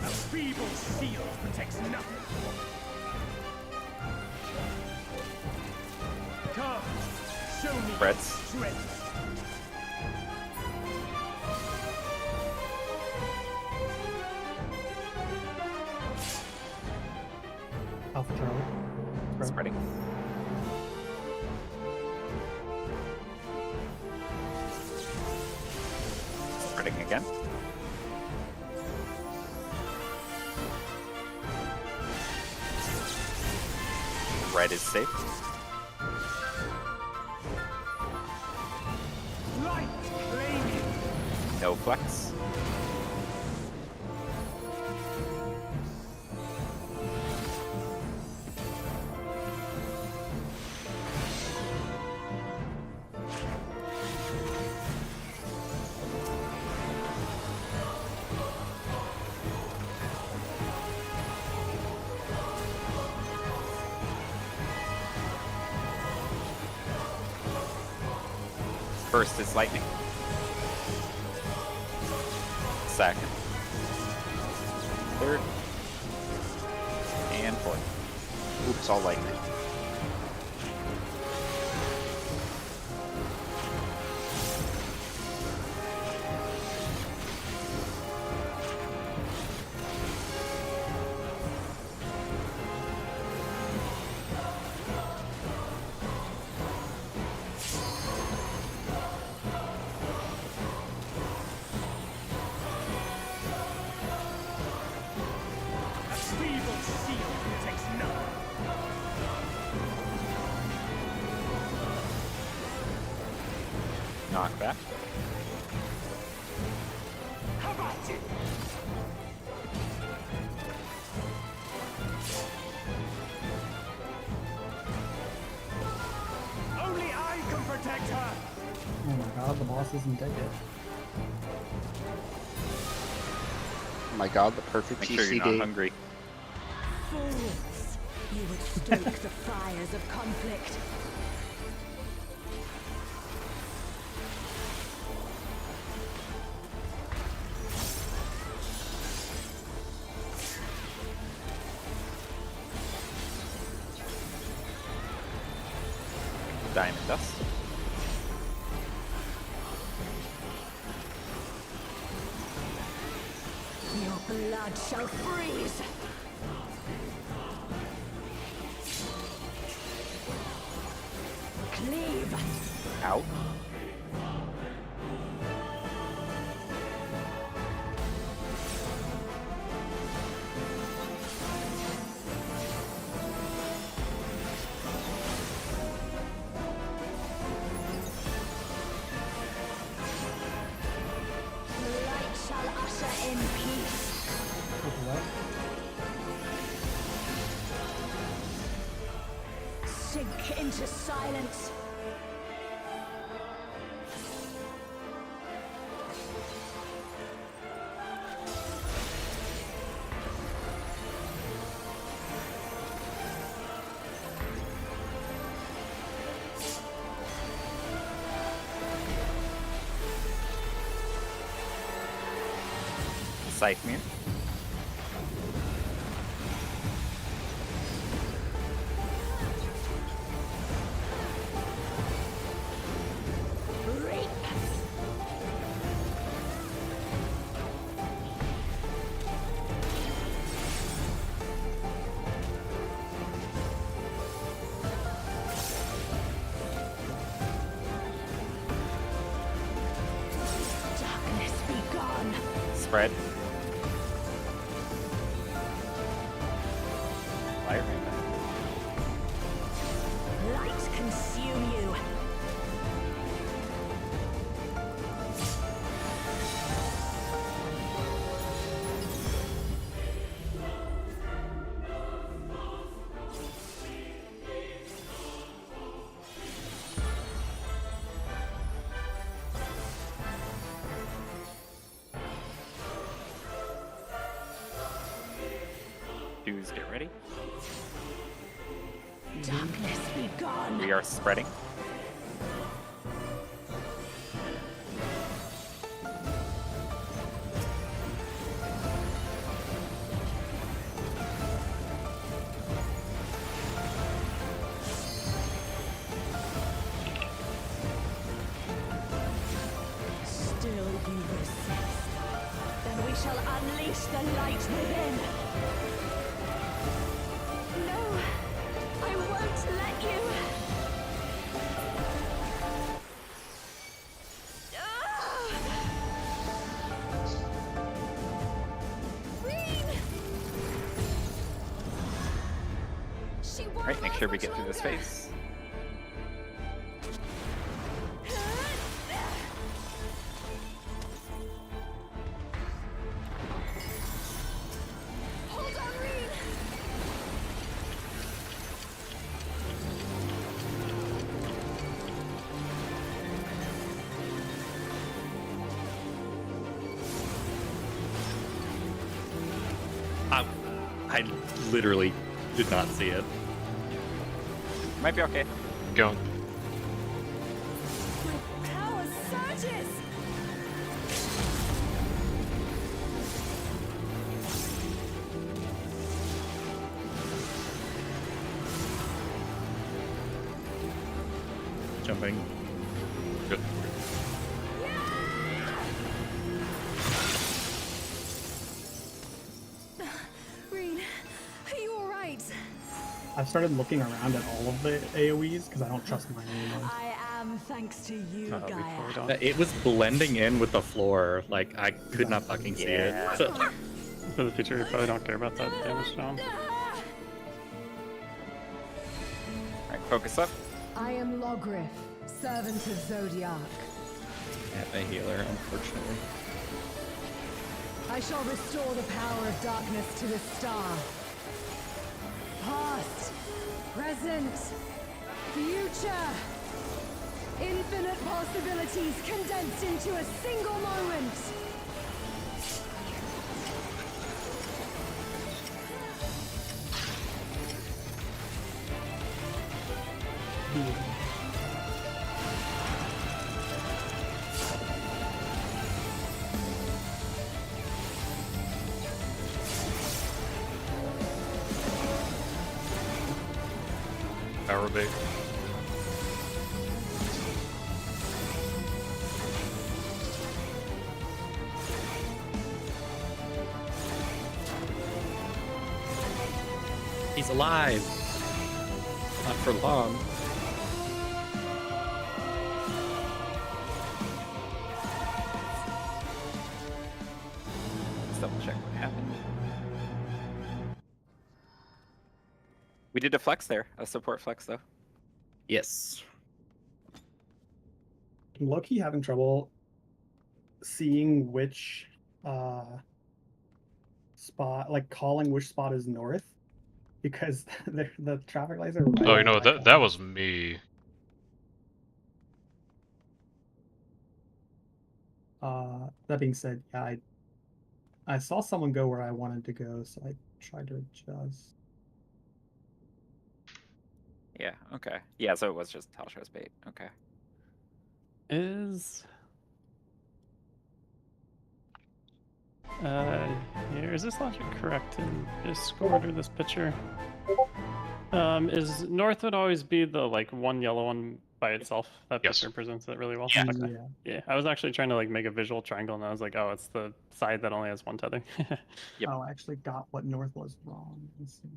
A feeble shield protects nothing. Come, show me Freds. strength. Alpha Charlie. Spreading. Spreading again. Red is safe. Light claiming. No flex. First is lightning. Second. Third. And fourth. Oops, all lightning. A feeble shield protects nothing. Knockback. How about it? Only I can protect her. Oh my god, the boss isn't dead yet. Oh my god, the perfect Make TCD. sure you're not hungry. Fools! You would stoke the fires of conflict. Diamond dust. Your blood shall freeze! Cleave! Out. The light shall usher in peace. Purple what? Sink into silence. Scythe Mirror. Spread. Fire right back. Light consume you. Dudes, get ready. Darkness be gone. We are spreading. Still you resist. Then we shall unleash the light within. No, I won't let you. She won't Alright, make last sure we much get through this longer. phase. Hold on, Reed. I literally did not see it. Might be okay. Going. My power surges. Jumping. Good. Green, are you alright? I've started looking around at all of the AoEs because I don't trust mine anymore. I am thanks to you, Before we Gaia. don't. It was blending in with the floor. Like, I could not fucking see it. For the future, you probably don't care about that damage down. Alright, focus up. I am Logriff, servant of Zodiac. At a healer, unfortunately. I shall restore the power of darkness to the star. Past, present, future. Infinite possibilities condensed into a single moment. Power bait. He's alive. Not for long. Let's double check what happened. We did a flex there, a support flex though. Yes. I'm low-key having trouble seeing which spot, like calling which spot is north, because the traffic lights are right Oh, you on know, my that corner. was me. That being said, yeah, I saw someone go where I wanted to go, so I tried to adjust. Yeah, okay. Yeah, so it was just Talshow's bait. Okay. Is here, is this logic correct in Discord or this picture? Is north would always be the like one yellow one by itself? That Yes. picture presents it really well. Yeah. Okay. Yeah, I was actually trying to like make a visual triangle, and I was like, oh, it's the side that only has one tether. Yep. Oh, I actually got what north was wrong. Let's see.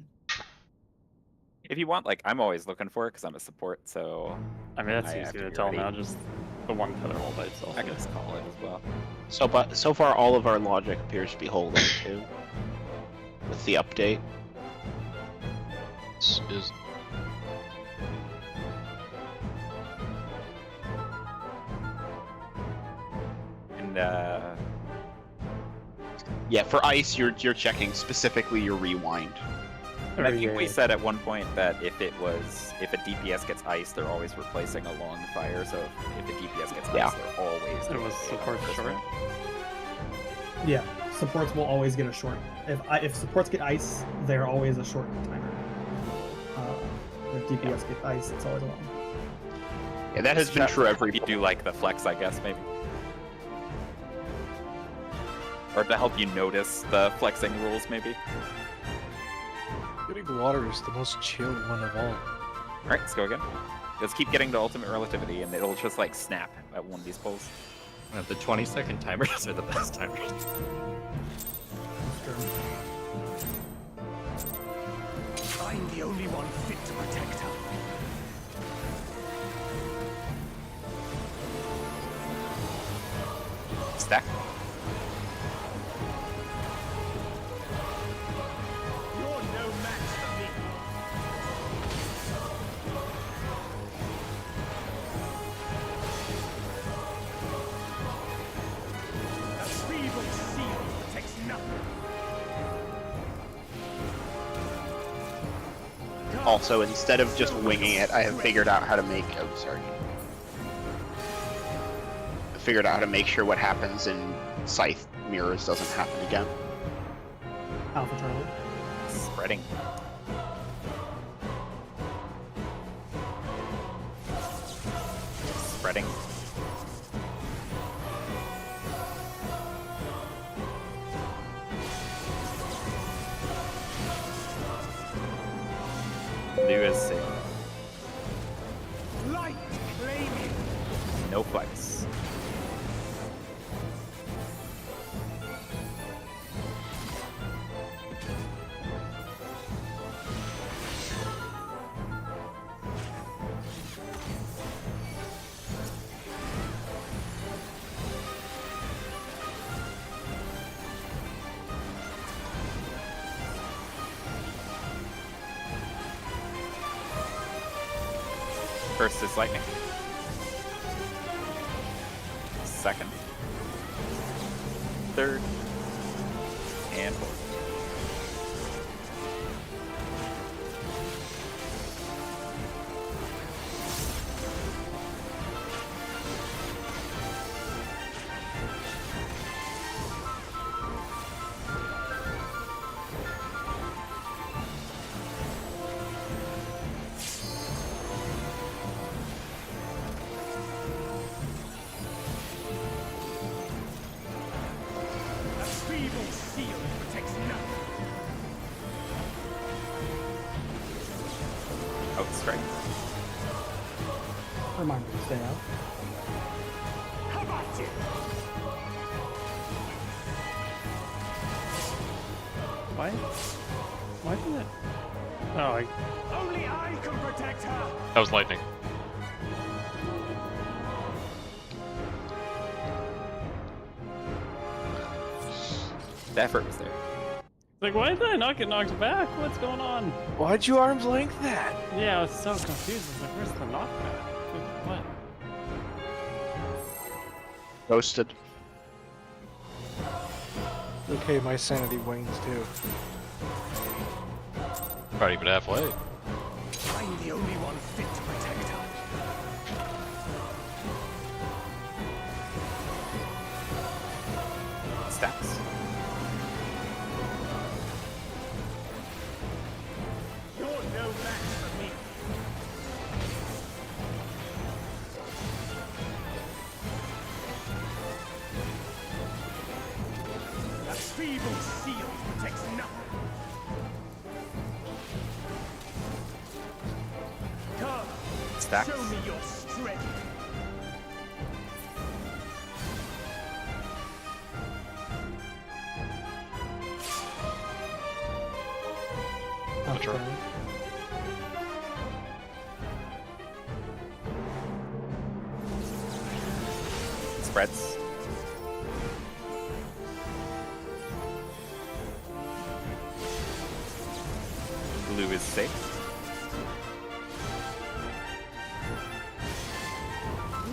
If you want, like, I'm always looking for it because I'm a support, so I mean, that's I have easy to to be tell ready. now. Just the one tether wall by itself. I can just call it as well. So far, all of our logic appears to be holding too. With the update. This is And Yeah, for ice, you're checking specifically your rewind. I think we said at one point that if a DPS gets ice, they're always replacing a long fire. So if a DPS gets ice, they're always. It was support short. Yeah, supports will always get a short. If supports get ice, they're always a short timer. If DPS get ice, it's always long. Yeah, that has been true every. You do like the flex, I guess, maybe. Or to help you notice the flexing rules, maybe. Getting water is the most chill one of all. Alright, let's go again. Let's keep getting to ultimate relativity, and it'll just like snap at one of these pulls. The 20-second timers are the best timers. I'm the only one fit to protect her. Stack. You're no match for me. A feeble shield protects nothing. Also, instead of just winging it, I have figured out how to make. Oh, sorry. I figured out how to make sure what happens in Scythe mirrors doesn't happen again. Alpha Charlie. Spreading. Spreading. Blue is safe. Light claiming. No flex. First is lightning. Second. Third. And fourth. Feeble shield protects nothing. Outstrike. Reminder to stay out. How about you? Why did it? Oh, Only I can protect her. that was lightning. The effort was there. like, why did I not get knocked back? What's going on? Why'd you arm's length that? Yeah, I was so confused. I was like, where's the knockback? Like, what? Ghosted. Okay, my sanity wings too. Not even halfway. I'm the only one fit to protect her. Stacks. You're no match for me. A feeble shield protects nothing. Come, Stacks. show me your strength. Alpha Sure. Charlie. Reds. Blue is safe.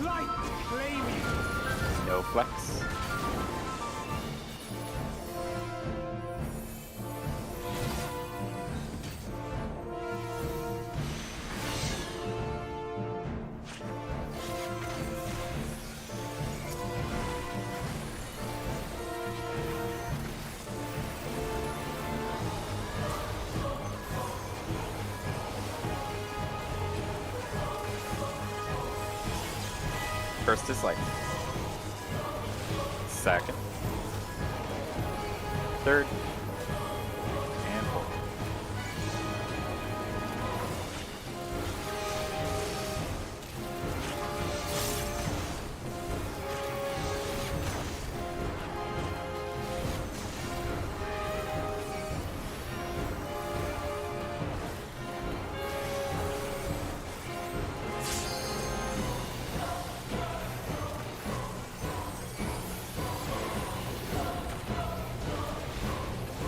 Light claiming. No flex. First is light. Second. Third. And fourth.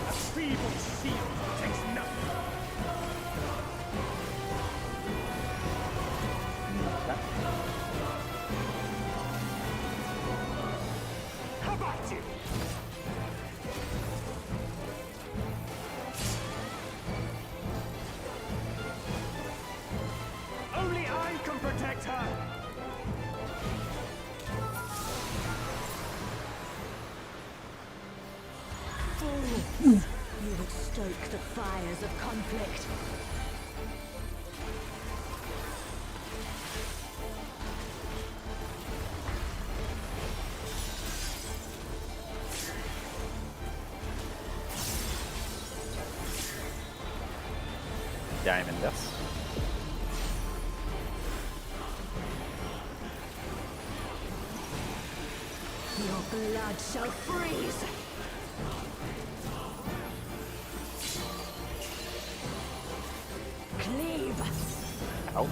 A feeble shield protects nothing. How about you? Only I can protect her. Fools! You would stoke the fires of conflict. Diamond dust. Your blood shall freeze! Cleave! Out.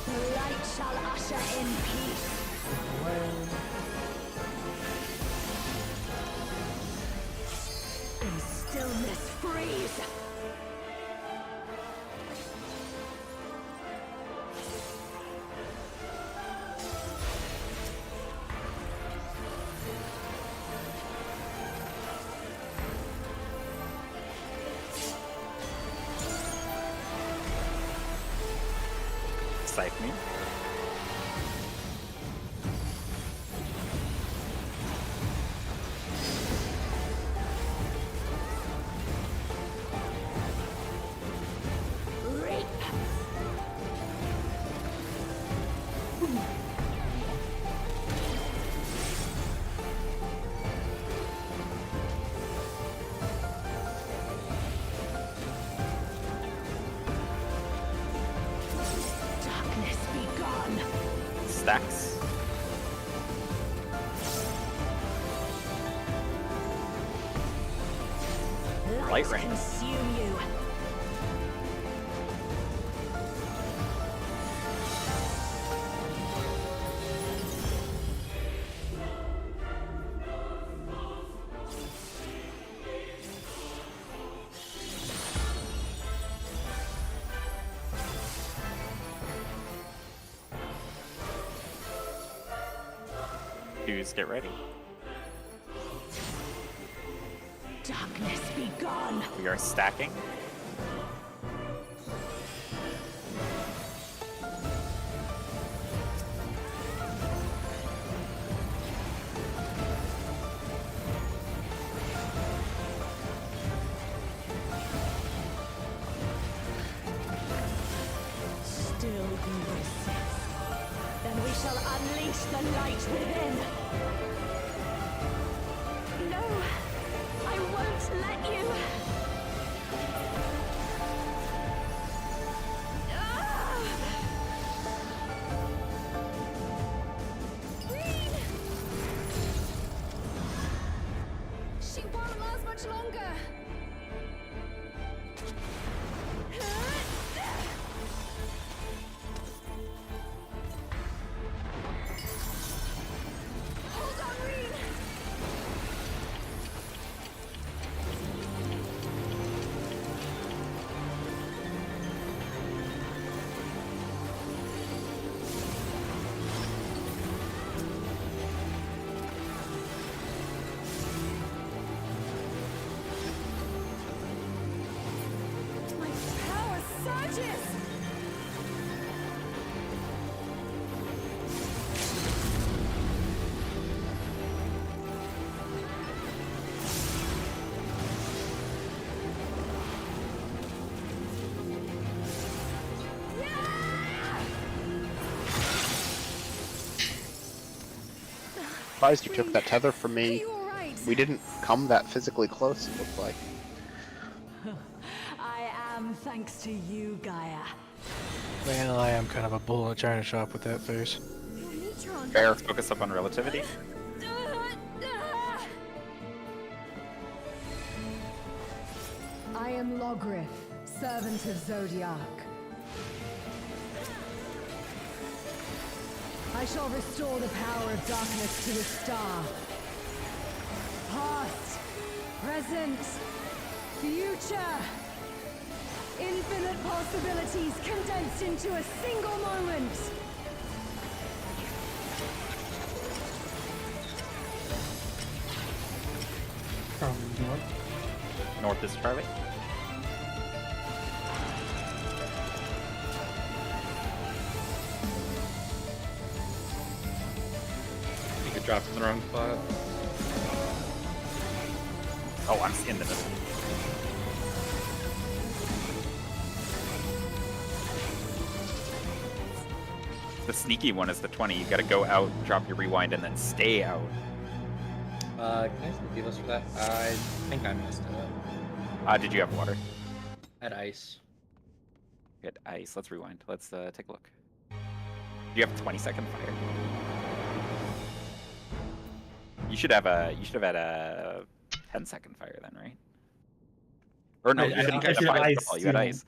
The light shall usher in peace. And stillness freeze. Siphoning. Reap! Darkness be gone. Stacks. Light rain. Consume you. Fuse, get ready. Darkness be gone. We are stacking. Still you resist. Then we shall unleash the light within. No, I won't let you. Ah! much longer. Hold on, Reen. My power surges. Surprised you took that tether from Are me. you alright? We didn't come that physically close, it looked like. I am thanks to you, Gaia. Well, I am kind of a bull in a china shop with that face. Your neutron. Fair. Let's focus up on relativity. I am Logrith, servant of Zodiac. I shall restore the power of darkness to the star. Past, present, future. Infinite possibilities condensed into a single moment. From north. North is Charlie. You could drop in the wrong spot. Oh, I'm in the middle. The sneaky one is the 20. You gotta go out, drop your rewind, and then stay out. Can I some deals for that? I think I missed it. Did you have water? I had ice. Good ice. Let's rewind. Let's take a look. You have 20-second fire. You should have had a 10-second fire then, right? Or no, I you think didn't I have should fire have at ice, all. You had yeah. ice.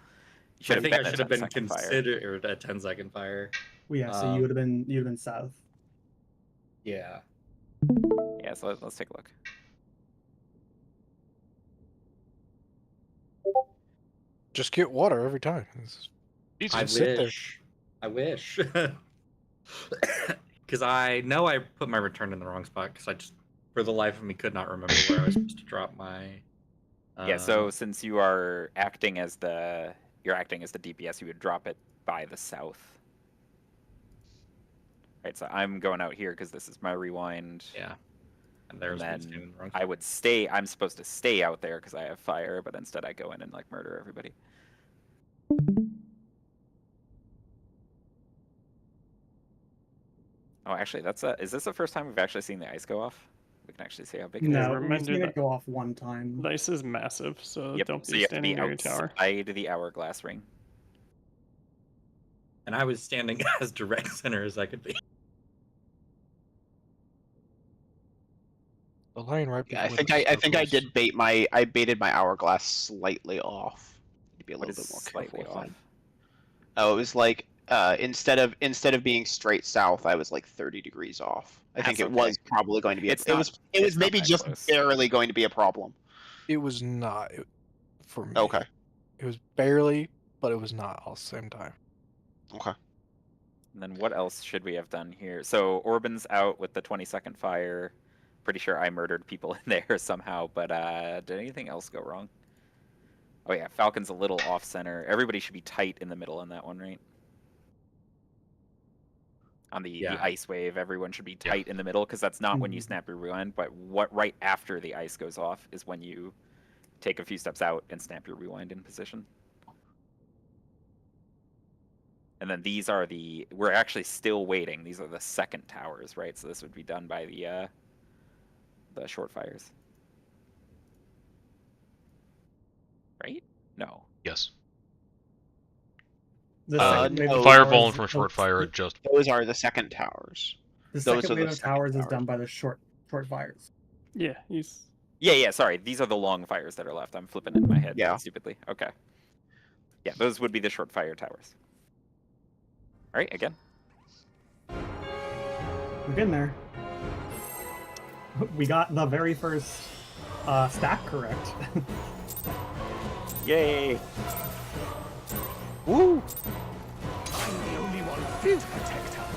You should I think I a should have been 10-second fire. considered a 10-second fire. Well, yeah, so you would have been south. Yeah. Yeah, so let's take a look. Just get water every time. I sit there. wish. I wish. Because I know I put my return in the wrong spot because I just, for the life of me, could not remember where I was supposed to drop my. Yeah, so since you are acting as the DPS, you would drop it by the south. Right, so I'm going out here because this is my rewind. Yeah. And there's And me standing in the wrong I spot. would stay. I'm supposed to stay out there because I have fire, but instead I go in and like murder everybody. Oh, actually, that's a. Is this the first time we've actually seen the ice go off? We can actually see how big it is. No, reminder we've seen that- it go off one time. Dice is massive, so Yep. don't So be you have to standing be near your tower. outside the hourglass ring. And I was standing as direct center as I could be. The line right Yeah, I before think the I think I circles. did baited my hourglass slightly off. To be a What little is bit more slightly careful with off? that. Oh, it was like instead of being straight south, I was like 30 degrees off. I think That's it okay. was probably going to be. It's It not- was it's not maybe that just close. barely going to be a problem. It was not for me. Okay. It was barely, but it was not all at the same time. Okay. And then what else should we have done here? So Orban's out with the 20-second fire. Pretty sure I murdered people in there somehow, but did anything else go wrong? Oh yeah, Falcon's a little off center. Everybody should be tight in the middle on that one, right? On the ice wave, everyone should be tight in the middle because that's not when you snap your rewind, but what right after the ice goes off is when you take a few steps out and snap your rewind in position. And then these are we're actually still waiting. These are the second towers, right? So this would be done by the short fires. Right? No. Yes. The Uh, second wave no. of Fireball towers- from short fire just. Those are the second towers. The those second are the wave of second towers is towers. done by the short fires. Yeah, Yeah, sorry. These are the long fires that are left. I'm flipping it in my head Yeah. stupidly. Okay. Yeah, those would be the short fire towers. All right, again. We're getting there. We got the very first stack correct. Yay! Woo! I'm the only one fit to protect her.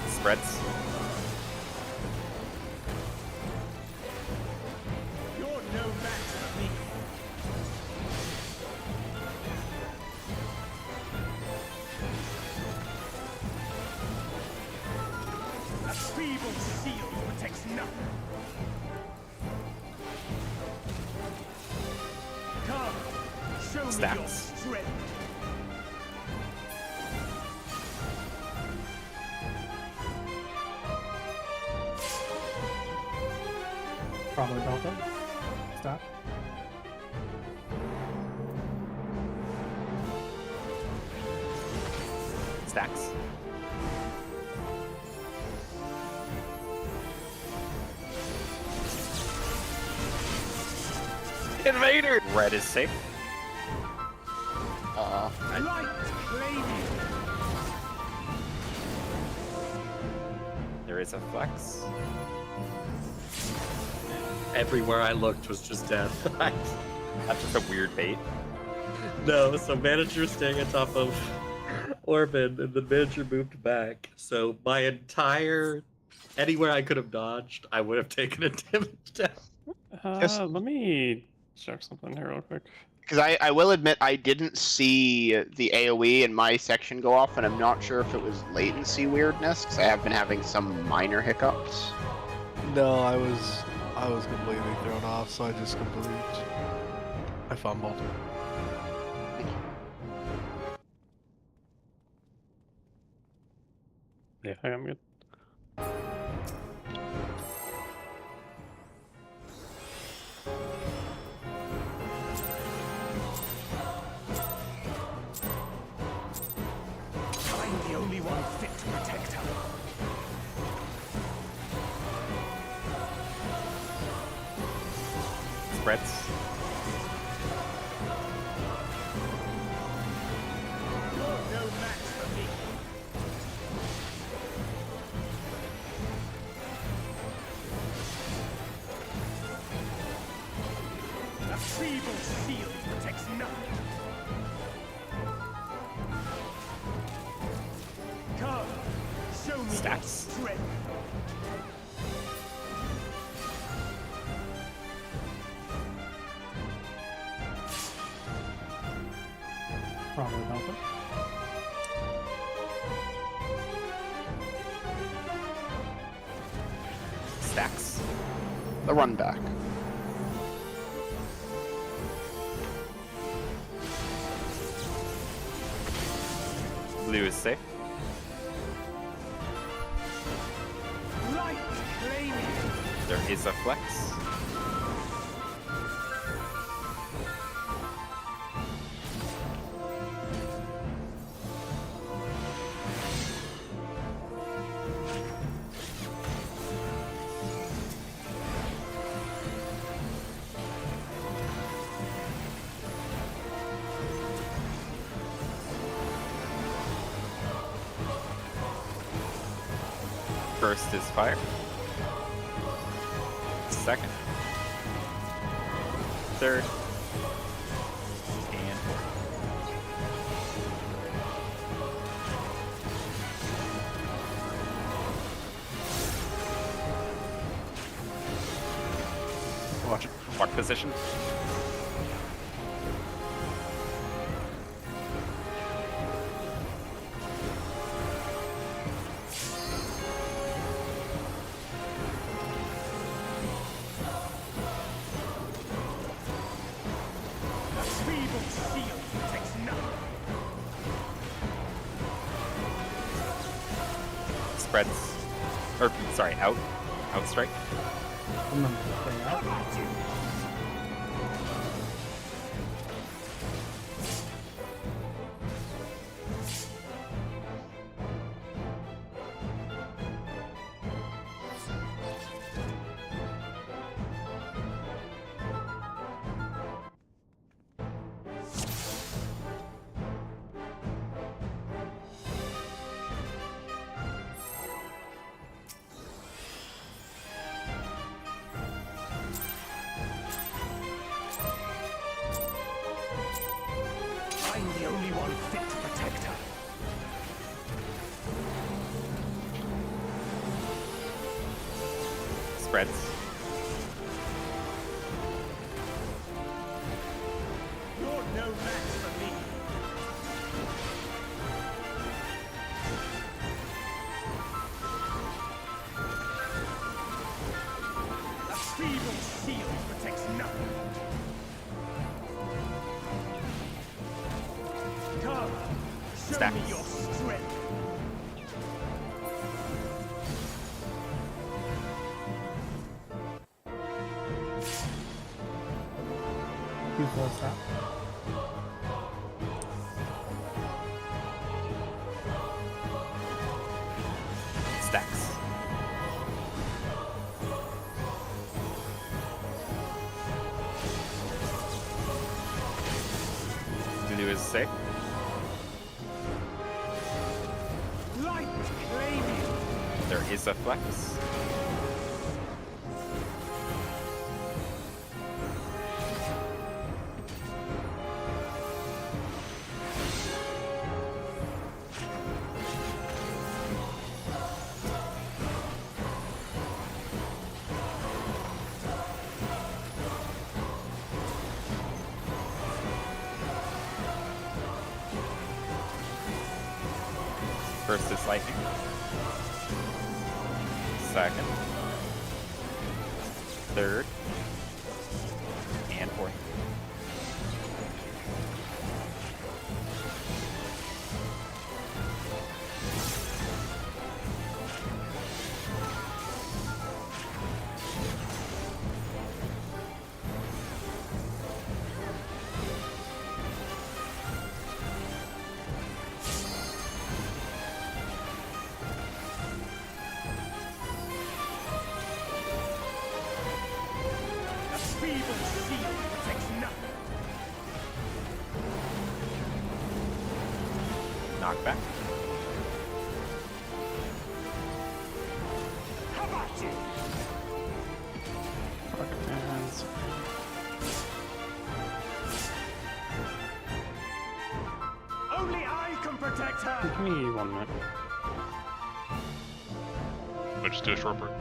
Spreads. You're no match for me. A feeble shield protects nothing. Come, show me your Stacks. strength. Probably Delta. Stop. Stacks. Invader! Red is safe. Light claiming. There is a flex. Everywhere I looked was just death. That's just a weird bait. No, so manager staying on top of Orban, and the manager moved back. So my entire anywhere I could have dodged, I would have taken a damage down. Yes. Let me check something here real quick. Because I will admit I didn't see the AoE in my section go off, and I'm not sure if it was latency weirdness, because I have been having some minor hiccups. No, I was completely thrown off, so I just I fumbled. Yeah, I'm good. I'm the only one fit to protect her. Spreads. You're no match for me. A feeble shield protects nothing. Come, show me Stacks. your strength. Probably Delta. Stacks. The run back. Blue is safe. Light claiming. There is a flex. First is fire. Second. Third. And fourth. Watch it. Walk position. A feeble shield protects nothing. Spreads. Or, sorry, out. Out strike. Remember to stay out. I'm the only one fit to protect her. Spreads. You're no match for me. A feeble shield protects nothing. Come, show Stacks. me your strength. You full stop. Stacks. Zulu is sick. Light claim you. There is a flex. First is lightning. Second. Third. And fourth. A feeble shield protects nothing. Knockback. How about you? Hands. Only I can protect her. Give me 1 minute. I just do a short break.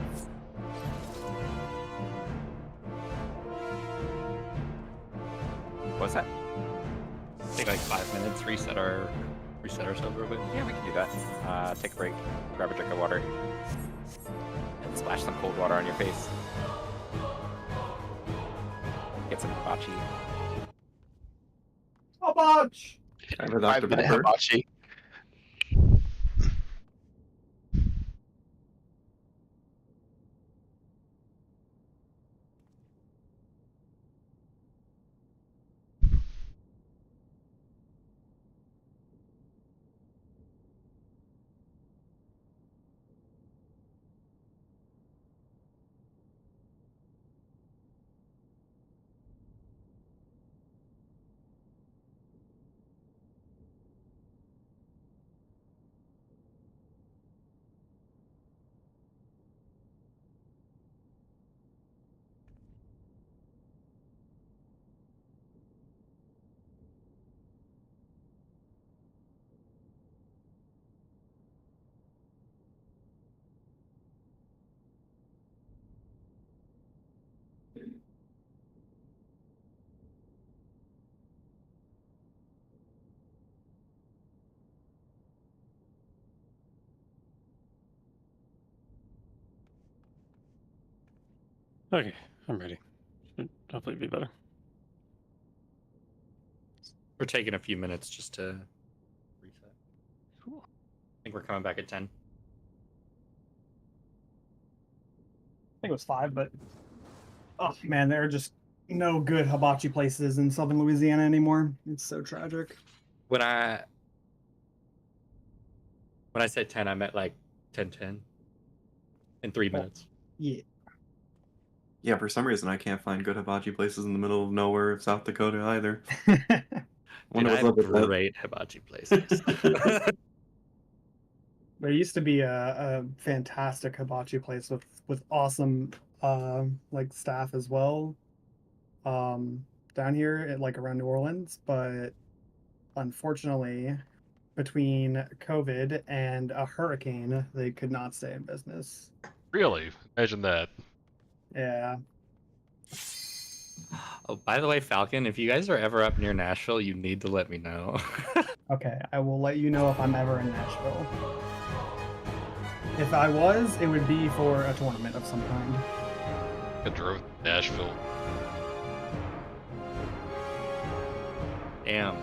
What's that? Take like 5 minutes, reset ourselves real quick. Yeah, we can do that. Take a break, grab a drink of water, and splash some cold water on your face. Get some hibachi. Hibachi! I have a Dr. 5-minute Pepper. hibachi. Okay, I'm ready. Should hopefully be better. We're taking a few minutes just to reset. Cool. I think we're coming back at 10. I think it was 5, but oh man, there are just no good hibachi places in southern Louisiana anymore. It's so tragic. When I said 10, I meant like 10:10 in 3 minutes. Yeah. Yeah, for some reason I can't find good hibachi places in the middle of nowhere, South Dakota either. Dude, Wonder I what's have up with that. great hibachi places. There used to be a fantastic hibachi place with awesome like staff as well. down here at like around New Orleans, but unfortunately, between COVID and a hurricane, they could not stay in business. Really? Imagine that. Yeah. Oh, by the way, Falcon, if you guys are ever up near Nashville, you need to let me know. Okay, I will let you know if I'm ever in Nashville. If I was, it would be for a tournament of some kind. I drove to Nashville. Damn.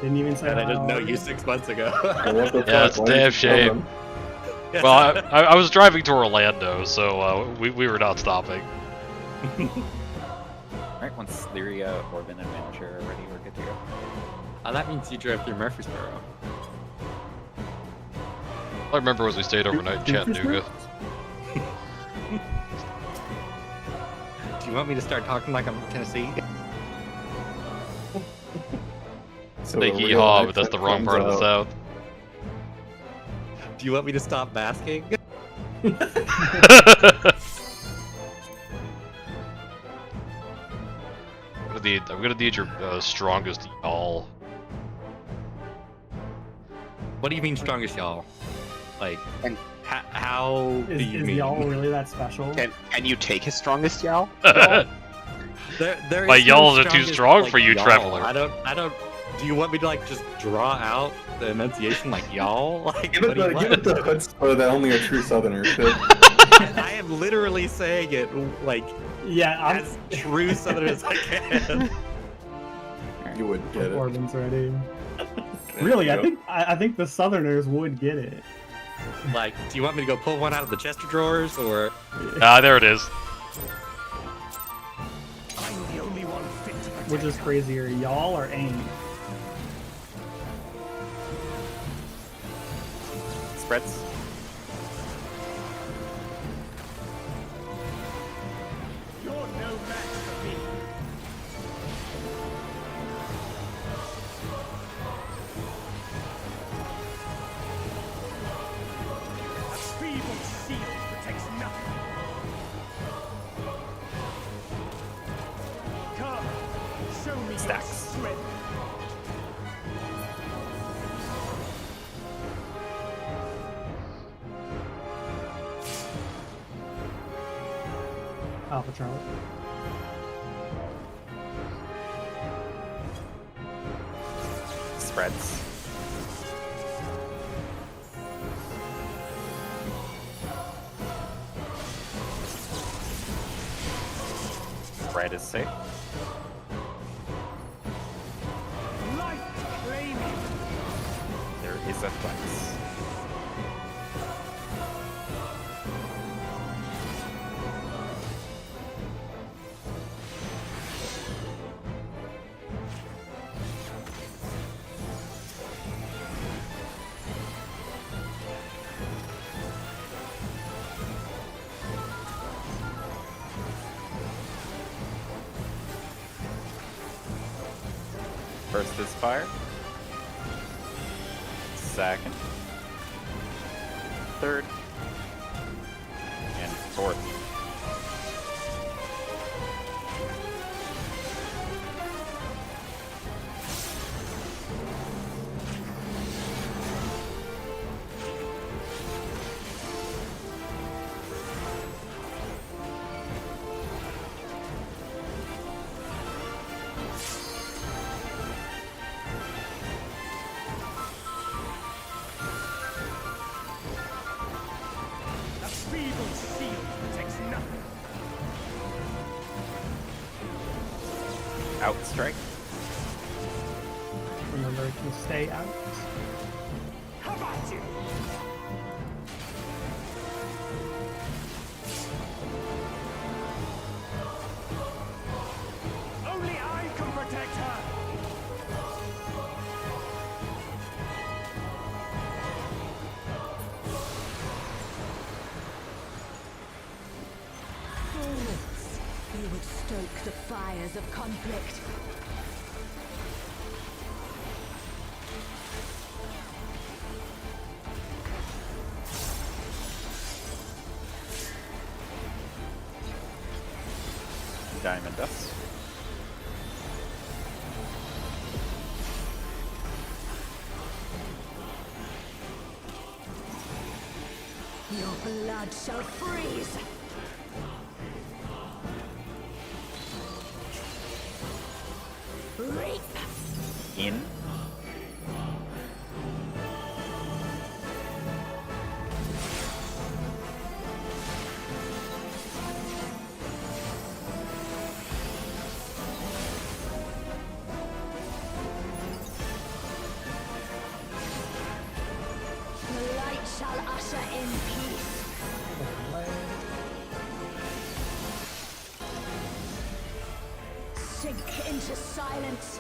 Didn't even say And I hi didn't know already. you 6 months ago. Yeah, it's a damn shame. Well, I was driving to Orlando, so we were not stopping. Alright, once Lyria, Orban, and Manager are ready, we're good to go. Oh, that means you drove through Murfreesboro. All I remember was we stayed overnight in Chattanooga. Do you want me to start talking like I'm from Tennessee? So Say we're hee gonna haw, let but that's the Ted wrong part of the comes South. Do you want me to stop basking? I'm gonna need your strongest y'all. What do you mean strongest y'all? Like, And- how do you Is mean? y'all really that special? Can you take his strongest y'all? There My is no y'alls are too strongest, strong like, for you, y'all. traveler. I don't. Do you want me to like just draw out the enunciation like y'all? Like, Give what it do you the, give want? it the chutzpah that only a true Southerner could. I am literally saying it like Yeah, I'm as true Southern as I can. You wouldn't get it. Orban's ready. Really, I Go. think the Southerners would get it. Like, do you want me to go pull one out of the Chester drawers, or Ah, there it is. I'm the only one fit to protect Which is crazier, y'all or AIM? Spreads. You're no match for me. A feeble shield protects nothing. Come, show me Stacks. your strength. Alpha Charlie. Spreads. Spread is safe. Life claim you. There is a flex. First is fire. Second. Third. And fourth. A feeble shield protects nothing. Outstrike. Remember to stay out. How about you? Only I can protect her. Bullets. You would stoke the fires of conflict. Diamond dust. Blood shall freeze. Reap. In. The light shall usher in peace. Sink into silence.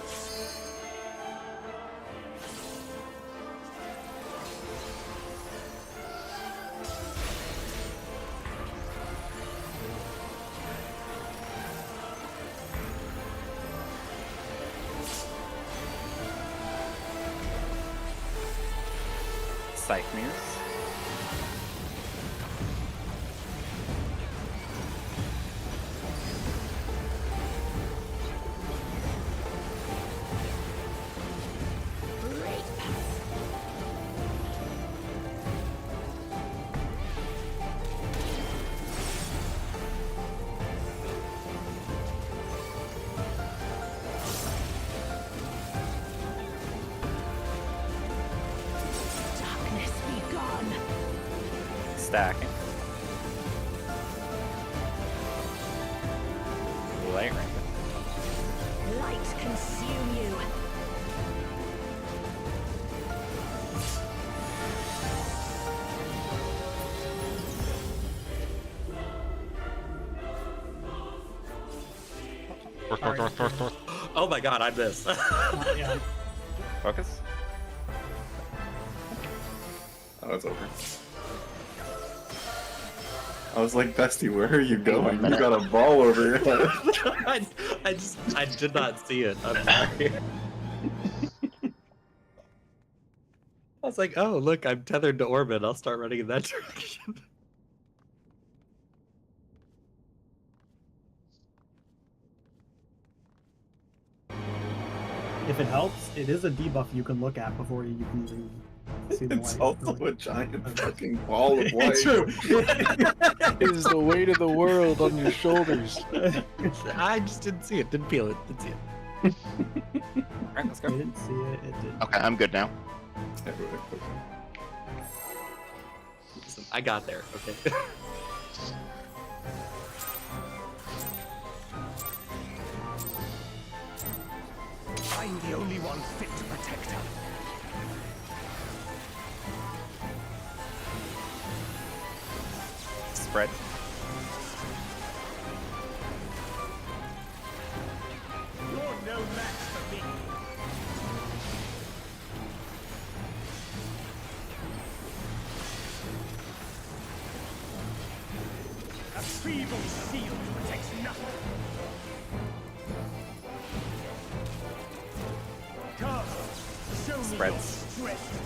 Psych Muse. Darkness be gone. Stacking. Light Rampant. Light consume you. North. Oh my god, I missed. Yeah. Focus. Oh, it's over. I was like, Bestie, where are you going? You minute. got a ball over your head. I did not see it. I'm sorry. I was like, oh look, I'm tethered to orbit. I'll start running in that direction. If it helps, it is a debuff you can look at before you can even see the It's light. also a giant fucking ball of white. It's true. It is the weight of the world on your shoulders. I just didn't see it. Didn't feel it. Didn't see it. Alright, let's I go. didn't see it. It did. Okay, I'm good now. Listen, I got there. Okay. I'm the only one fit to protect her. Spread. You're no match for me. A feeble shield protects nothing. Come, show me your Spreads. strength.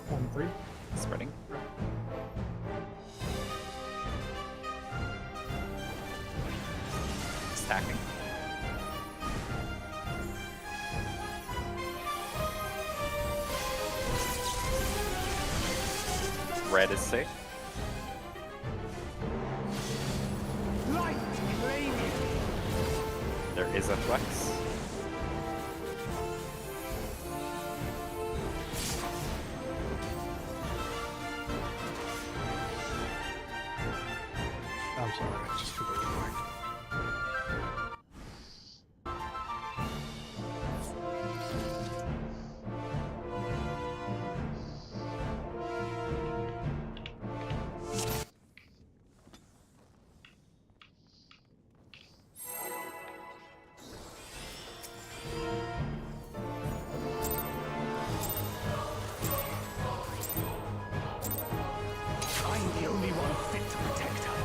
One, three. Spreading. Stacking. Red is safe. Light claim you. There is a flex. I'm sorry, I just forgot real quick. I'm the only one fit to protect her.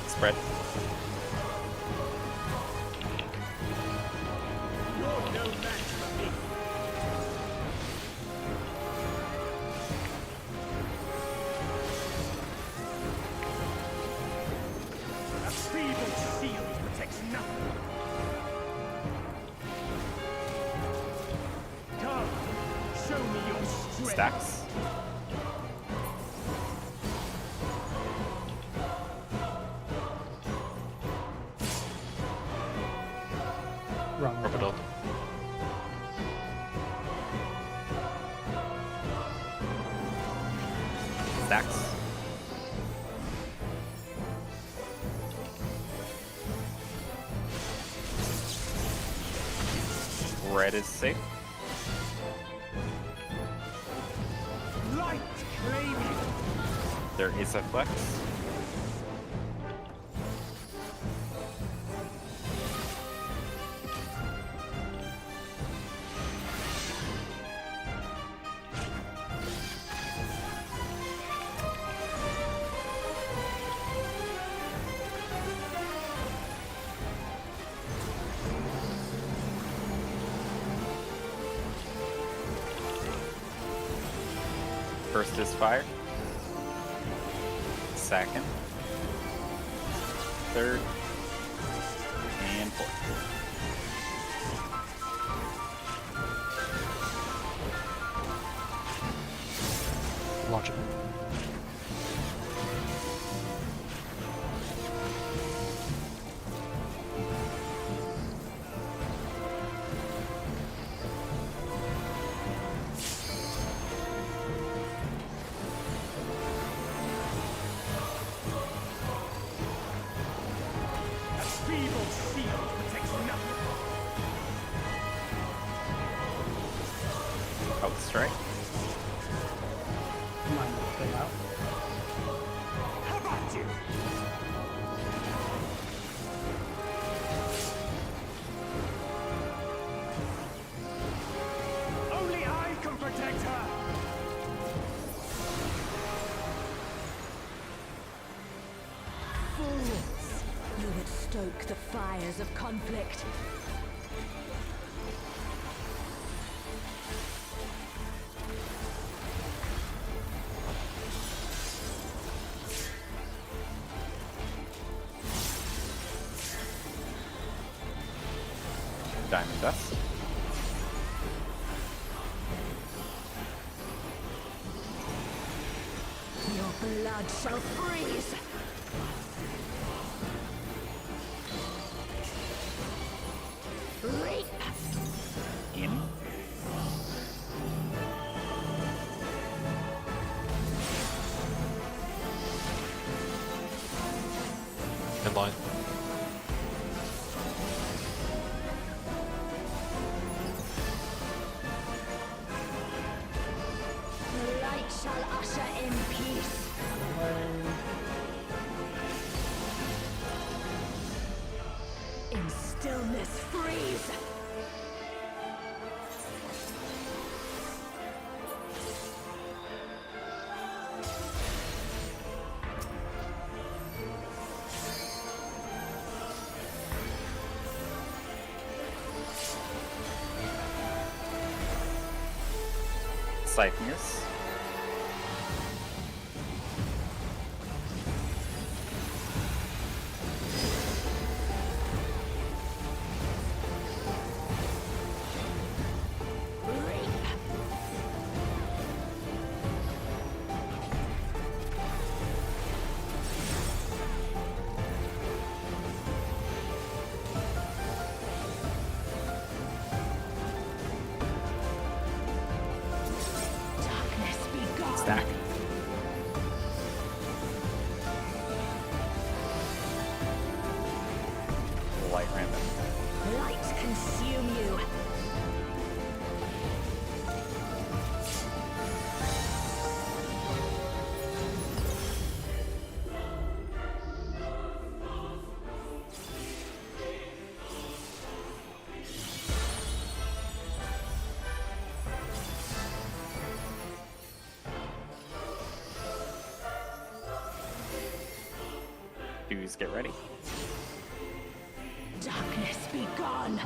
Spread. You're no match for me. Stacks. Wrong. Rub it up. Stacks. Red is safe. Light claiming. There is a flex. First is fire. Second. Third. And fourth. Launch it. A feeble shield protects nothing. Outstrike. Mine will stay out. How about you? Only I can protect her. Fools! You would stoke the fires of conflict. Diamond dust. Your blood shall freeze! Reap! In. Inline. The light shall usher in peace. In stillness freeze! Siphoners. Reap! Darkness be gone! Stack. Light random. Light consume you! Dues, get ready. Darkness be gone!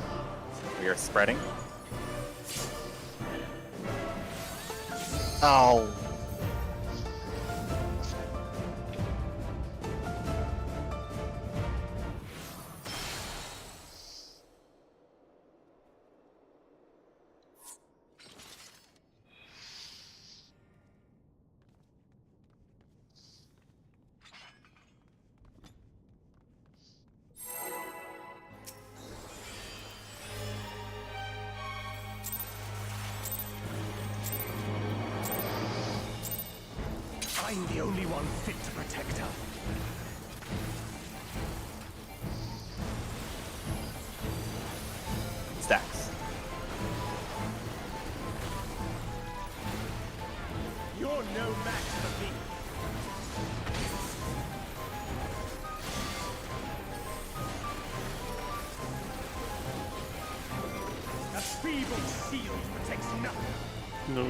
We are spreading. Oh. I'm the only one fit to protect her. Stacks. You're no match for me. A feeble shield protects nothing. No.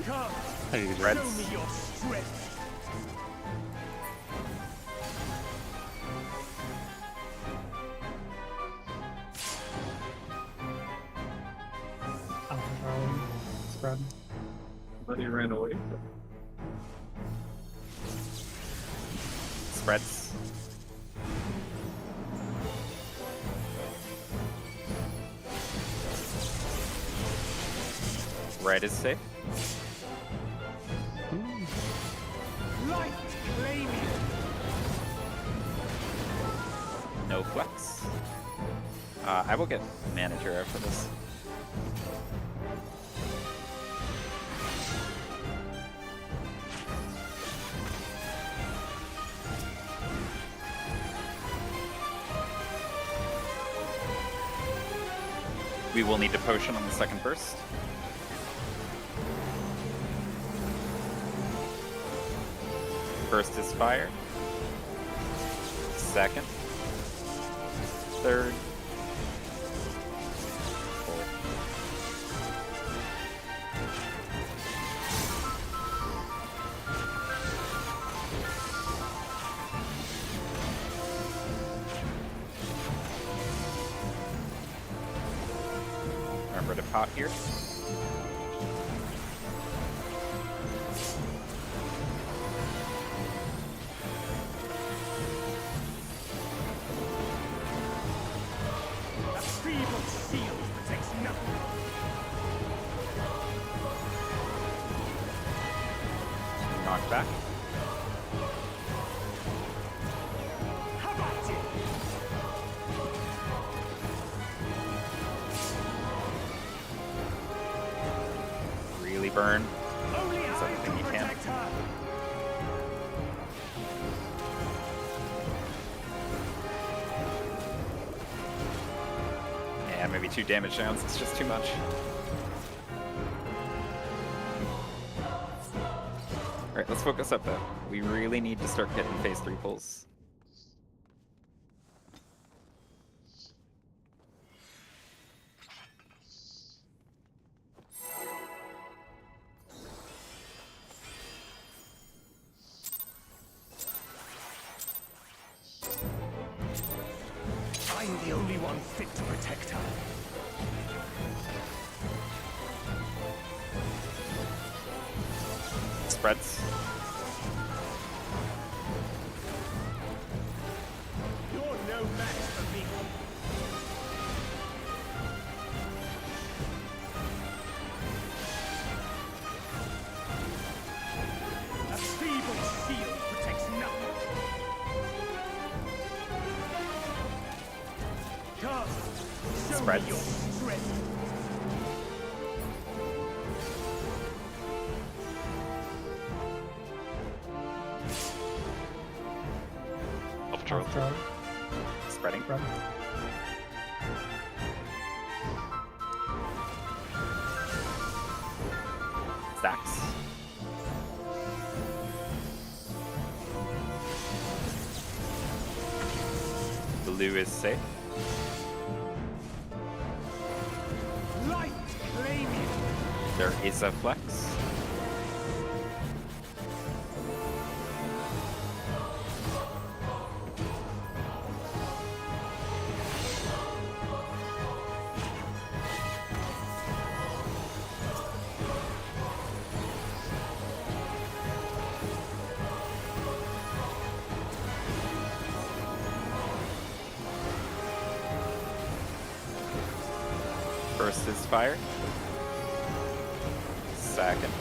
Come, How you show doing? me your strength. Alpha Charlie. Spread. Buddy ran away. Spreads. Red is safe. Light claim you. No flex. I will get manager after this. We will need to potion on the second burst. First is fire. Second. Third. Fourth. Remember to pot here. A feeble shield protects nothing. Knock back. How about it? Really burn. Only That's I everything can you can. protect her. Yeah, maybe 2 damage downs. It's just too much. Alright, let's focus up though. We really need to start getting phase 3 pulls. I'm the only one fit to protect her. Spreads. You're no match for me. A feeble shield protects nothing. Come, show Spreads. me your strength. Up Charlie. Alpha Charlie. Spreading. Spread. Stacks. Blue is safe. Light claim you. There is a flex. First is fire. Second.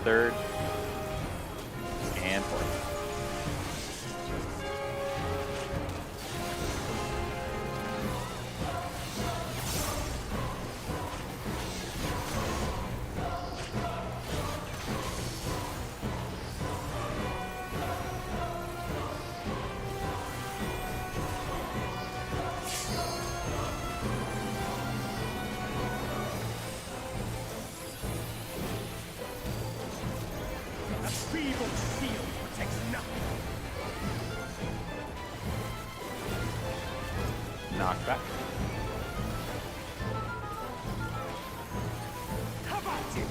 Third. And fourth. Knockback. How about you?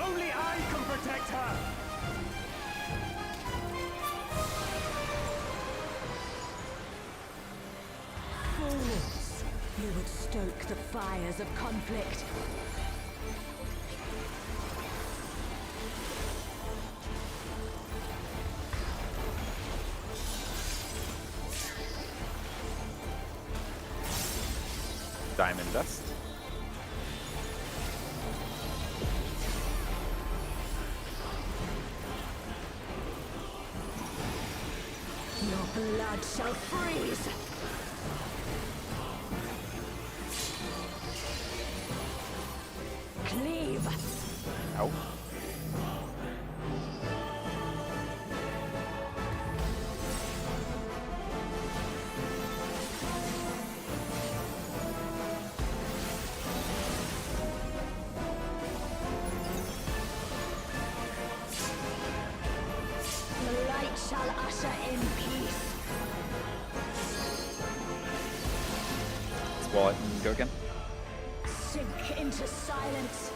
Only I can protect her. Fools! You would stoke the fires of conflict. Diamond Dust. Your blood shall freeze! Cleave! Ow. The light shall usher in peace. Swallow it and go again. Sink into silence.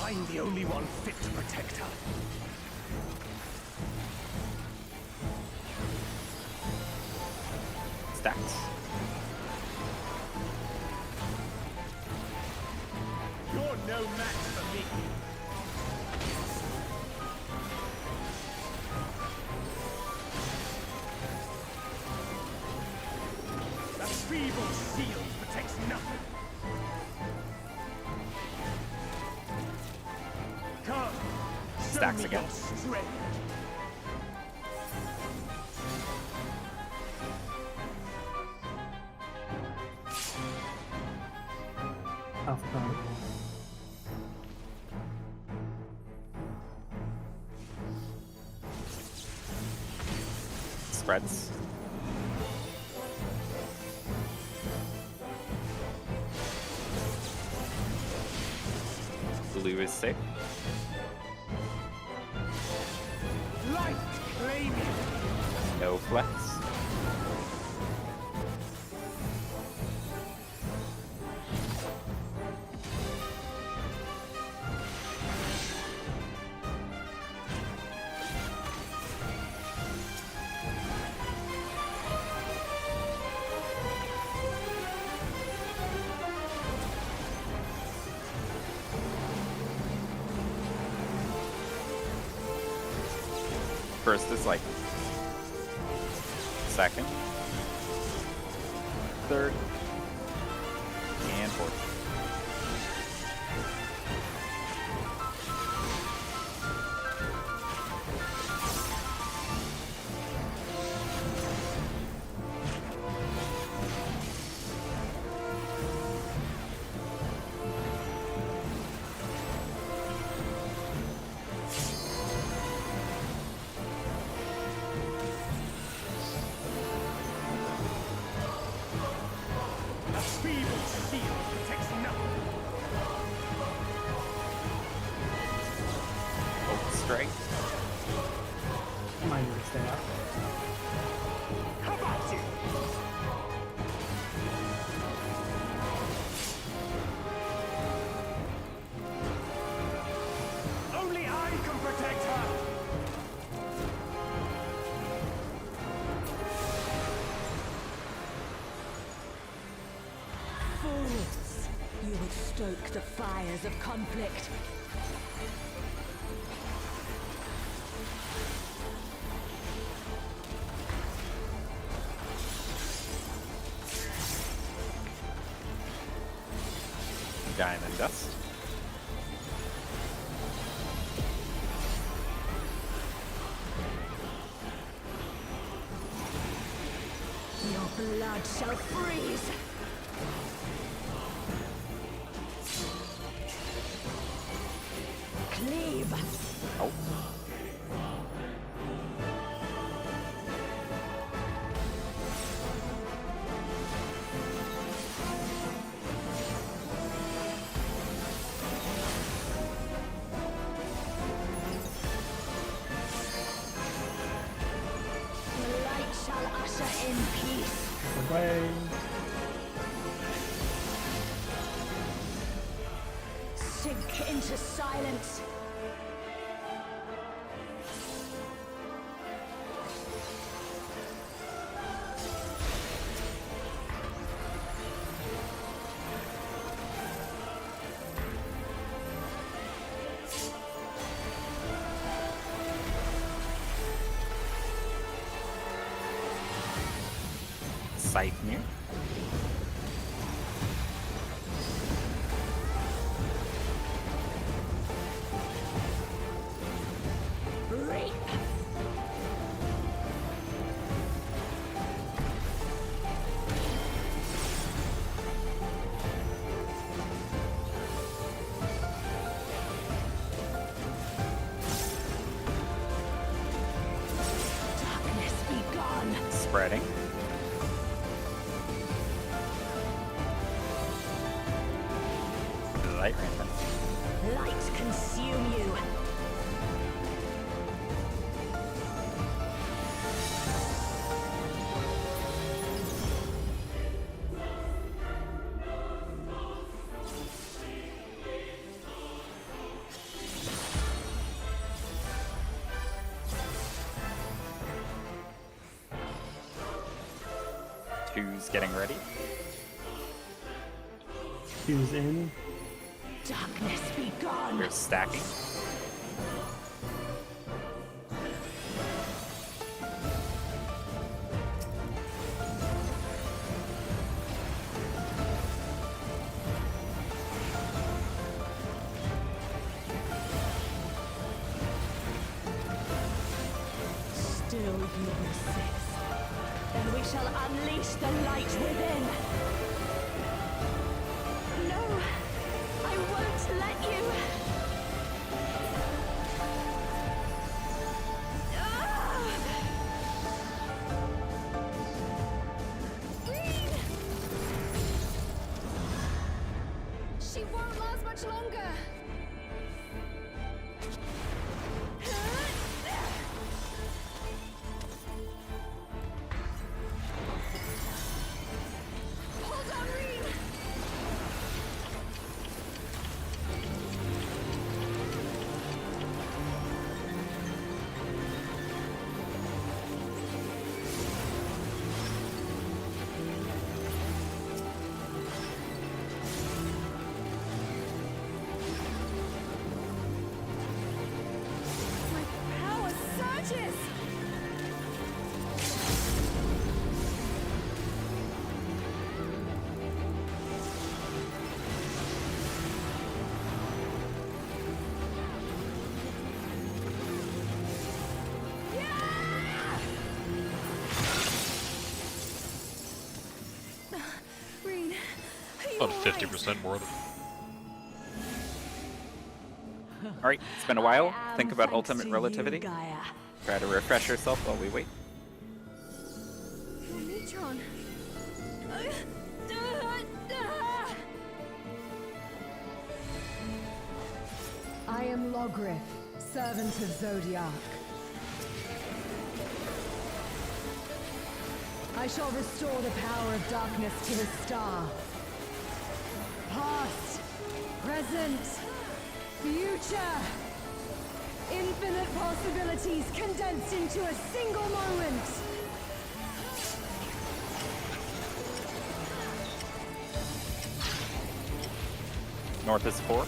I'm the only one fit to protect her. Stacks. You're no match for me. That feeble shield protects nothing. Come, show Stacks me again. your strength. Half time. Spreads. Blue is safe. Light claim it. No flex. First is like second, third, and fourth. A feeble shield protects nothing. Oh, strike. Mine would stay out. How about you? Only I can protect her. Fools! You would stoke the fires of conflict. Diamond Dust. Your blood blood shall freeze. Cleave. Oh. The light shall usher in peace. Away. Sink into silence. Scythe near. Reap. Darkness be gone. Spreading. Light rampant. Light consume you. Two's getting ready. Who's in? Darkness be gone. Here's stacking. Still you resist. Then we shall unleash the light within. No, I won't let you. Ah! Reed! She won't last much longer. Hold on, Reed! My power surges! Reed, are you About alright? 50% more than. Alright, it's been a while. I am Think about thanks ultimate to you, relativity. Gaia. Try to refresh yourself while we wait. Neutron. I am Logrith, servant of Zodiac. I shall restore the power of darkness to the star. Past, present, future. Infinite possibilities condensed into a single moment. North is 4.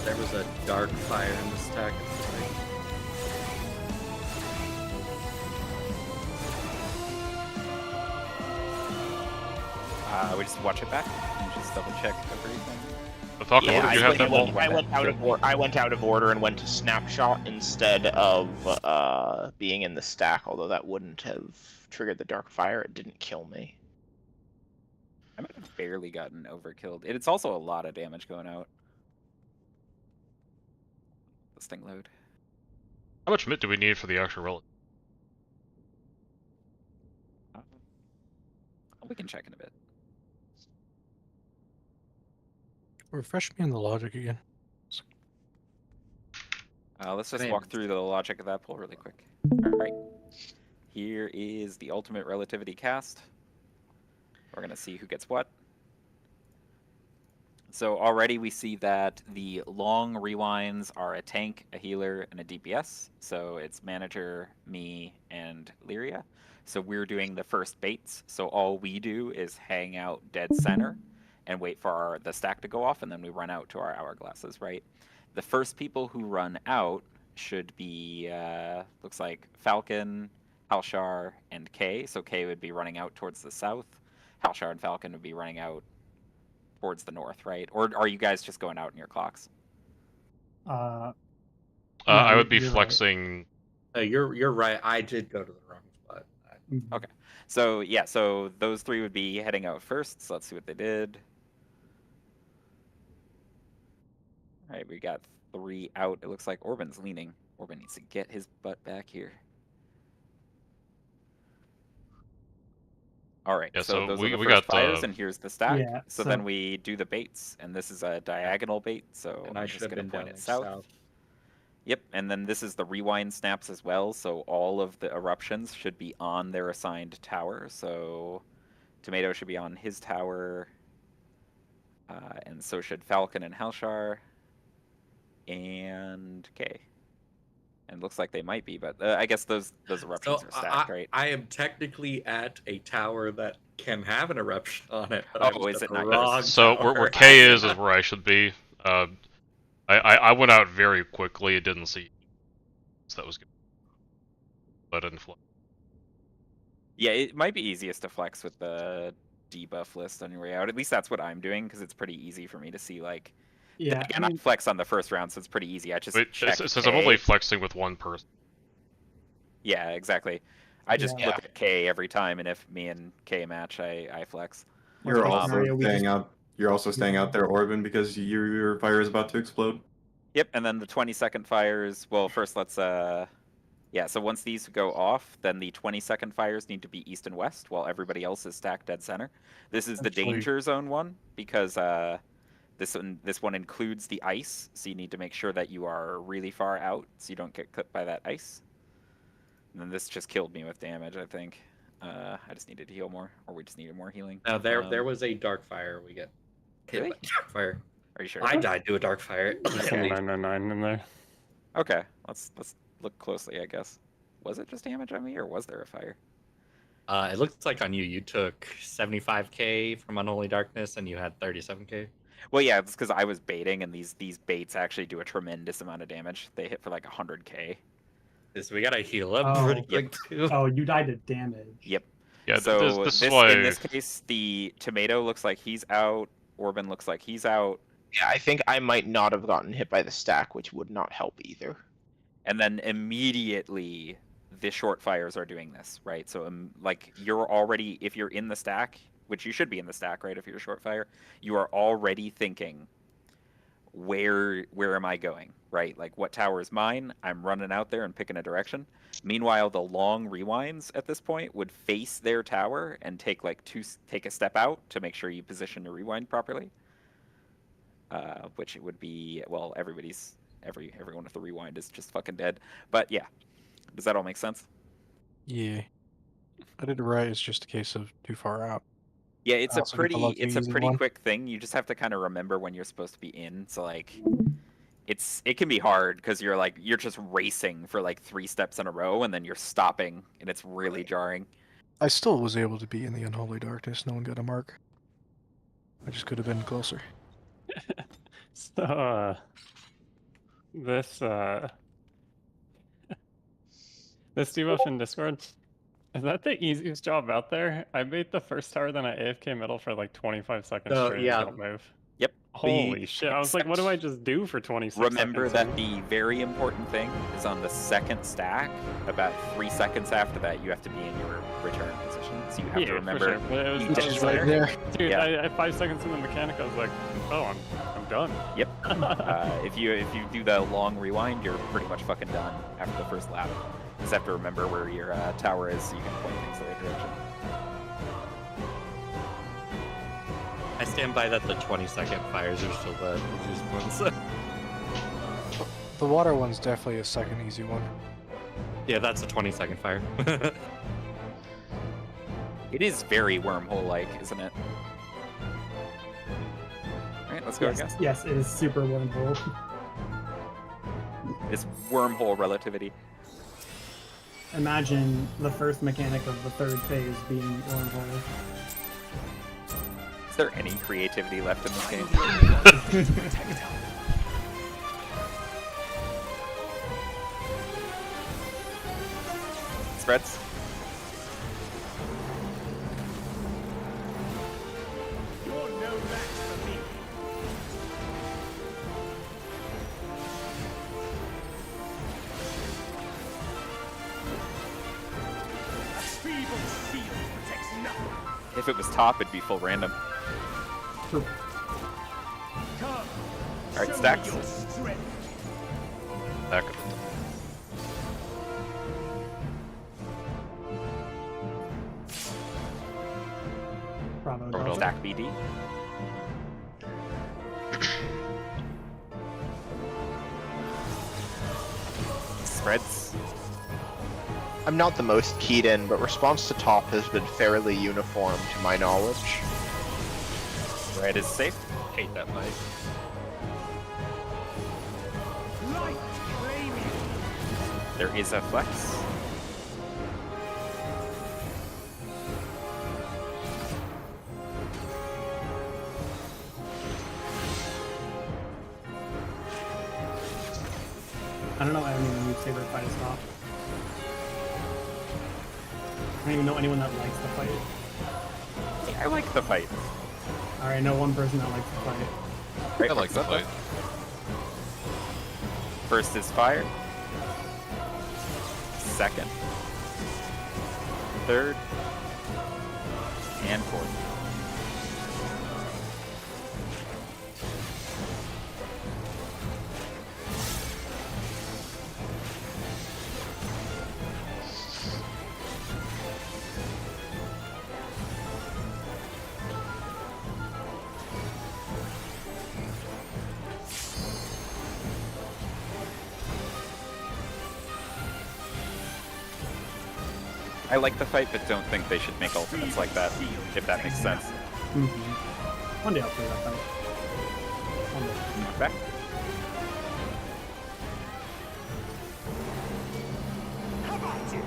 There was a dark fire in the stack. We just watch it back and just double check everything. But Falcon, Yeah, what did you I have that went, wall? I went out of order and went to snapshot instead of being in the stack. Although that wouldn't have triggered the dark fire, it didn't kill me. I might have barely gotten overkilled. It's also a lot of damage going out. This thing load. How much mid do we need for the actual relic? We can check in a bit. Refresh me on the logic again. Let's just walk through the logic of that pull really quick. Alright. Here is the ultimate relativity cast. We're going to see who gets what. So already we see that the long rewinds are a tank, a healer, and a DPS. So it's manager, me, and Lyria. So we're doing the first baits. So all we do is hang out dead center and wait for the stack to go off, and then we run out to our hourglasses, right? The first people who run out should be, looks like Falcon, Halshar, and Kay. So Kay would be running out towards the south. Halshar and Falcon would be running out towards the north, right? Or are you guys just going out in your clocks? I No, would be you're flexing. You're right. I did go to the wrong spot. Okay. So yeah, so those three would be heading out first. So let's see what they did. All right, we got 3 out. It looks like Orban's leaning. Orban needs to get his butt back here. All right, Yeah, so so those we are the got first fires, and here's the stack. Yeah, so so- then we do the baits, and this is a diagonal bait, so And I'm I just should have going to been point down it south. south. Yep, and then this is the rewind snaps as well, so all of the eruptions should be on their assigned tower. So Tomato should be on his tower, and so should Falcon and Halshar, and Kay. And looks like they might be, but I guess those eruptions are stacked, right? I am technically at a tower that can have an eruption on it. But Oh, is it not wrong yours? So tower. where K is where I should be. I went out very quickly. It didn't see. So that was good. But I didn't flex. Yeah, it might be easiest to flex with the debuff list on your way out. At least that's what I'm doing, because it's pretty easy for me to see, like... Yeah, Again, I flex on the first round, so it's pretty easy. I just Wait, check since K. I'm only flexing with one person. Yeah, exactly. I just Yeah. look at K every time, and if me and K match, I flex. You're Worst case also scenario, we staying just- out. You're also staying out there, Orban, because your fire is about to explode. Yep, and then the 20-second fires. Well, first let's yeah. So once these go off, then the 20-second fires need to be east and west, while everybody else is stacked dead center. This is the Actually- danger zone one because this one includes the ice, so you need to make sure that you are really far out, so you don't get clipped by that ice. And then this just killed me with damage, I think. I just needed to heal more, or we just needed more healing. Now there was a dark fire. We get hit Really? by dark fire. Are you sure? I died to a dark fire. I see 999 in there. Okay, let's look closely, I guess. Was it just damage on me, or was there a fire? It looks like on you. You took 75k from Unholy Darkness, and you had 37k. Well, yeah, it's because I was baiting, and these baits actually do a tremendous amount of damage. They hit for like 100k. So we gotta heal up Oh. pretty quick too. Oh, you died to damage. Yep. Yeah, So this is why. in this case, the Tomato looks like he's out. Orban looks like he's out. Yeah, I think I might not have gotten hit by the stack, which would not help either. And then immediately, the short fires are doing this, right? So, like, you're already, if you're in the stack, which you should be in the stack, right? If you're a short fire, you are already thinking, where am I going, right? Like, what tower is mine? I'm running out there and picking a direction. Meanwhile, the long rewinds at this point would face their tower and take a step out to make sure you position your rewind properly. Which it would be, well, everyone with the rewind is just fucking dead. But yeah, does that all make sense? Yeah. I did it right. It's just a case of too far out. Yeah, it's a Also get the lucky easy pretty one. quick thing. You just have to kind of remember when you're supposed to be in. So like, it can be hard because you're just racing for like 3 steps in a row and then you're stopping and it's really jarring. I still was able to be in the unholy darkness. No one got a mark. I just could have been closer. So, This this debuff in Discord, is that the easiest job out there? I made the first tower, then I AFK middle for like 25 seconds No, straight yeah. and don't move. Yep. Holy shit, I was like, what do I just do for 26 Remember seconds? that the very important thing is on the second stack. About 3 seconds after that, you have to be in your return position. So you have to remember. For sure. But it was you just just like, there. dude, Yeah. I 5 seconds in the mechanic, I was like, oh, I'm done. Yep. If you do the long rewind, you're pretty much fucking done after the first lap. You just have to remember where your tower is so you can point things the right direction. I stand by that the 20-second fires are still the easiest ones. The water one's definitely a second easy one. Yeah, that's a 20-second fire. It is very wormhole-like, isn't it? Alright, let's go, Yes, guys. yes, it is super wormhole. It's wormhole relativity. Imagine the first mechanic of the third phase being wormhole. Is there any creativity left in this game? Spreads. You're no match for me. A feeble shield protects nothing. If it was top, it'd be full random. Come. Alright, show stacks. me your strength. Back. Bravo. Bravo. Delta. Stack BD. Spreads. I'm not the most keyed in, but response to top has been fairly uniform to my knowledge. Red is safe. Hate that fight. Light claiming. There is a flex. I don't know why I don't even use Saber Fight to stop. I don't even know anyone that likes the fight. I like the fight. Alright, I know one person that likes the fight. Right, I like the fight. First is fire. Second. Third. And fourth. I like the fight, but don't think they should make ultimates like that, if that makes sense. Mm-hmm. One day I'll play that fight. One day. Back. How about you?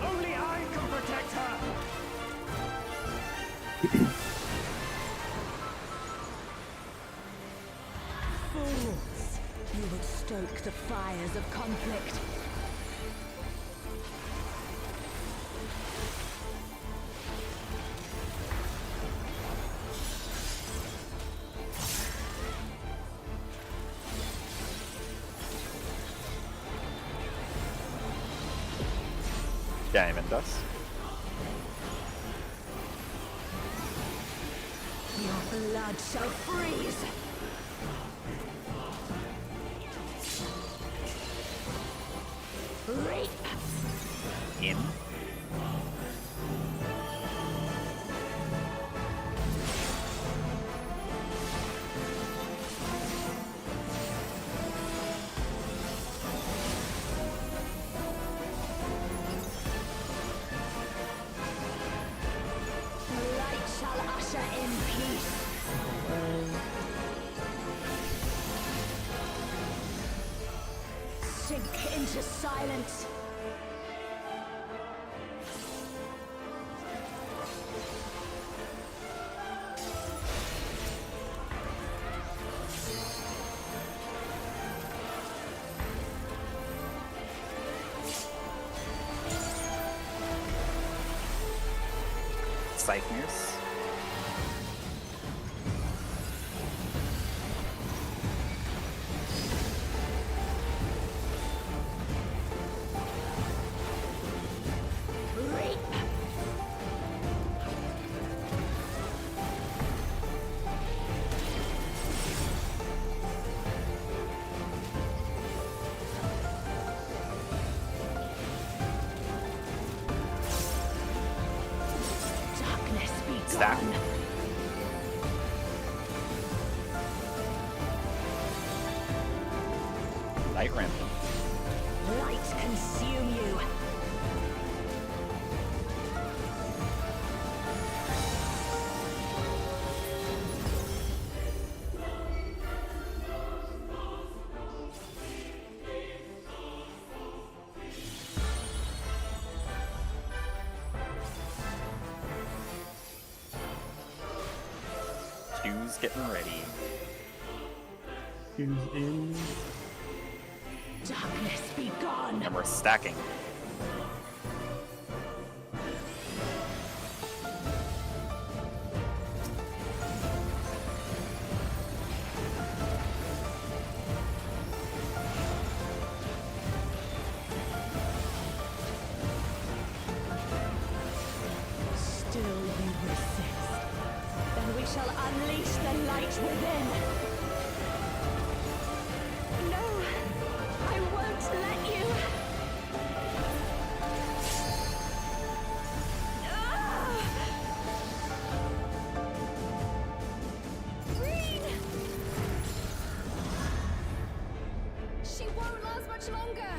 Only I can protect her. Fools! You would stoke the fires of conflict. Diamond dust. Your blood shall freeze! Reap! In. Light shall usher in peace. Sink into silence. Siphoners. Darkness be Stack. gone. Light ramp. Light consume you. Two's getting ready. Who's in? Darkness be gone. And we're stacking. Still you resist. Then we shall unleash the light within. No, I won't let you. Ah! Green! She won't last much longer.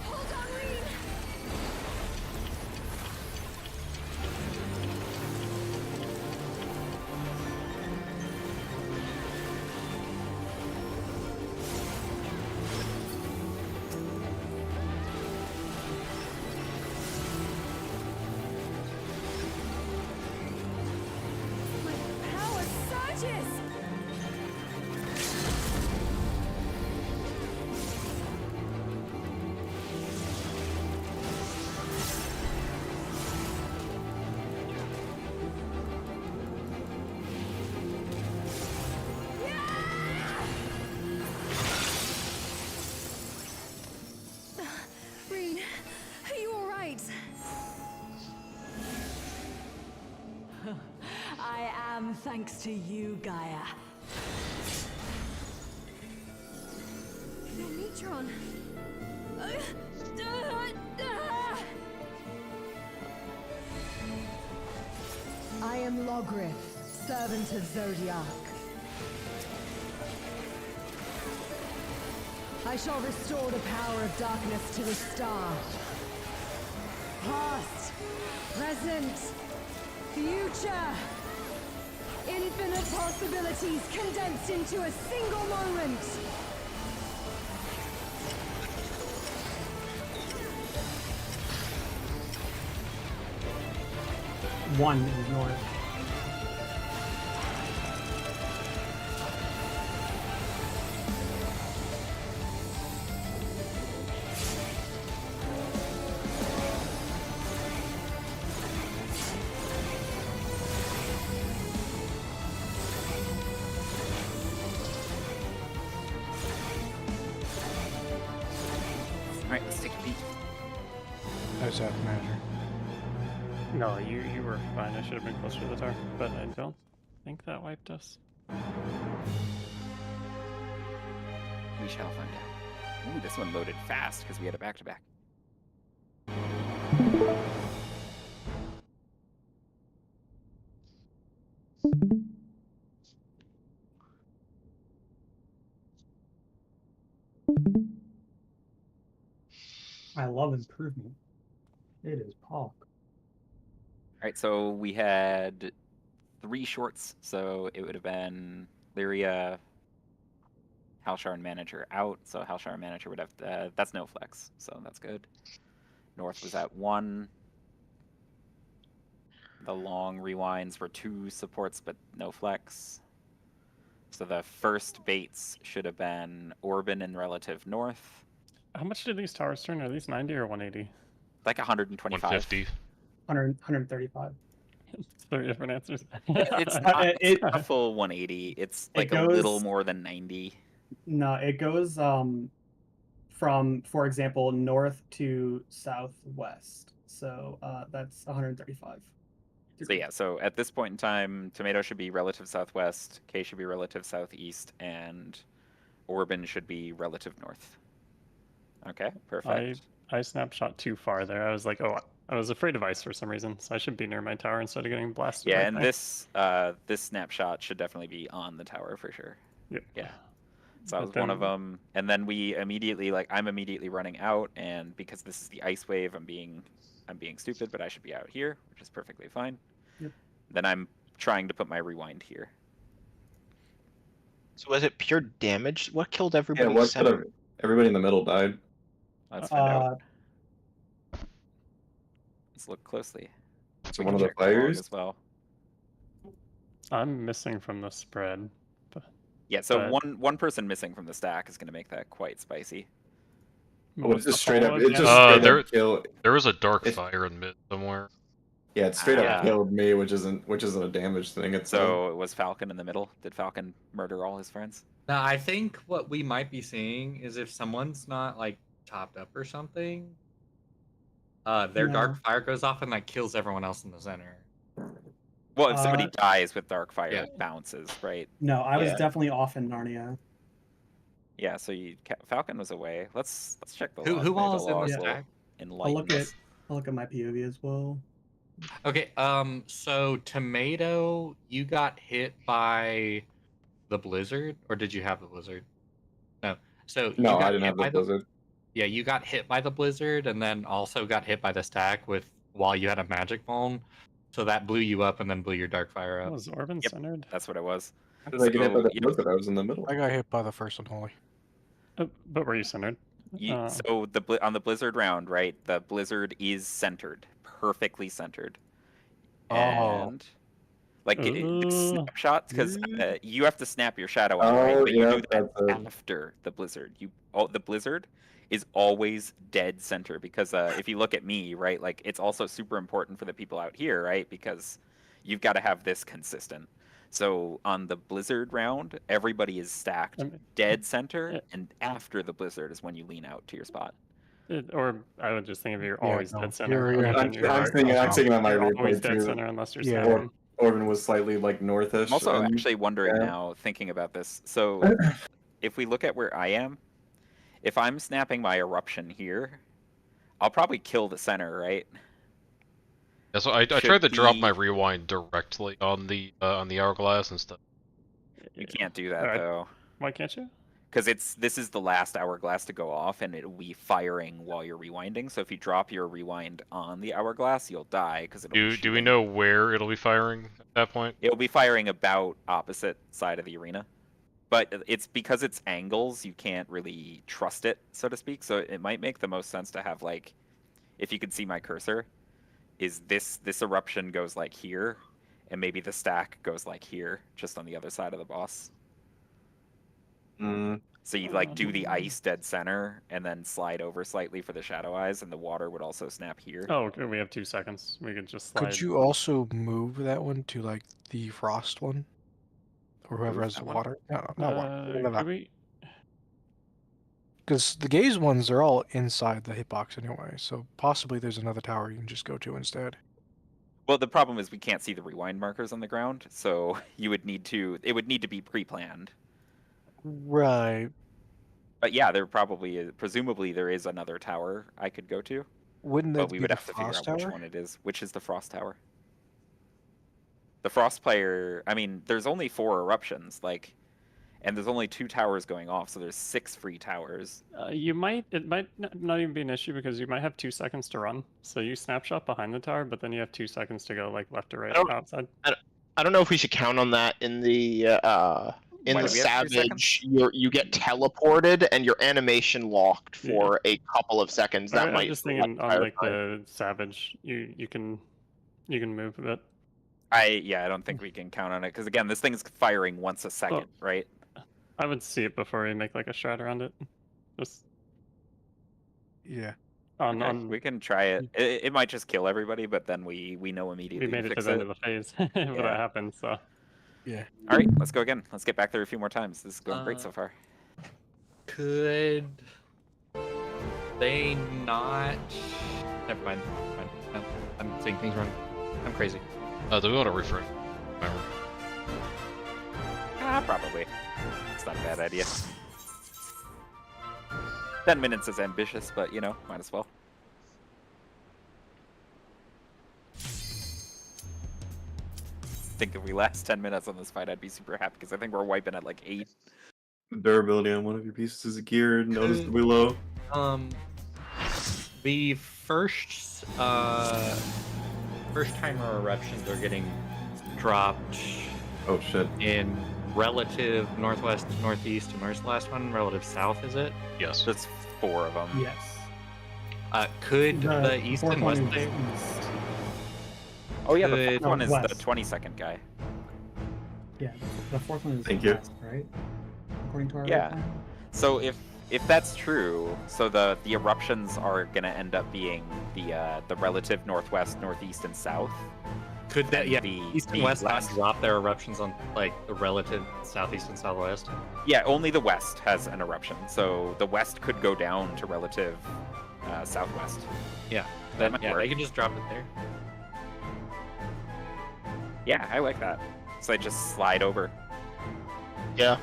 Hold on, Reed! My power surges! Reed, are you alright? I am, thanks to you, Gaia. No, Neutron. I am Logrith, servant of Zodiac. I shall restore the power of darkness to the star. Past, present, future. Infinite possibilities condensed into a single moment. One is north. Alright, let's take a peek. I just have to measure. No, you were fine. I should have been closer to the tower, but I don't think that wiped us. We shall find out. Ooh, this one loaded fast because we had a back-to-back. I love improvement. It is Pog. Alright, so we had 3 shorts, so it would have been Lyria, Halshar, and Manager out, so Halshar and Manager would have that's no flex, so that's good. North was at 1. The long rewinds were 2 supports, but no flex. So the first baits should have been Orban in relative north. How much did these towers turn? Are these 90 or 180? Like 125. 150. 135. It's 3 different answers. It's not it's not a full 180. It's like a little more than 90. No, it goes from, for example, north to southwest. So that's 135. So yeah, so at this point in time, Tomato should be relative southwest, K should be relative southeast, and Orban should be relative north. Okay, perfect. I snapshot too far there. I was like, oh, I was afraid of ice for some reason, so I should be near my tower instead of getting blasted. Yeah, right and there. this snapshot should definitely be on the tower for sure. Yep. Yeah. So that But was one of then- them, and then we immediately I'm immediately running out, and because this is the ice wave, I'm being stupid, but I should be out here, which is perfectly fine. Yep. Then I'm trying to put my rewind here. So was it pure damage? What killed Yeah, everybody? what could have everybody in the middle died? Let's find out. Let's look closely. So We one can of the check log players? as well. I'm missing from the spread. Yeah, so But- one person missing from the stack is going to make that quite spicy. Oh, it's just straight up. Apollo It again? just straight there- up kill. There was a dark It's- fire in mid somewhere. Yeah, it straight up Yeah. killed me, which isn't a damage thing. It's So it was Falcon in the middle. Did Falcon murder all his friends? Now, I think what we might be seeing is if someone's not like topped up or something, their No. dark fire goes off and like kills everyone else in the center. Well, if somebody Uh, dies with dark fire, yeah. it bounces, right? No, I was Yeah. definitely off in Narnia. Yeah, so Falcon was away. Let's check the Who log. who Maybe all the is in log the will stack? enlighten us. I'll look at my POV as well. Okay, so Tomato, you got hit by the blizzard, or did you have the blizzard? No. So you No, got I didn't hit have the by blizzard. Yeah, you got hit by the blizzard, and then also got hit by the stack while you had a magic bomb. So that blew you up, and then blew your dark fire up. Was Orban Yep. centered? That's what it was. How did I get hit by So, the you- blizzard? I was in the middle. I got hit by the first one only. But were you centered? So on the blizzard round, right? The blizzard is centered, perfectly centered. Oh. And like Ooh. snapshots, because you have to snap your shadow out, right? Oh, But you yeah, do that that's it. after the blizzard. The blizzard is always dead center because if you look at me, right, like it's also super important for the people out here, right? Because you've got to have this consistent. So on the blizzard round, everybody is stacked I mean, dead center, Yeah. and after the blizzard is when you lean out to your spot. Or I would just think if you're Yeah, always no, dead center. you're- other I'm than your- seeing on my you're replay always dead too. center unless you're Yeah. snapping. Orban was slightly like northish. I'm also and- actually wondering yeah. now, thinking about this. So if we look at where I am, if I'm snapping my eruption here, I'll probably kill the center, right? Yeah, so I Should tried to drop be- my rewind directly on the hourglass instead. You can't do that Alright. though, Why can't you? because this is the last hourglass to go off, and it'll be firing while you're rewinding. So if you drop your rewind on the hourglass, you'll die because it'll. be Do we shooting. know where it'll be firing at that point? It'll be firing about opposite side of the arena. But it's because it's angles, you can't really trust it, so to speak. So it might make the most sense to have like, if you could see my cursor, is this eruption goes like here, and maybe the stack goes like here, just on the other side of the boss. Mm, So you like do the ice dead center, and then slide over slightly for the shadow eyes, and the water would also snap here. Oh, okay, we have 2 seconds. We could just slide. Could you also move that one to like the frost one? Or whoever Move has that the one? water? No, not water. Could we? Because the gaze ones are all inside the hitbox anyway, so possibly there's another tower you can just go to instead. Well, the problem is we can't see the rewind markers on the ground, so it would need to be pre-planned. Right. But yeah, there probably is, presumably there is another tower I could go to, Wouldn't that but we be would the have to figure frost out which tower? one it is. Which is the frost tower? The frost player. I mean, there's only 4 eruptions, like, and there's only 2 towers going off, so there's 6 free towers. It might not even be an issue because you might have 2 seconds to run. So you snapshot behind the tower, but then you have 2 seconds to go like left or right outside. I don't know if we should count on that in the Why the do we have 2 Savage. You get teleported and your animation locked for a couple of seconds. That I'm might just thinking on like the Savage, you can move a bit. I don't think we can count on it because again, this thing's firing once a second, right? I would see it before we make like a shroud around it. Just Yeah. on We can try it. It might just kill everybody, but then we know immediately we made to it to fix the end of the phase if that happens. So Yeah. All right, let's go again. Let's get back there a few more times. This is going great so far. Could they not? Never mind. No, I'm saying things wrong. I'm crazy. Do we want to refresh? Remember? Probably. It's not a bad idea. 10 minutes is ambitious, but you know, might as well. I think if we last 10 minutes on this fight, I'd be super happy because I think we're wiping at like 8. The durability on one of your pieces is geared noticeably low. The first timer eruptions are getting dropped. Oh shit. In relative northwest, northeast, and where's the last one? Relative south, is it? Yes. That's 4 of them. Yes. Could the east fourth and one west is play? east. Oh yeah, the Could- fourth one is the West. 22nd guy. Yeah, the fourth one is Thank you. west, right? According to our Yeah. plan. So if that's true, so the eruptions are gonna end up being the relative northwest, northeast, and south. Could that? Yeah, the east and west not drop their eruptions on like the relative southeast and southwest. Yeah, only the west has an eruption. So the west could go down to relative southwest. Yeah, That might yeah, work. they can just drop it there. Yeah, I like that. So I just slide over. Yeah.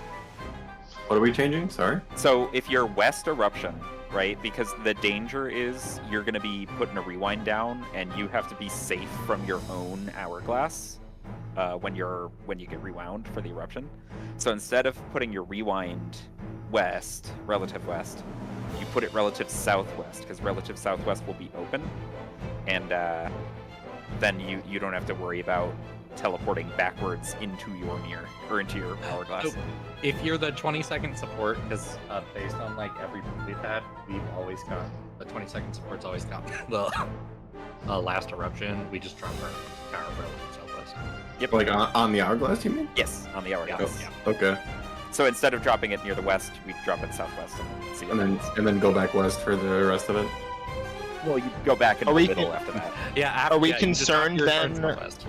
What are we changing? Sorry. So if you're west eruption, right? Because the danger is you're going to be putting a rewind down, and you have to be safe from your own hourglass when you get rewound for the eruption. So instead of putting your rewind west, relative west, you put it relative southwest, because relative southwest will be open, and then you don't have to worry about teleporting backwards into your mirror or into your hourglass. So if you're the 20-second support, because based on like every build we've had, we've always got the 20-second support's always got the last eruption. We just drop our relative southwest. Yep. Like on the hourglass, you mean? Yes, on the hourglass. Yeah. Okay. So instead of dropping it near the west, we drop it southwest and see what happens. And then go back west for the rest of it. Well, you go back in Are the we middle con- after that. Yeah. Are we yeah, you just drop concerned your then? southwest.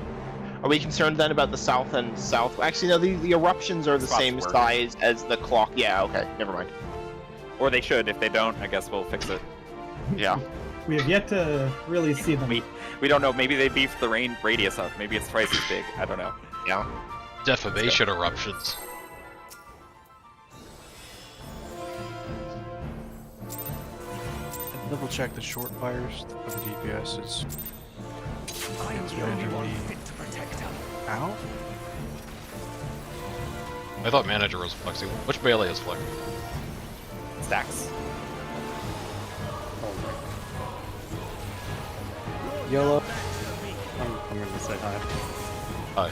Are we concerned then about the south and south? Actually, no. The eruptions are the Spots same work. size as the clock. Yeah. Okay. Never mind. Or they should. If they don't, I guess we'll fix it. Yeah. We have yet to really see them. We don't know. Maybe they beefed the radius up. Maybe it's twice as big. I don't know. Yeah. Defamation eruptions. Double check the short fires of the DPS is. I'm It's the only manager one lead. fit to protect her. Ow? I thought manager was flexing. Which melee is flex? Stacks. Yellow. I'm gonna say hi. Hi.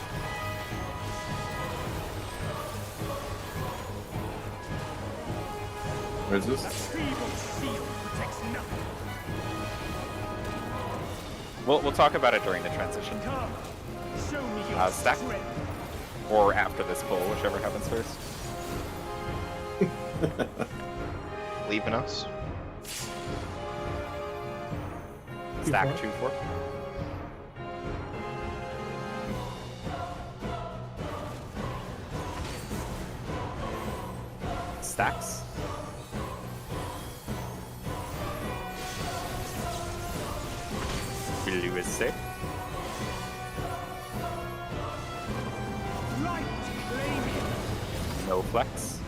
Where's this? A feeble shield protects nothing. We'll talk about it during the transition. Come, show me your Stack. strength. Or after this pull, whichever happens first. Leaving us. Stack 2-4. 2-4. Stacks. Blue is safe. Light claim him. No flex.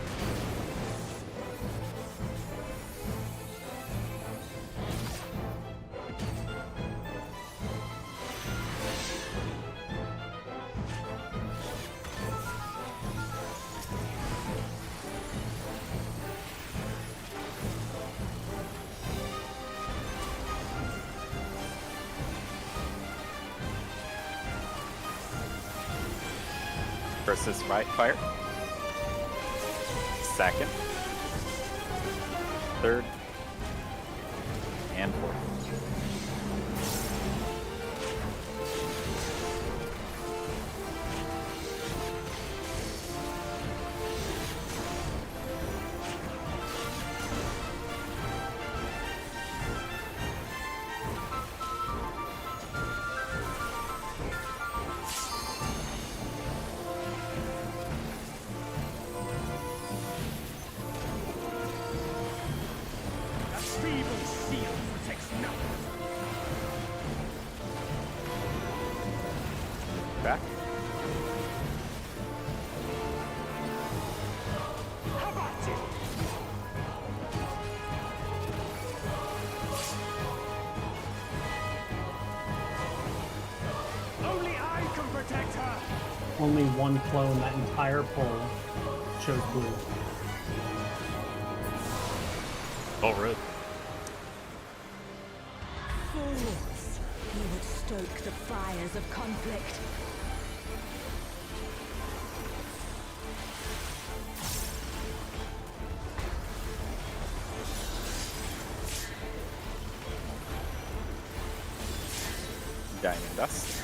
Versus right fire. Second. Third. And fourth. feeble shield protects nothing. Back. How about it? Only I can protect her. Only one clone that entire poll chose blue. Oh, red. Fools! You would stoke the fires of conflict. Diamond dust.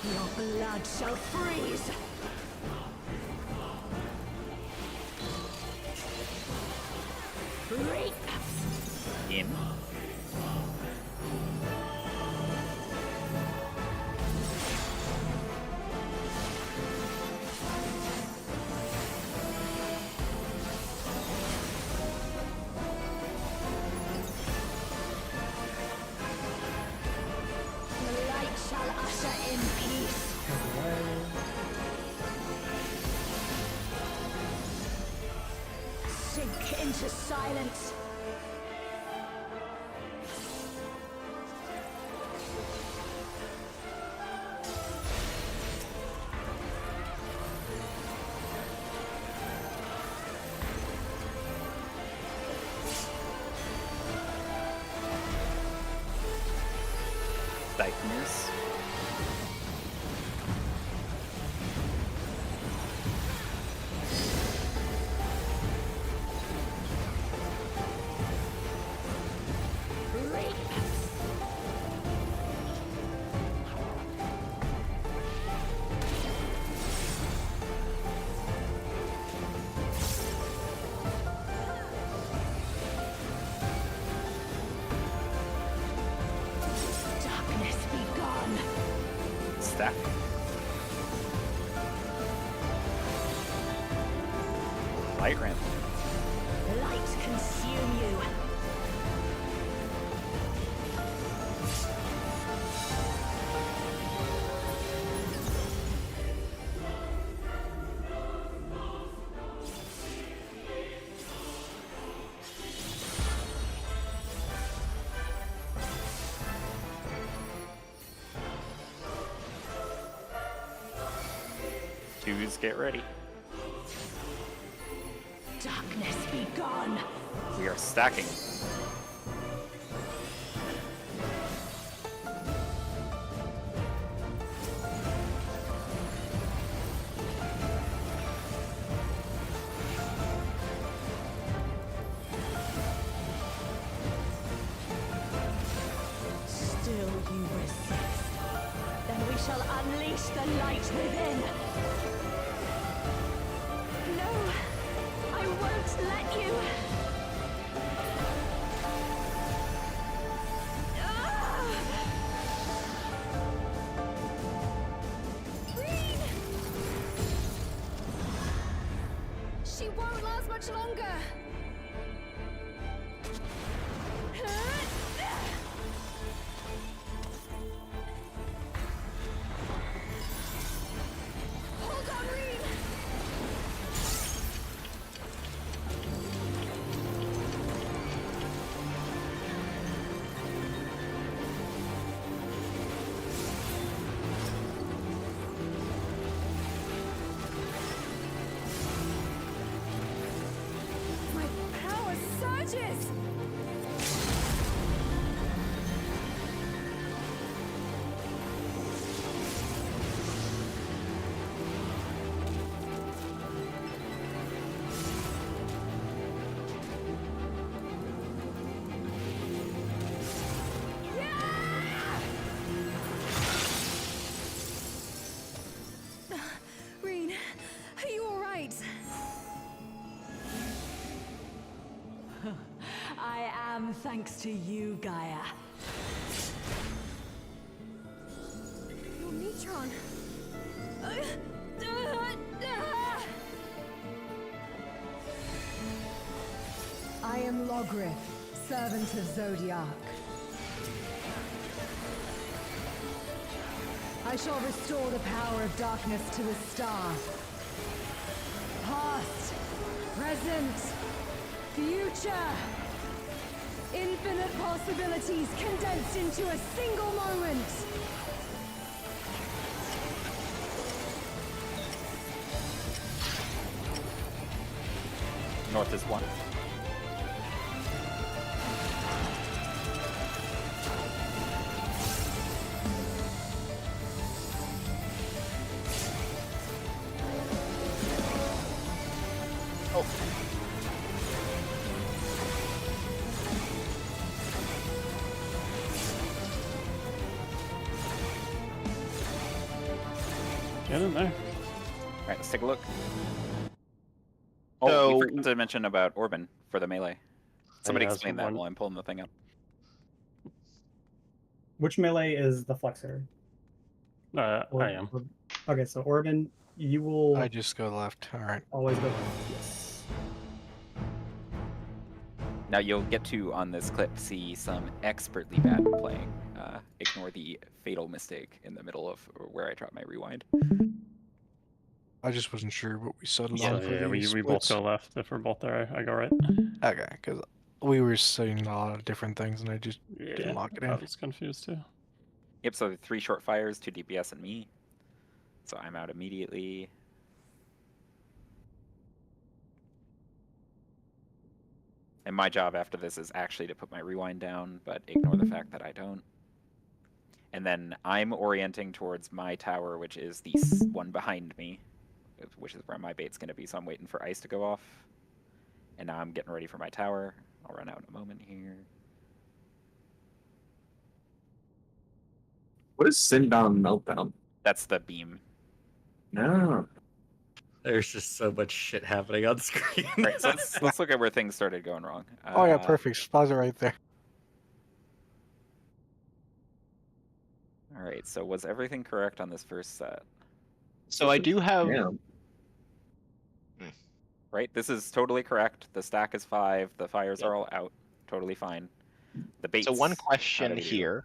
Your blood shall freeze! Reap! In. The light shall usher in peace. Sink into silence. Darkness. Reap! Darkness be gone. Stack. Light ramp. Light consume you. Twos, get ready. Darkness be gone. We are stacking. Still you resist. Then we shall unleash the light within. No, I won't let you. Green! She won't last much longer. Hold on, Green! My power surges! Reen, are you alright? I am thanks to you, Gaia. Your neutron. I am Logrith, servant of Zodiac. I shall restore the power of darkness to the star. Past, present, future. Infinite possibilities condensed into a single moment. North is 1. Get in there. Alright, let's take a look. Oh, So- we forgot to mention about Orban for the melee. Somebody yeah, explain that's that one. while I'm pulling the thing up. Which melee is the flexor? I am. Okay, so Orban, you will I just go left. All right. always go. Yes. Now you'll get to, on this clip, see some expertly bad playing. Ignore the fatal mistake in the middle of where I dropped my rewind. I just wasn't sure what we settled So on for yeah, these we both splits. go left. If we're both there, I go right. Okay, because we were saying a lot of different things, and I just Yeah, didn't lock it I in. was confused too. Yep, so 3 short fires, 2 DPS and me. So I'm out immediately. And my job after this is actually to put my rewind down, but ignore the fact that I don't. And then I'm orienting towards my tower, which is the one behind me, which is where my bait's going to be. So I'm waiting for ice to go off. And now I'm getting ready for my tower. I'll run out in a moment here. What is Sindown Meltdown? That's the beam. No. There's just so much shit happening on screen. Right, so let's look at where things started going wrong. Oh yeah, perfect. Spaws it right there. All right, so was everything correct on this first set? So I do have. Yeah. Right, this is totally correct. The stack is 5. The fires are all out. Totally fine. The bait's So one out question of view. here.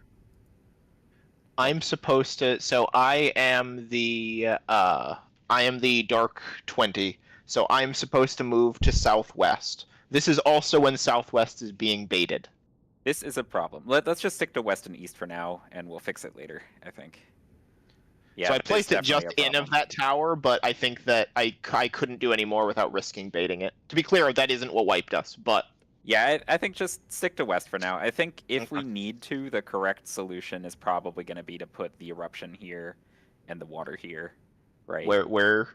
I'm supposed to. So I am the dark 20. So I'm supposed to move to southwest. This is also when southwest is being baited. This is a problem. Let's just stick to west and east for now, and we'll fix it later, I think. Yeah, so I but it's placed it just definitely a in of problem. that tower, but I think that I couldn't do any more without risking baiting it. To be clear, that isn't what wiped us, but Yeah, I think just stick to west for now. I think if we Okay. need to, the correct solution is probably going to be to put the eruption here and the water here, right? where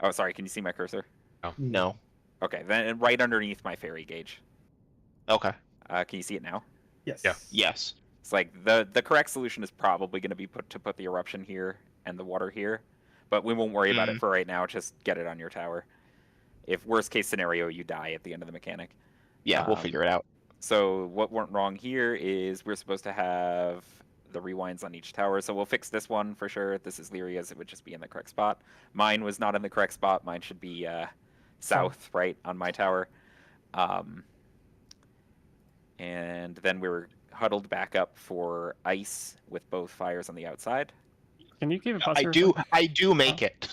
Oh, sorry, can you see my cursor? no. Okay, then right underneath my fairy gauge. Okay. Can you see it now? Yes. Yeah. Yes. It's like the correct solution is probably going to be to put the eruption here and the water here, but we won't worry about it for right now. Just get it on your tower. If worst case scenario, you die at the end of the mechanic. Yeah, we'll figure it out. So what went wrong here is we're supposed to have the rewinds on each tower. So we'll fix this one for sure. This is Lyria's. It would just be in the correct spot. Mine was not in the correct spot. Mine should be south, right, on my tower. And then we were huddled back up for ice with both fires on the outside. Can you keep it I do make it.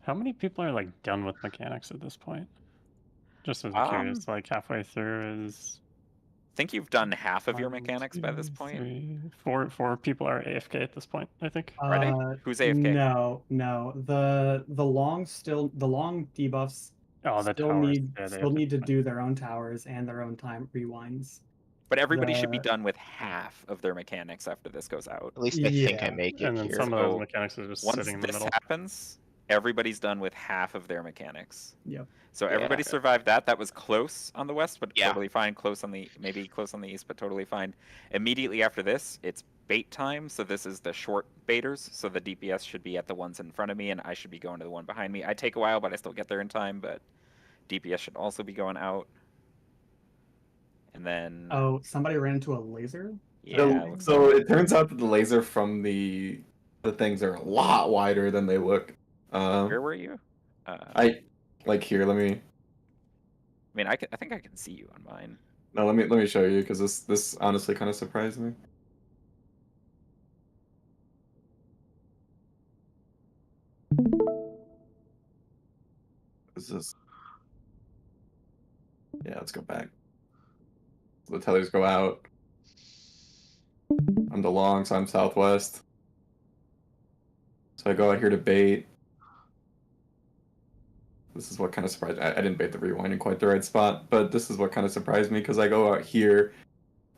How many people are like done with mechanics at this point? Just as Um, curious, like halfway through is. I think you've done half of your one, mechanics by this two, point. three, four people are AFK at this point, I think. Are they? Who's AFK? No. The long debuffs Oh, the still towers. need Yeah, they still have need to do their own towers and their own time rewinds. But everybody should be the- done with half of their mechanics after this goes out. At least I think I Yeah. make it And then here. some of So, those mechanics are just Once sitting in the this middle. happens, everybody's done with half of their mechanics. Yep. So Yeah. everybody survived that. That was close on the west, but Yeah. totally fine. Maybe close on the east, but totally fine. Immediately after this, it's bait time. So this is the short baiters. So the DPS should be at the ones in front of me, and I should be going to the one behind me. I take a while, but I still get there in time. But DPS should also be going out. And then Oh, somebody ran into a laser? yeah, So it turns out that the laser from the the things are a lot wider than they look. Where were you? I like here. Let me. I mean, I think I can see you on mine. No, let me show you because this honestly kind of surprised me. Is this? Yeah, let's go back. So the tethers go out. I'm the long, so I'm southwest. So I go out here to bait. This is what kind of surprised. I didn't bait the rewind in quite the right spot, but this is what kind of surprised me because I go out here.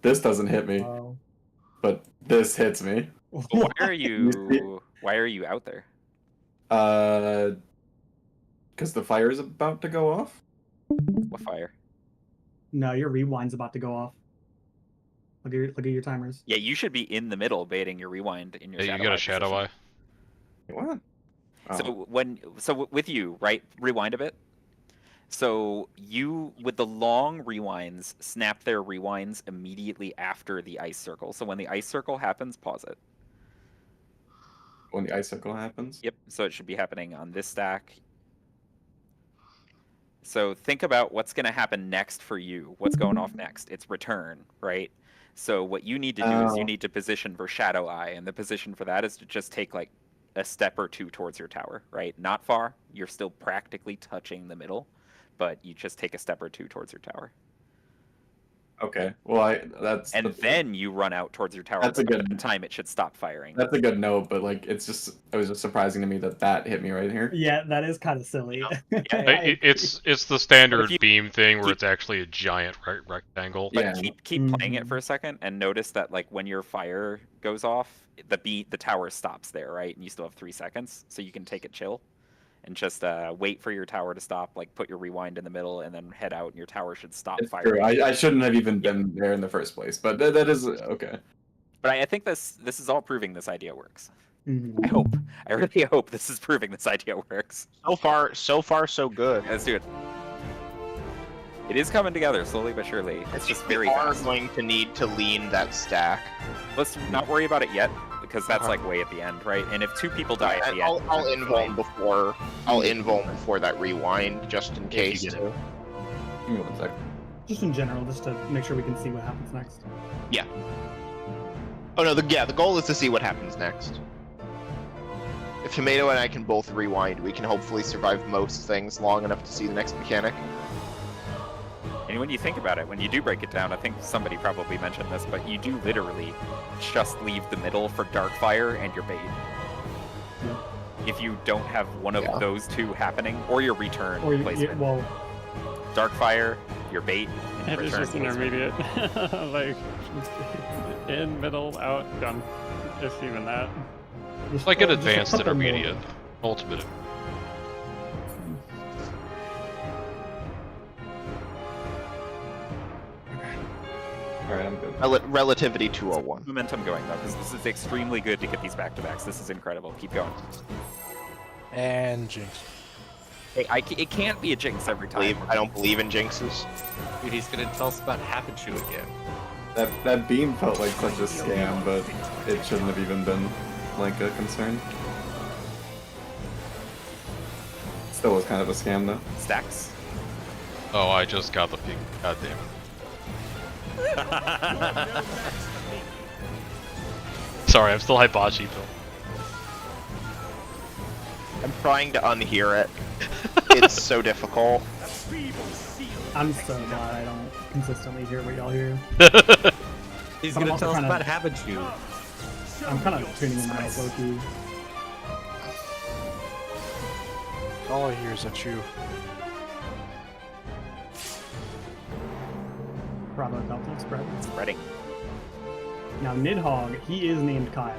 This doesn't hit me, Wow. but this hits me. But why are you? Why are you out there? Because the fire is about to go off. What fire? No, your rewind's about to go off. Look at your timers. Yeah, you should be in the middle baiting your rewind in your Yeah, shadow you got eye a shadow position. eye. What? So with you, right? Rewind a bit. So you, with the long rewinds, snap their rewinds immediately after the ice circle. So when the ice circle happens, pause it. When the ice circle happens? Yep. So it should be happening on this stack. So think about what's going to happen next for you. What's going off next? It's return, right? So what you need to do is you need to position for shadow eye, and the position for that is to just take like a step or two towards your tower, right? Not far. You're still practically touching the middle, but you just take a step or two towards your tower. Okay. Well, then you run out towards your tower. That's a good time. It should stop firing. That's a good note, but like it was just surprising to me that hit me right here. Yeah, that is kind of silly. It's the standard beam thing where it's actually a giant rectangle. But keep playing it for a second and notice that like when your fire goes off, the tower stops there, right? And you still have 3 seconds, so you can take it chill. And just wait for your tower to stop, like put your rewind in the middle, and then head out, and your tower should stop firing. True. I shouldn't have even been there in the first place, but that is okay. But I think this is all proving this idea works. Mm-hmm. I really hope this is proving this idea works. So far, so good. Let's do it. It is coming together slowly but surely. It's just very fast. We are going to need to lean that stack. Let's not worry about it yet, because that's like way at the end, right? And if 2 people die at the end, I'll invuln before that rewind, just in case. Give me 1 sec. Just in general, just to make sure we can see what happens next. Yeah. Oh no, the goal is to see what happens next. If Tomato and I can both rewind, we can hopefully survive most things long enough to see the next mechanic. And when you think about it, when you do break it down, I think somebody probably mentioned this, but you do literally just leave the middle for Darkfire and your bait. Yeah. If you don't have one of those two happening, or your return Or placement. Darkfire, your bait, and It is return just intermediate. Like, in, middle, out, done. If even that. It's like an advanced intermediate. Ultimate. Alright, I'm good. Relativity 201. Momentum going though, because this is extremely good to get these back-to-backs. This is incredible. Keep going. And Jinx. Hey, it can't be a Jinx every time. I don't believe in Jinxes. Dude, he's gonna tell us about Hapichu again. That beam felt like such a scam, but it shouldn't have even been like a concern. Still was kind of a scam though. Stacks. Oh, I just got the peak. God damn it. Sorry, I'm still Hibachi, Phil. I'm trying to unhear it. It's so difficult. I'm so glad I don't consistently hear what y'all hear. He's But I'm gonna also tell us kinda- about Hapichu. I'm kind of tuning him out low-key. All I hear is a chew. Bravo Delta spread. Spreading. Now Nidhogg, he is named Kyle.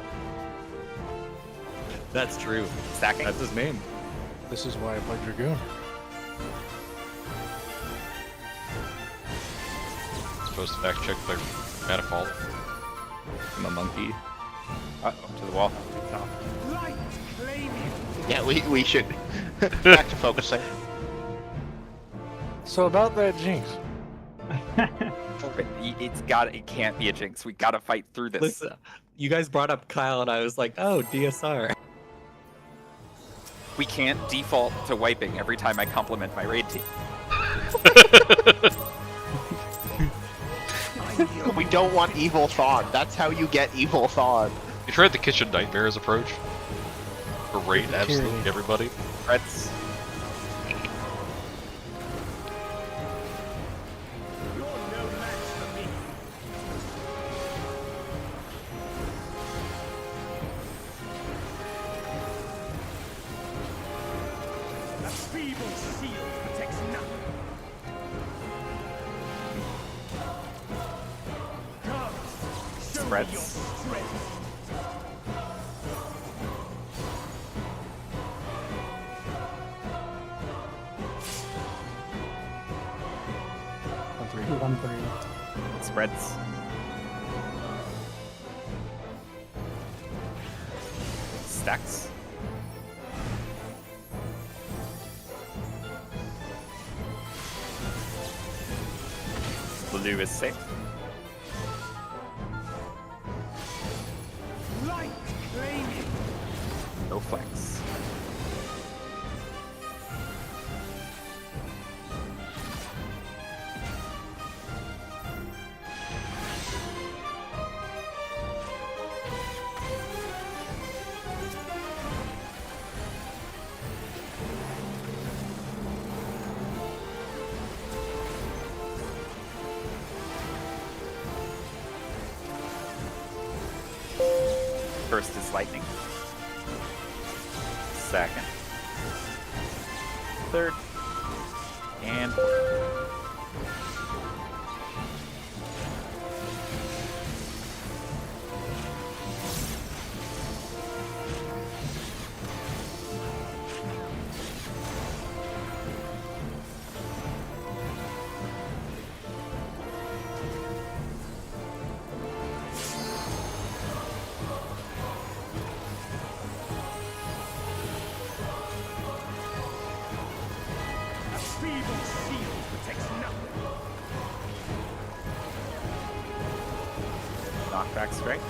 That's true. Stacking. That's his name. This is why I play Dragoon. Supposed to fact check their manifold. I'm a monkey. Uh-oh, to the wall. Light claim him. Yeah, we should. Back to focusing. So about that Jinx. It can't be a Jinx. We gotta fight through this. Listen, you guys brought up Kyle, and I was like, oh, DSR. We can't default to wiping every time I compliment my raid team. We don't want evil thought. That's how you get evil thought. You tried the Kitchen Nightmares approach? Berate absolutely everybody? Threats. You're no match for me. A feeble shield protects nothing. Come, show me Threats. your strength. One three. Spreads. Stacks. Blue is safe. Light claiming. No flex. First is lightning. Second. Third. And A feeble shield protects nothing. knockback strike.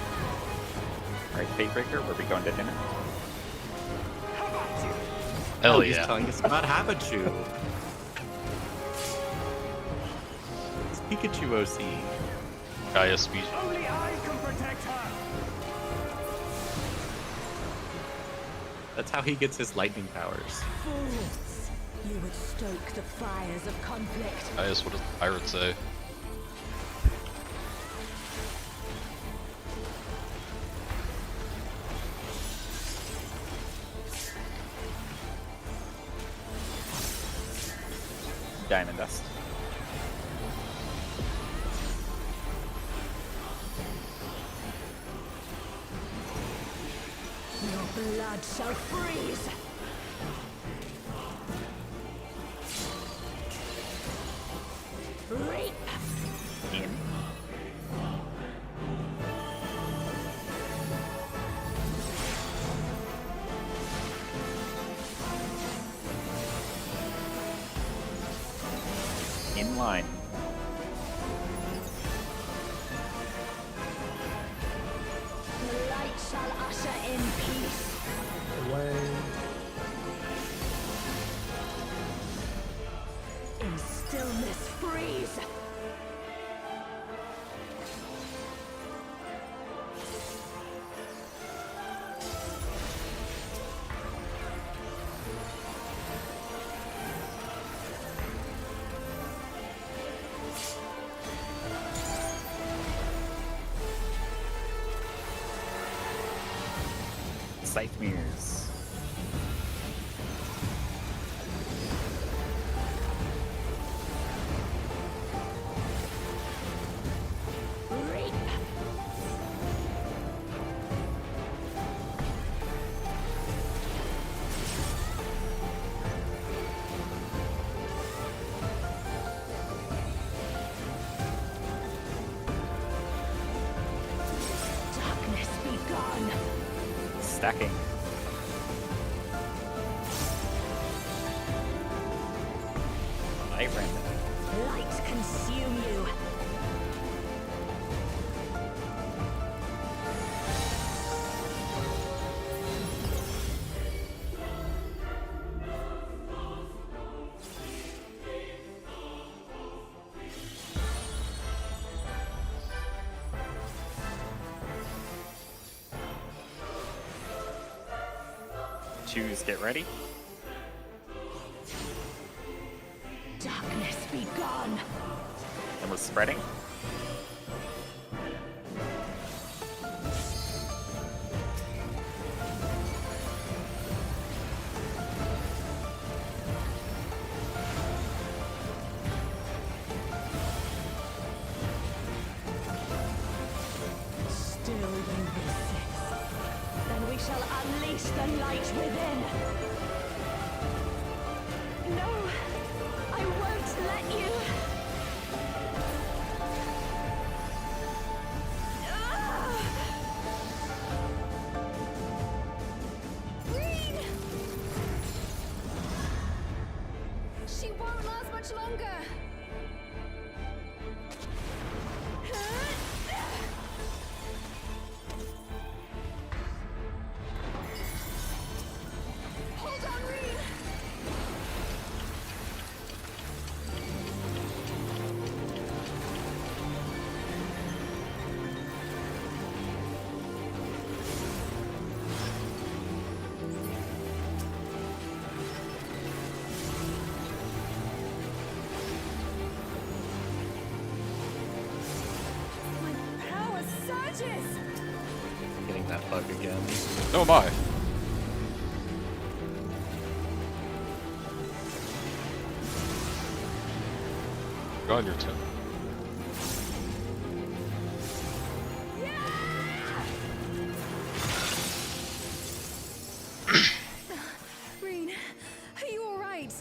Alright, Fate Breaker, where we going to dinner? How about you? Hell He's yeah. telling us about Habachu. It's Pikachu OC. Gaia speech. Only I can protect her. That's how he gets his lightning powers. Fools! You would stoke the fires of conflict. Gaius, what does the pirate say? Diamond Dust. Your blood shall freeze! Reap! In. In line. The light shall usher in peace. Away. In stillness freeze! Scythe Mirrors. Reap! Darkness be gone! Stacking. Vibrant. Light consume you! choose get ready. Darkness be gone. And we're spreading. Still you resist. Then we shall unleash the light within. No, I won't let you. Ah! Green! She won't last much longer. Hold on, Reed! My power surges! Getting that bug again. No, am I? Go on your turn. Reen, are you alright?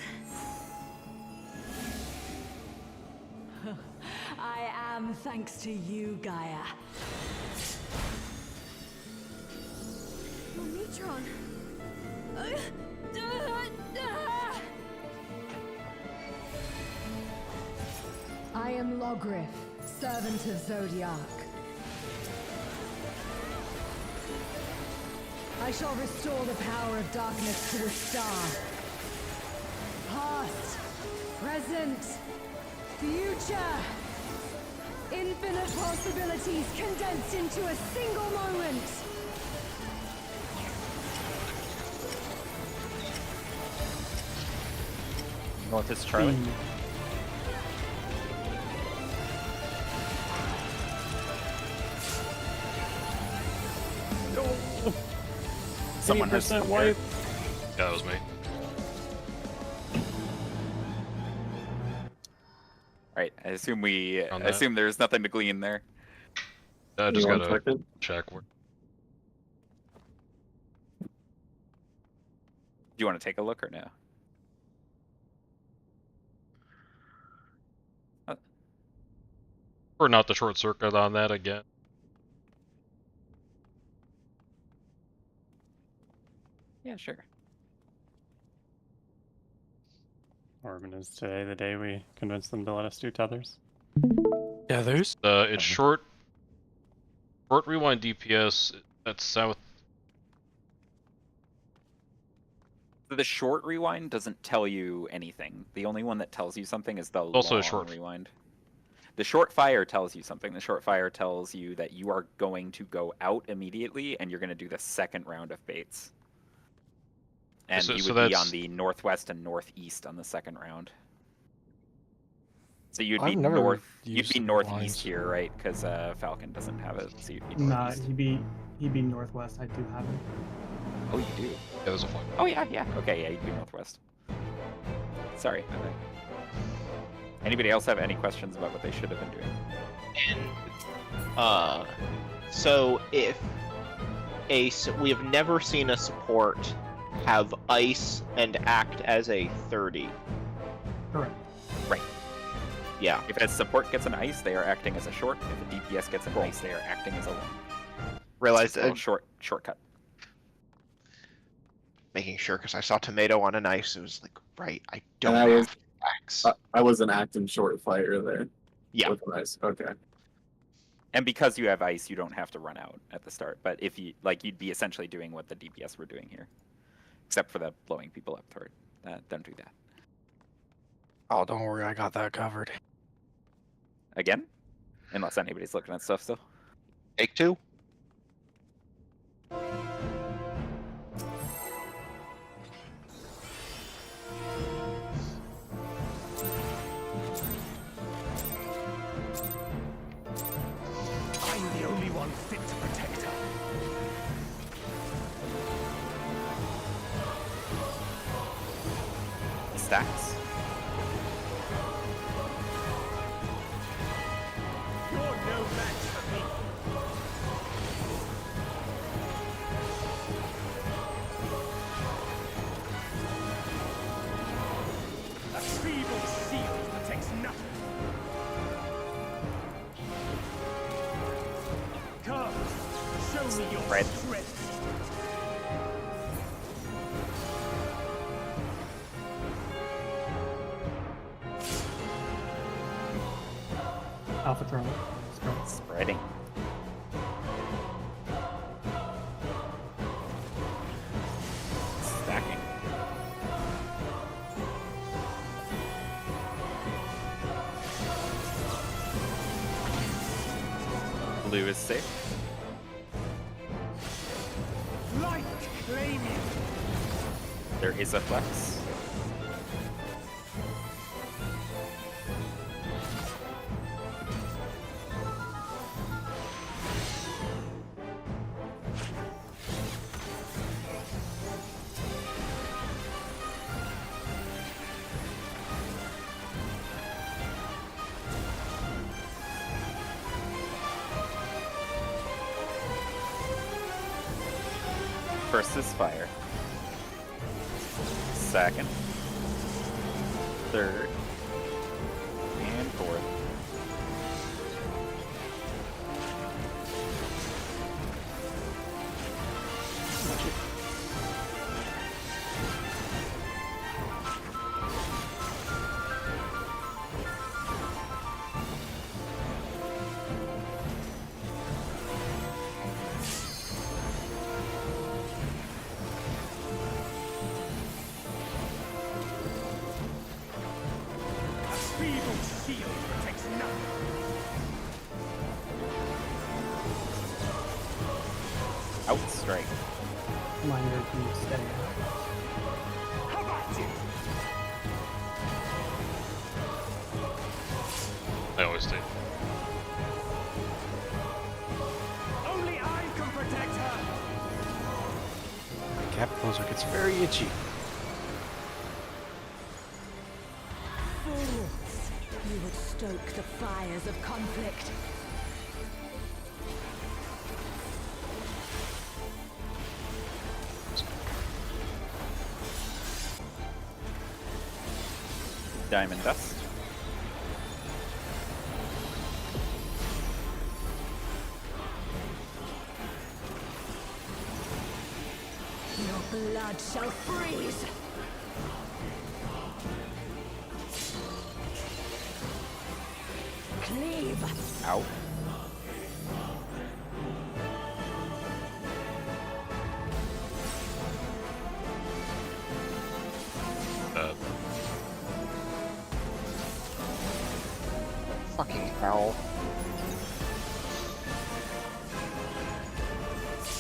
I am thanks to you, Gaia. Your Neutron. I am Logriff, servant of Zodiac. I shall restore the power of darkness to a star. Past, present, future. Infinite possibilities condensed into a single moment. North is Charlie. Someone has 80% wipe. Yeah, that was me. Right. I assume we On that. assume there's nothing to glean there. I just You gotta want second? check. Where... Do you want to take a look or no? Or not the short circuit on that again. Yeah, sure. Orban, is today the day we convince them to let us do tethers? Tethers? It's short rewind DPS at south. So the short rewind doesn't tell you anything. The only one that tells you something is the Also a long short rewind. The short fire tells you something. The short fire tells you that you are going to go out immediately and you're going to do the second round of baits. And So- you so would be that's- on the northwest and northeast on the second round. So you'd I've be never you'd used be the northeast blinds. here, right? Because Falcon doesn't have it. So you'd be Nah, northeast. he'd be northwest. I do have him. Oh, you do. Yeah, there's a flag. Oh yeah, yeah. Okay, yeah, you'd be northwest. Sorry. My bad. Anybody else have any questions about what they should have been doing? And so if we have never seen a support have ice and act as a 30. Correct. Right. Yeah. If a support gets an ice, they are acting as a short. If a DPS gets an ice, they are acting as a long. Realized It's a little shortcut. making sure because I saw tomato on an ice. It was like, right, I don't And I was- have axe. I was an acting short fire there. Yeah. With ice. Okay. And because you have ice, you don't have to run out at the start. But if you you'd be essentially doing what the DPS were doing here, except for the blowing people up third. Don't do that Oh, don't worry, I got that covered. again, unless anybody's looking at stuff still. Take two. stacks. You're no match for me. A feeble shield protects nothing. Come, show me your Red. strength. Alpha Throne. Spreading. Stacking. Blue is safe. Light claiming. There is a flex. First is fire. Second. Third. And fourth. A feeble shield protects nothing. Outstrike. Reminder to stay. How about you? I always do. Only I can protect her. My cap closer gets very itchy. Fools! You would stoke the fires of conflict. Diamond dust. Your blood shall freeze! Cleave! Out. Fucking hell.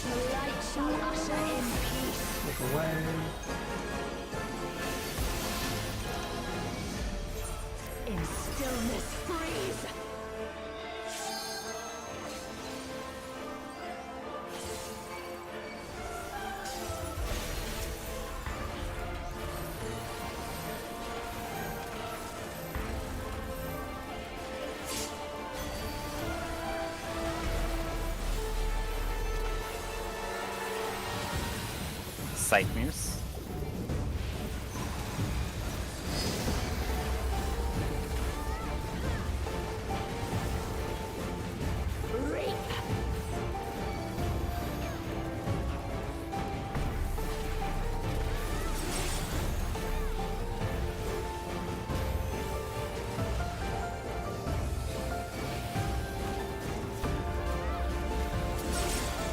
The light shall usher in peace. Look away. In stillness freeze! Sight Muse. Reap!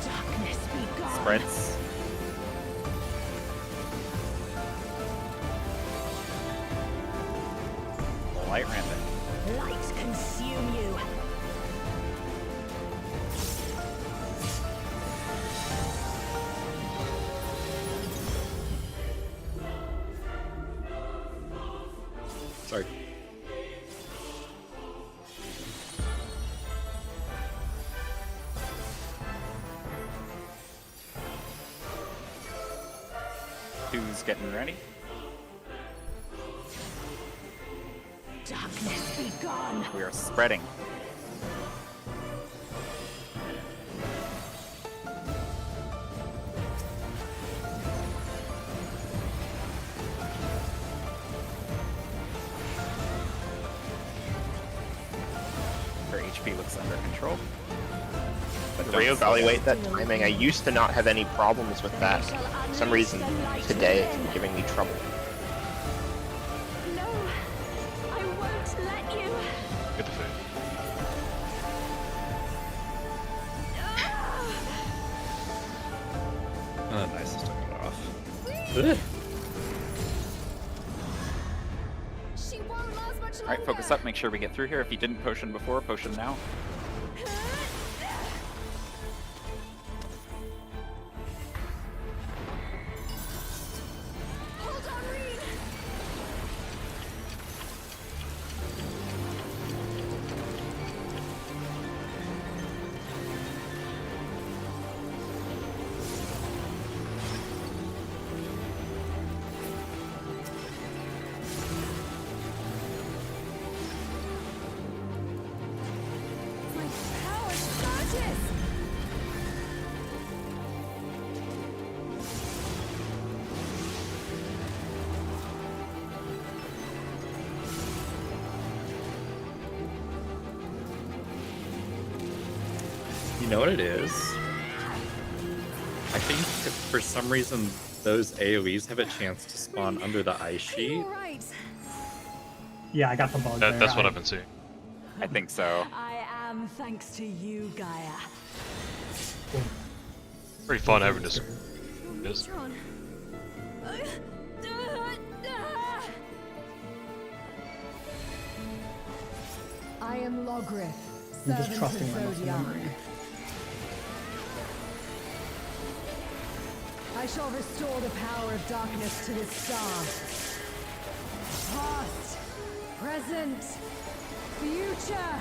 Darkness be gone! Spreads. Light Rampant. Light consume you! Sorry. Who's getting ready? Darkness be gone. We are spreading. Her HP looks under control. But don't Reevaluate that timing. I used to not have any problems with that. For some reason, today it's giving me trouble. No, I won't let you. Get the food. Oh, nice. Just took it off. Ugh. She won't last much longer. Alright, focus up, make sure we get through here. If you didn't potion before, potion now. Hold on, Reed. My power surges. You know what it is? I think for some reason those AoEs have a chance to spawn under the ice Are you sheet. all right? Yeah, I got the bug there. That's what I've been seeing. I think so. I am thanks to you, Gaia. Pretty fun having this. Yes. Tron. I am Logrith, I'm just servant trusting of my muscle Zodiac. memory. I shall restore the power of darkness to this star. Past, present, future.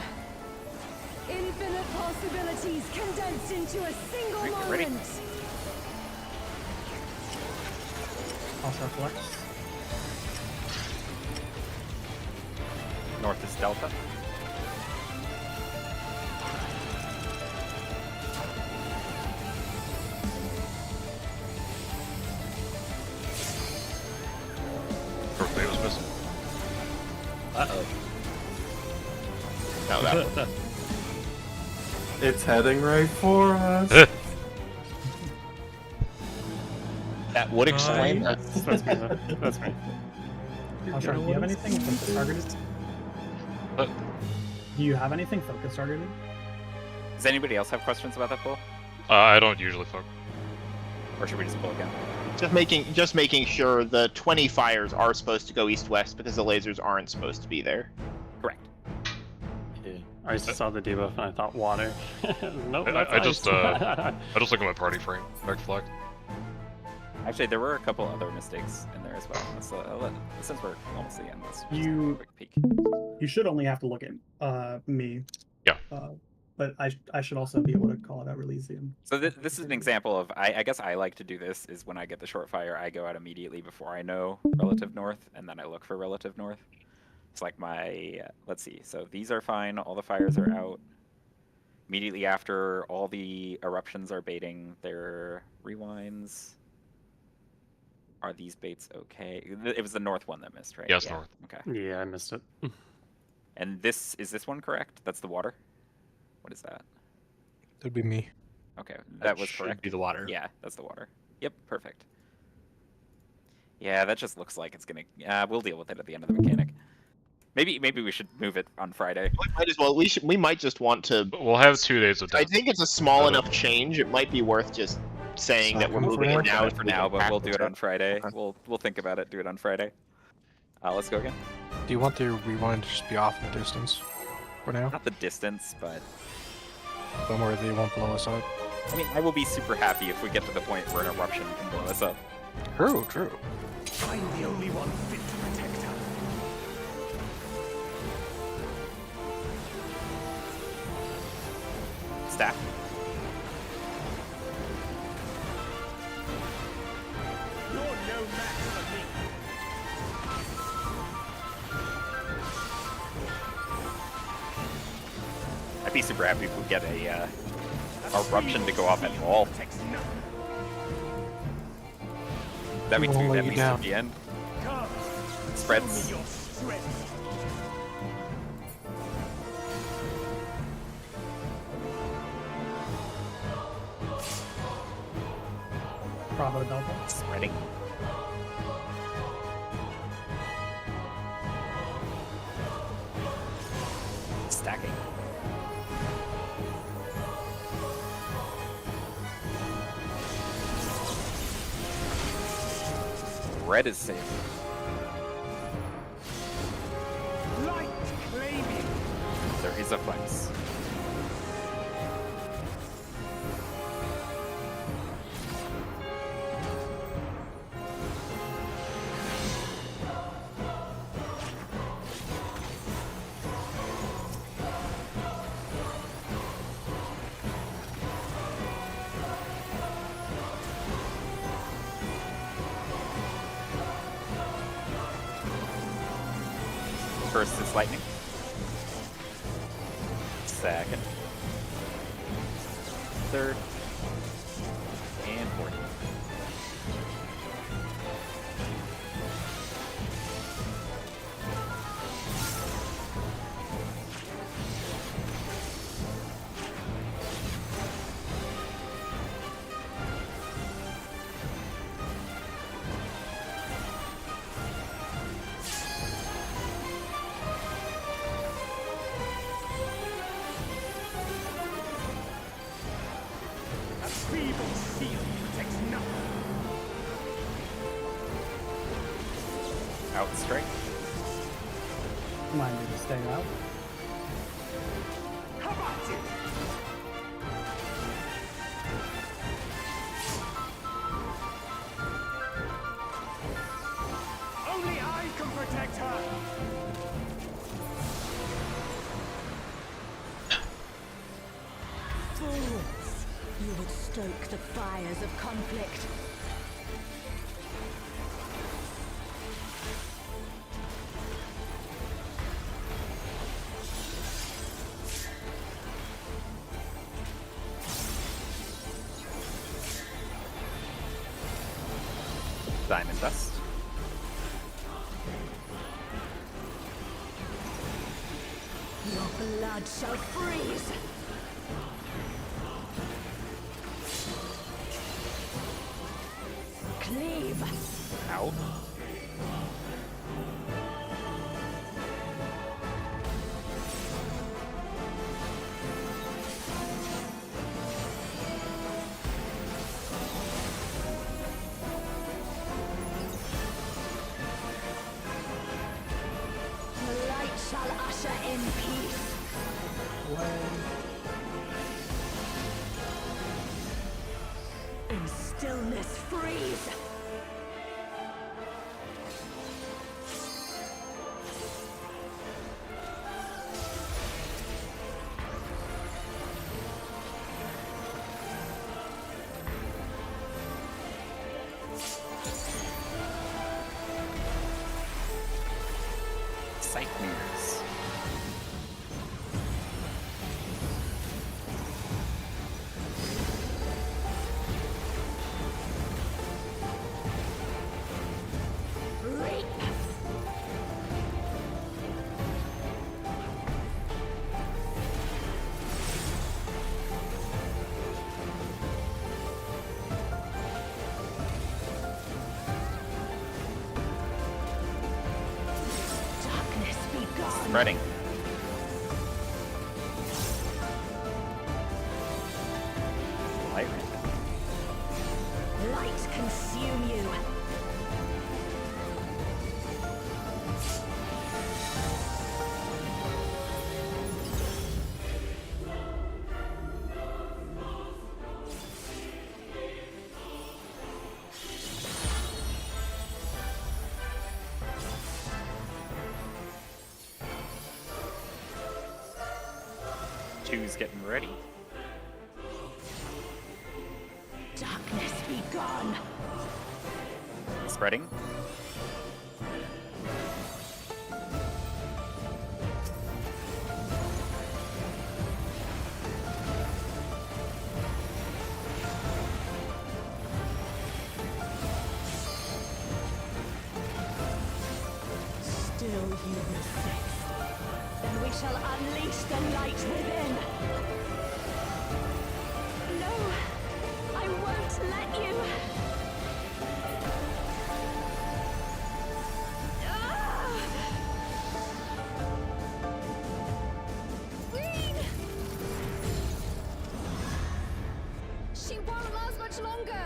Infinite possibilities condensed into a single Right, ready? moment. Also flex. North is Delta. Birthday was missing. Uh-oh. No, that one. It's heading right for us. That would explain that. That's me. That's me. Ashar, do you have anything focus targeted? But Do you have anything focus targeted? Does anybody else have questions about that pull? I don't usually fuck. Or should we just pull again? Just making sure the 20 fires are supposed to go east-west because the lasers aren't supposed to be there. Correct. I just saw the debuff and I thought water. Nope, I that's just ice. I just look at my party frame. Reflect. Actually, there were a couple other mistakes in there as well. So, since we're almost at the end, let's just take a quick peek. You should only have to look at me. Yeah. But I should also be able to call it out Elysium. So this is an example of, I guess I like to do this, is when I get the short fire, I go out immediately before I know relative north, and then I look for relative north. It's like my, let's see, so these are fine, all the fires are out. Immediately after, all the eruptions are baiting their rewinds. Are these baits okay? It was the north one that missed, right? Yes, yeah. north. Okay. Yeah, I missed it. And is this one correct? That's the water? What is that? That'd be me. Okay, that was should correct. be the water. Yeah, that's the water. Yep, perfect. Yeah, that just looks like it's gonna. We'll deal with it at the end of the mechanic. Maybe we should move it on Friday. We might as well. We might just want to. But we'll have 2 days of I time. think it's a small enough change. It might be worth just saying that we're moving it now. For now, but we'll do it on Friday. We'll think about it. Do it on Friday. Let's go again. Do you want the rewind to just be off in the distance for now? Not the distance, but Don't worry, they won't blow us up. I mean, I will be super happy if we get to the point where an eruption can blow us up. True, true. I'm the only one fit to protect her. Staff. You're no match for me. be super happy if we get a eruption to go off at all. That means Won't we let at you least down. at the end. Come, Spreads. your strength. Bravo Delta. Spreading. Stacking. Red is safe. Light claiming. There is a flex. First is lightning. Second. Third. And fourth. A feeble shield protects nothing. Out strike. Remind me to stay out. How about it? Only I can protect her. Fools! You would stoke the fires of conflict. Diamond dust. Your blood shall freeze! Cleave! Out. The light shall usher in peace! In stillness freeze! Sight mirrors. Reap! Darkness be gone! Spreading. Light rain. Light consume you! Two's getting ready. Darkness be gone! Spreading. Still you resist. Then we shall unleash the light within. No, I won't let you. Green! She won't last much longer.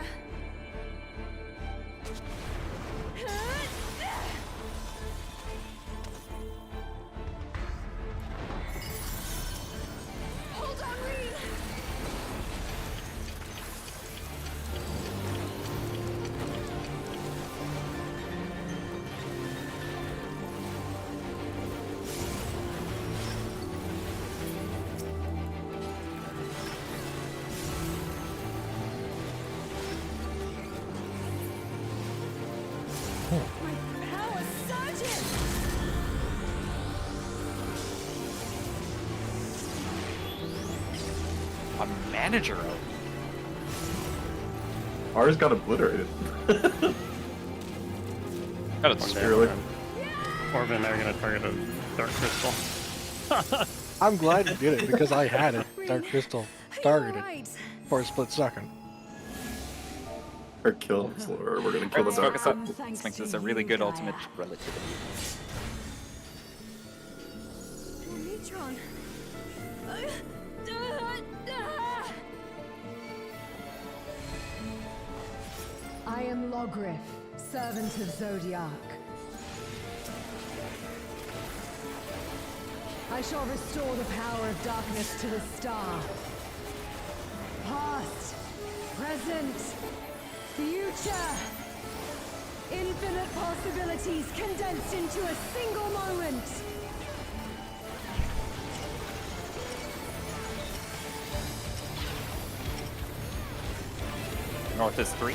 Hold on, Reed! My power surges! A manager. Ours got obliterated. Got it spare. Really? Orban and I are gonna target a dark crystal. I'm glad you did it because I had it. Dark Crystal targeted for a split second. Or kill, or we're gonna kill Let's the dark. focus up. Let's make this a really good ultimate relativity. Neutron. I am Logriff, servant of Zodiac. I shall restore the power of darkness to the star. Past, present, future. Infinite possibilities condensed into a single moment. North is 3.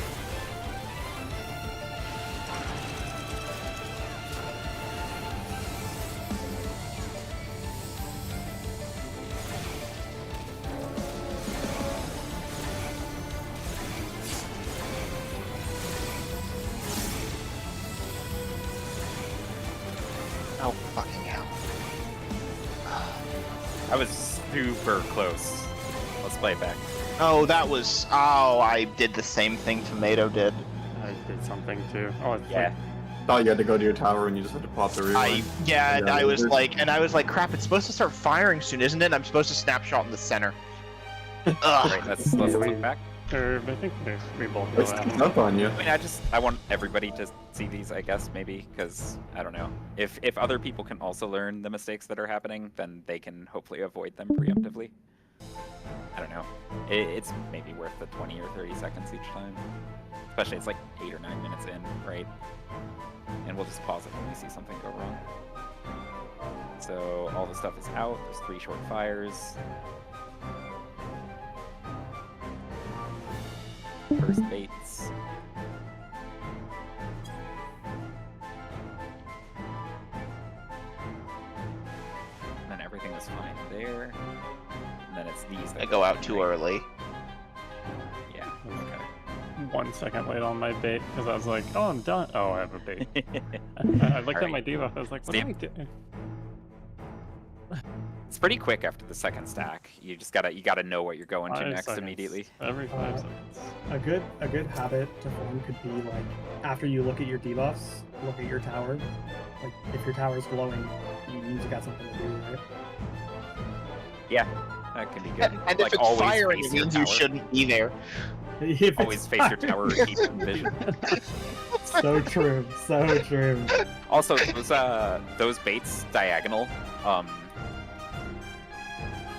Oh, fucking hell. I was super close. Let's play it back. Oh, that was... Oh, I did the same thing Tomato did. I did something too. Oh, it's Yeah. Thought you had to go to your tower and you just had to pop the rewind. Yeah, And and I was there's- like, crap, it's supposed to start firing soon, isn't it? I'm supposed to snapshot in the center. Ugh. Great, let's look back. Or I think we both It's go sneaking out. up on you. I mean, I want everybody to see these, I guess, maybe, because, I don't know. If other people can also learn the mistakes that are happening, then they can hopefully avoid them preemptively. I don't know. It's maybe worth the 20 or 30 seconds each time. Especially it's like 8 or 9 minutes in, right? And we'll just pause it when we see something go wrong. So all the stuff is out. There's 3 short fires. First baits. And then everything is fine there. And then it's these that I go out too right. early. Yeah, okay. 1 second late on my bait because I was like, oh, I'm done. Oh, I have a bait. I looked at my diva. I was like, what am I doing? It's pretty quick after the second stack. You just gotta know what you're going to 5 next seconds. immediately. Every 5 seconds. A good habit to form could be like after you look at your debuffs, look at your tower. Like if your tower's glowing, you means you got something to do, right? Yeah, that can be good. And like if it's always firing, face it your means you tower. shouldn't be there. If it's Always face your tower or keep it in vision. So true, so true. Also, those baits diagonal,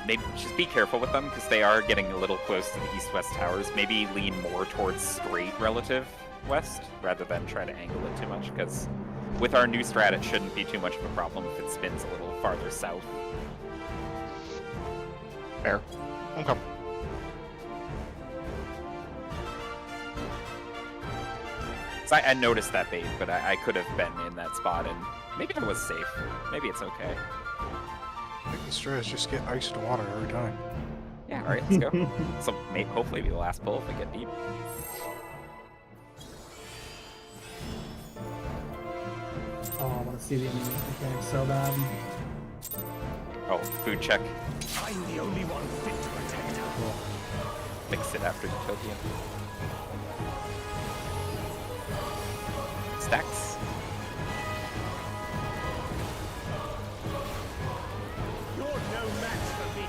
maybe just be careful with them because they are getting a little close to the east-west towers. Maybe lean more towards straight relative west rather than try to angle it too much because with our new strat, it shouldn't be too much of a problem if it spins a little farther south. Fair. Okay. So I noticed that bait, but I could have been in that spot and maybe it was safe. Maybe it's okay. I think the stress just get iced water every time. Yeah, alright, let's go. So hopefully be the last pull if we get deep. Oh, I want to see the enemy mechanic so bad. Oh, food check. I'm the only one fit to protect her. Fix it after Utopian. Stacks. You're no match for me.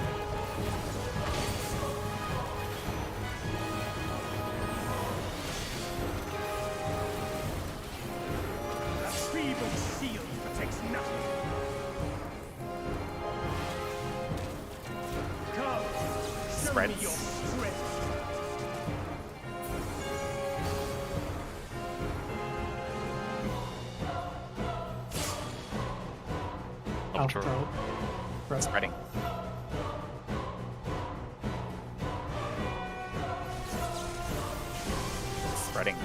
A feeble shield protects nothing. Come, show me your Spreads. strength. Ultra. Outro. Press. Spreading. Spreading.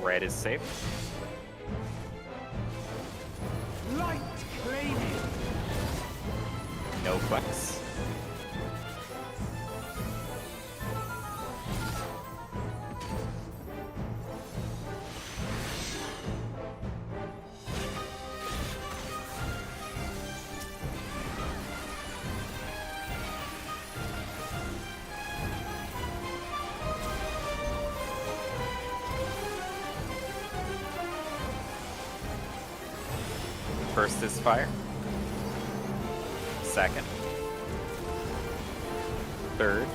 Red is safe. Light claiming. No flex. First is fire. Second. Third.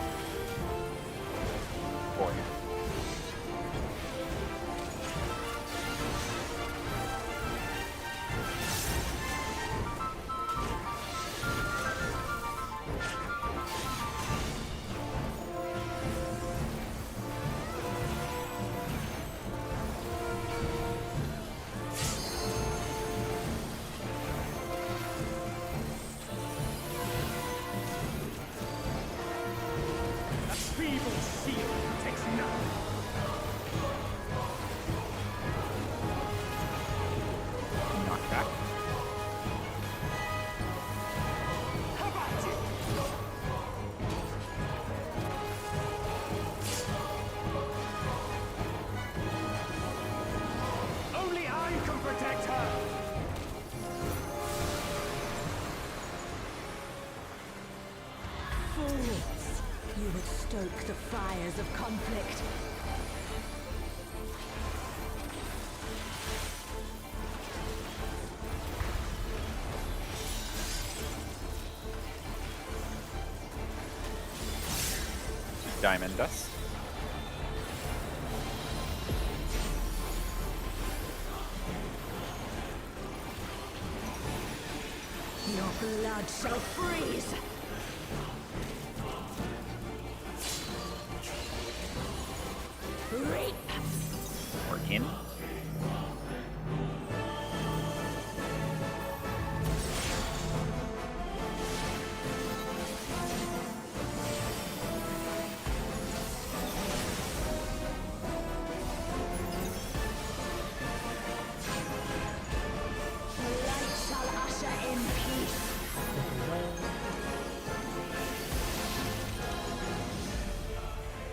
Fourth. A feeble shield protects nothing. Knockback. How about it? Only I can protect her. Fools! You would stoke the fires of conflict. Diamond dust. Your blood shall freeze! Reap! We're in. Light shall usher in peace.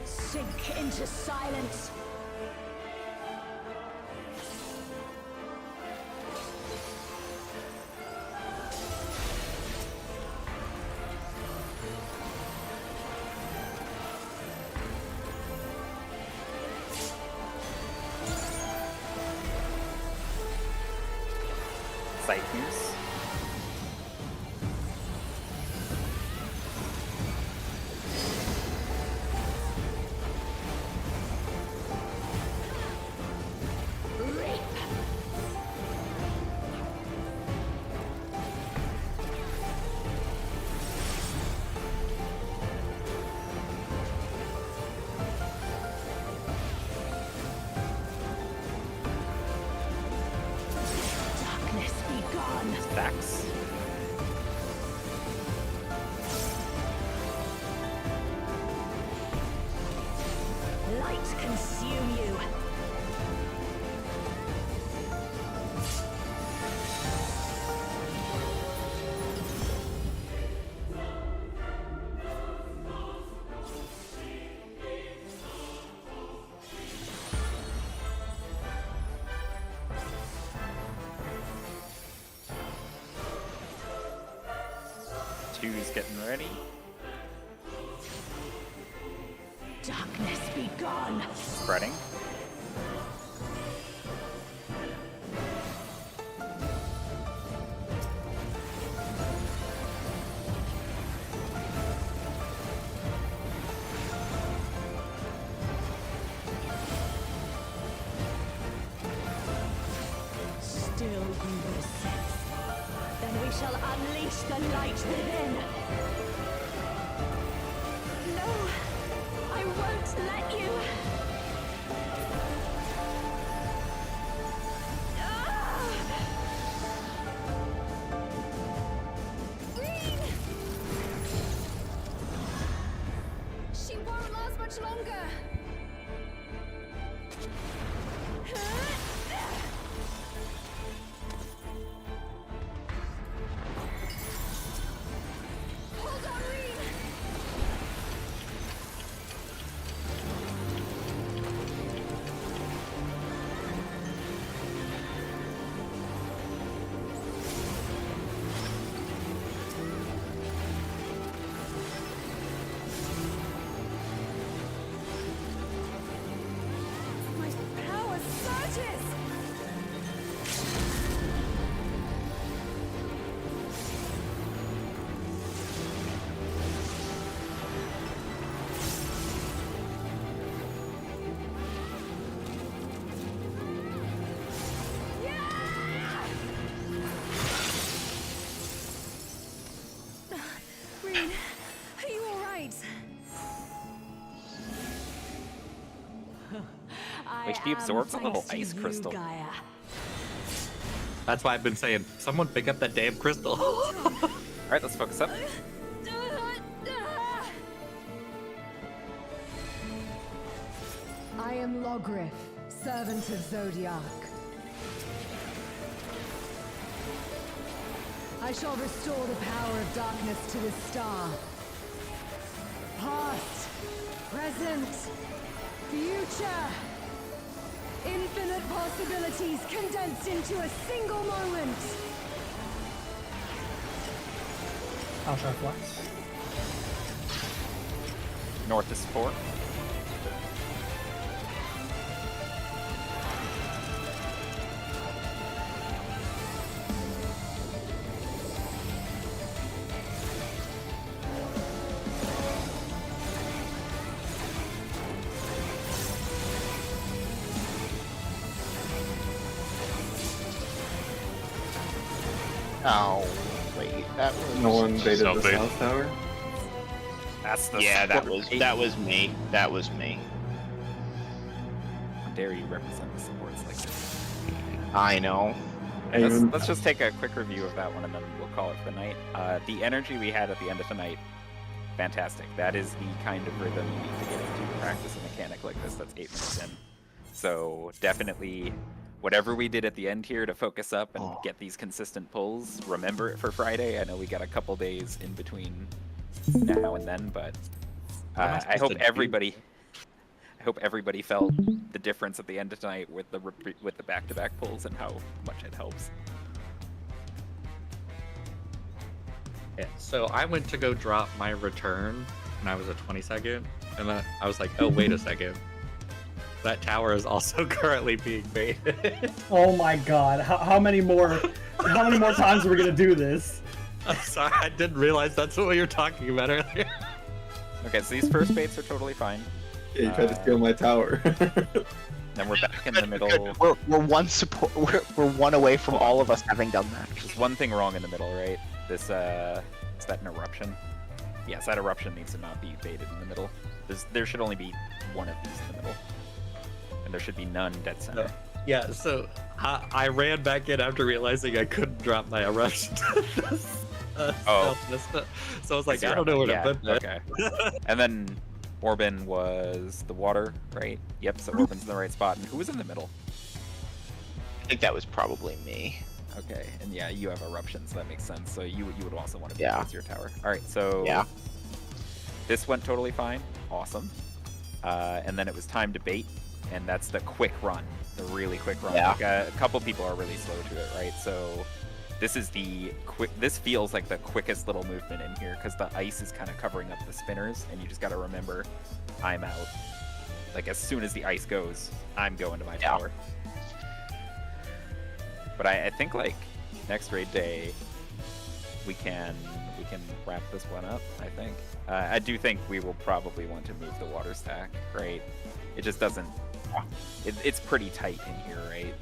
Sink into silence. Sight use. Reap! Darkness be gone. Stacks. Light consume you. 2's getting ready. Darkness be gone. Spreading. Still you resist. Then we shall unleash the light within. No, I won't let you. Ah! Green! She won't last much longer. Hold on, Reed! My power surges! Reed, are you alright? Wait, she absorbs a little ice crystal. That's why I've been saying, someone pick up that damn crystal. Alright, let's focus up. I am Logriff, servant of Zodiac. I shall restore the power of darkness to the star. Past, present, future. Infinite possibilities condensed into a single moment. I'll try flex. North is 4. Oh, wait, that was... No one baited So the bait. south tower. That's the Yeah, that support was bait. that was me. That was me. How dare you represent the supports like this? I know. Let's just take a quick review of that one and then we'll call it for the night. The energy we had at the end of the night, fantastic. That is the kind of rhythm you need to get into to practice a mechanic like this that's 8 minutes in. So definitely, whatever we did at the end here to focus up and get these consistent pulls, remember it for Friday. I know we got a couple days in between now and then, but I hope everybody felt the difference at the end of tonight with the back-to-back pulls and how much it helps. Yeah, so I went to go drop my return and I was at 22nd, and then I was like, oh, wait a second. That tower is also currently being baited. Oh my god, how many more times are we gonna do this? I'm sorry, I didn't realize that's what we were talking about earlier. Okay, so these first baits are totally fine. Yeah, you tried to steal my tower. Then we're back in the middle. We're one support. We're one away from all of us having done that. There's one thing wrong in the middle, right? This is that an eruption? Yes, that eruption needs to not be baited in the middle. There should only be one of these in the middle. And there should be none dead center. Yeah, so I ran back in after realizing I couldn't drop my eruption. So I was like, I don't know where to put that. Okay. And then Orbin was the water, right? Yep, so Orbin's in the right spot. And who was in the middle? I think that was probably me. Okay, and yeah, you have eruptions, so that makes sense. So you would also want to be Yeah. towards your tower. Alright, so Yeah. this went totally fine. Awesome. And then it was time to bait, and that's the quick run. The really quick run. Yeah. Like, a couple people are really slow to it, right? So This is the quick. This feels like the quickest little movement in here because the ice is kind of covering up the spinners, and you just got to remember, I'm out. Like as soon as the ice goes, I'm going to my tower. But I think like next raid day, we can wrap this one up. I think. I do think we will probably want to move the water stack. Right? It just doesn't. It's pretty tight in here, right?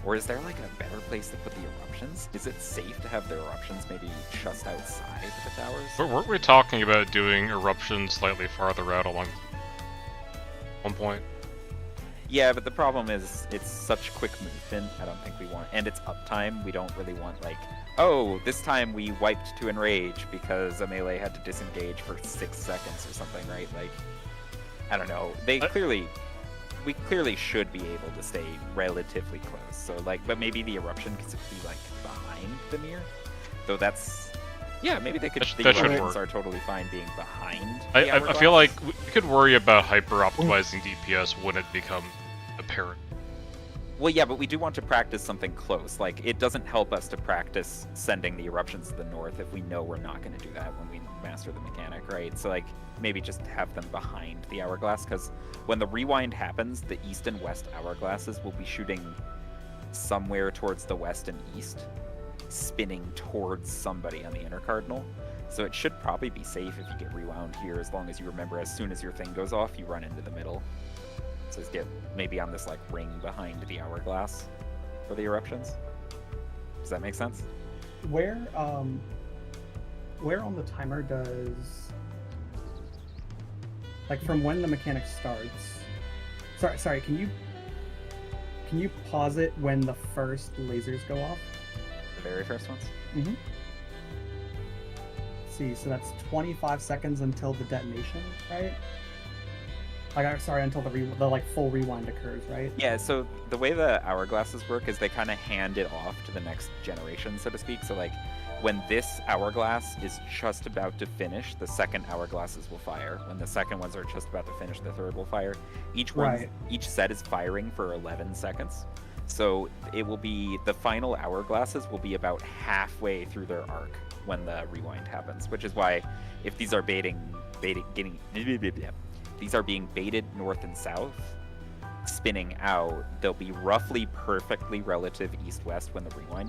Or is there like a better place to put the eruptions? Is it safe to have the eruptions maybe just outside the towers? But weren't we talking about doing eruptions slightly farther out along one point? Yeah, but the problem is it's such quick movement. I don't think we want, and it's uptime. We don't really want like, oh, this time we wiped to enrage because a melee had to disengage for 6 seconds or something, right? Like, I don't know. We clearly should be able to stay relatively close. So like, but maybe the eruption could be like behind the mirror. Though that's, yeah, maybe they could. The eruptions are totally fine being behind. I feel like we could worry about hyper optimizing DPS when it becomes apparent. Well, yeah, but we do want to practice something close. Like, it doesn't help us to practice sending the eruptions to the north if we know we're not going to do that when we master the mechanic, right? So, like, maybe just have them behind the hourglass, because when the rewind happens, the east and west hourglasses will be shooting somewhere towards the west and east, spinning towards somebody on the inner cardinal. So it should probably be safe if you get rewound here, as long as you remember as soon as your thing goes off, you run into the middle. So get maybe on this like ring behind the hourglass for the eruptions. Does that make sense? Where on the timer does, like, from when the mechanic starts? Sorry. Can you pause it when the first lasers go off? The very first ones. Mm-hmm. See, so that's 25 seconds until the detonation, right? Like, sorry, until the like full rewind occurs, right? Yeah. So the way the hourglasses work is they kind of hand it off to the next generation, so to speak. So like, when this hourglass is just about to finish, the second hourglasses will fire. When the second ones are just about to finish, the third will fire. Each set is firing for 11 seconds. So it will be, the final hourglasses will be about halfway through their arc when the rewind happens, which is why if these are these are being baited north and south, spinning out, they'll be roughly perfectly relative east-west when the rewind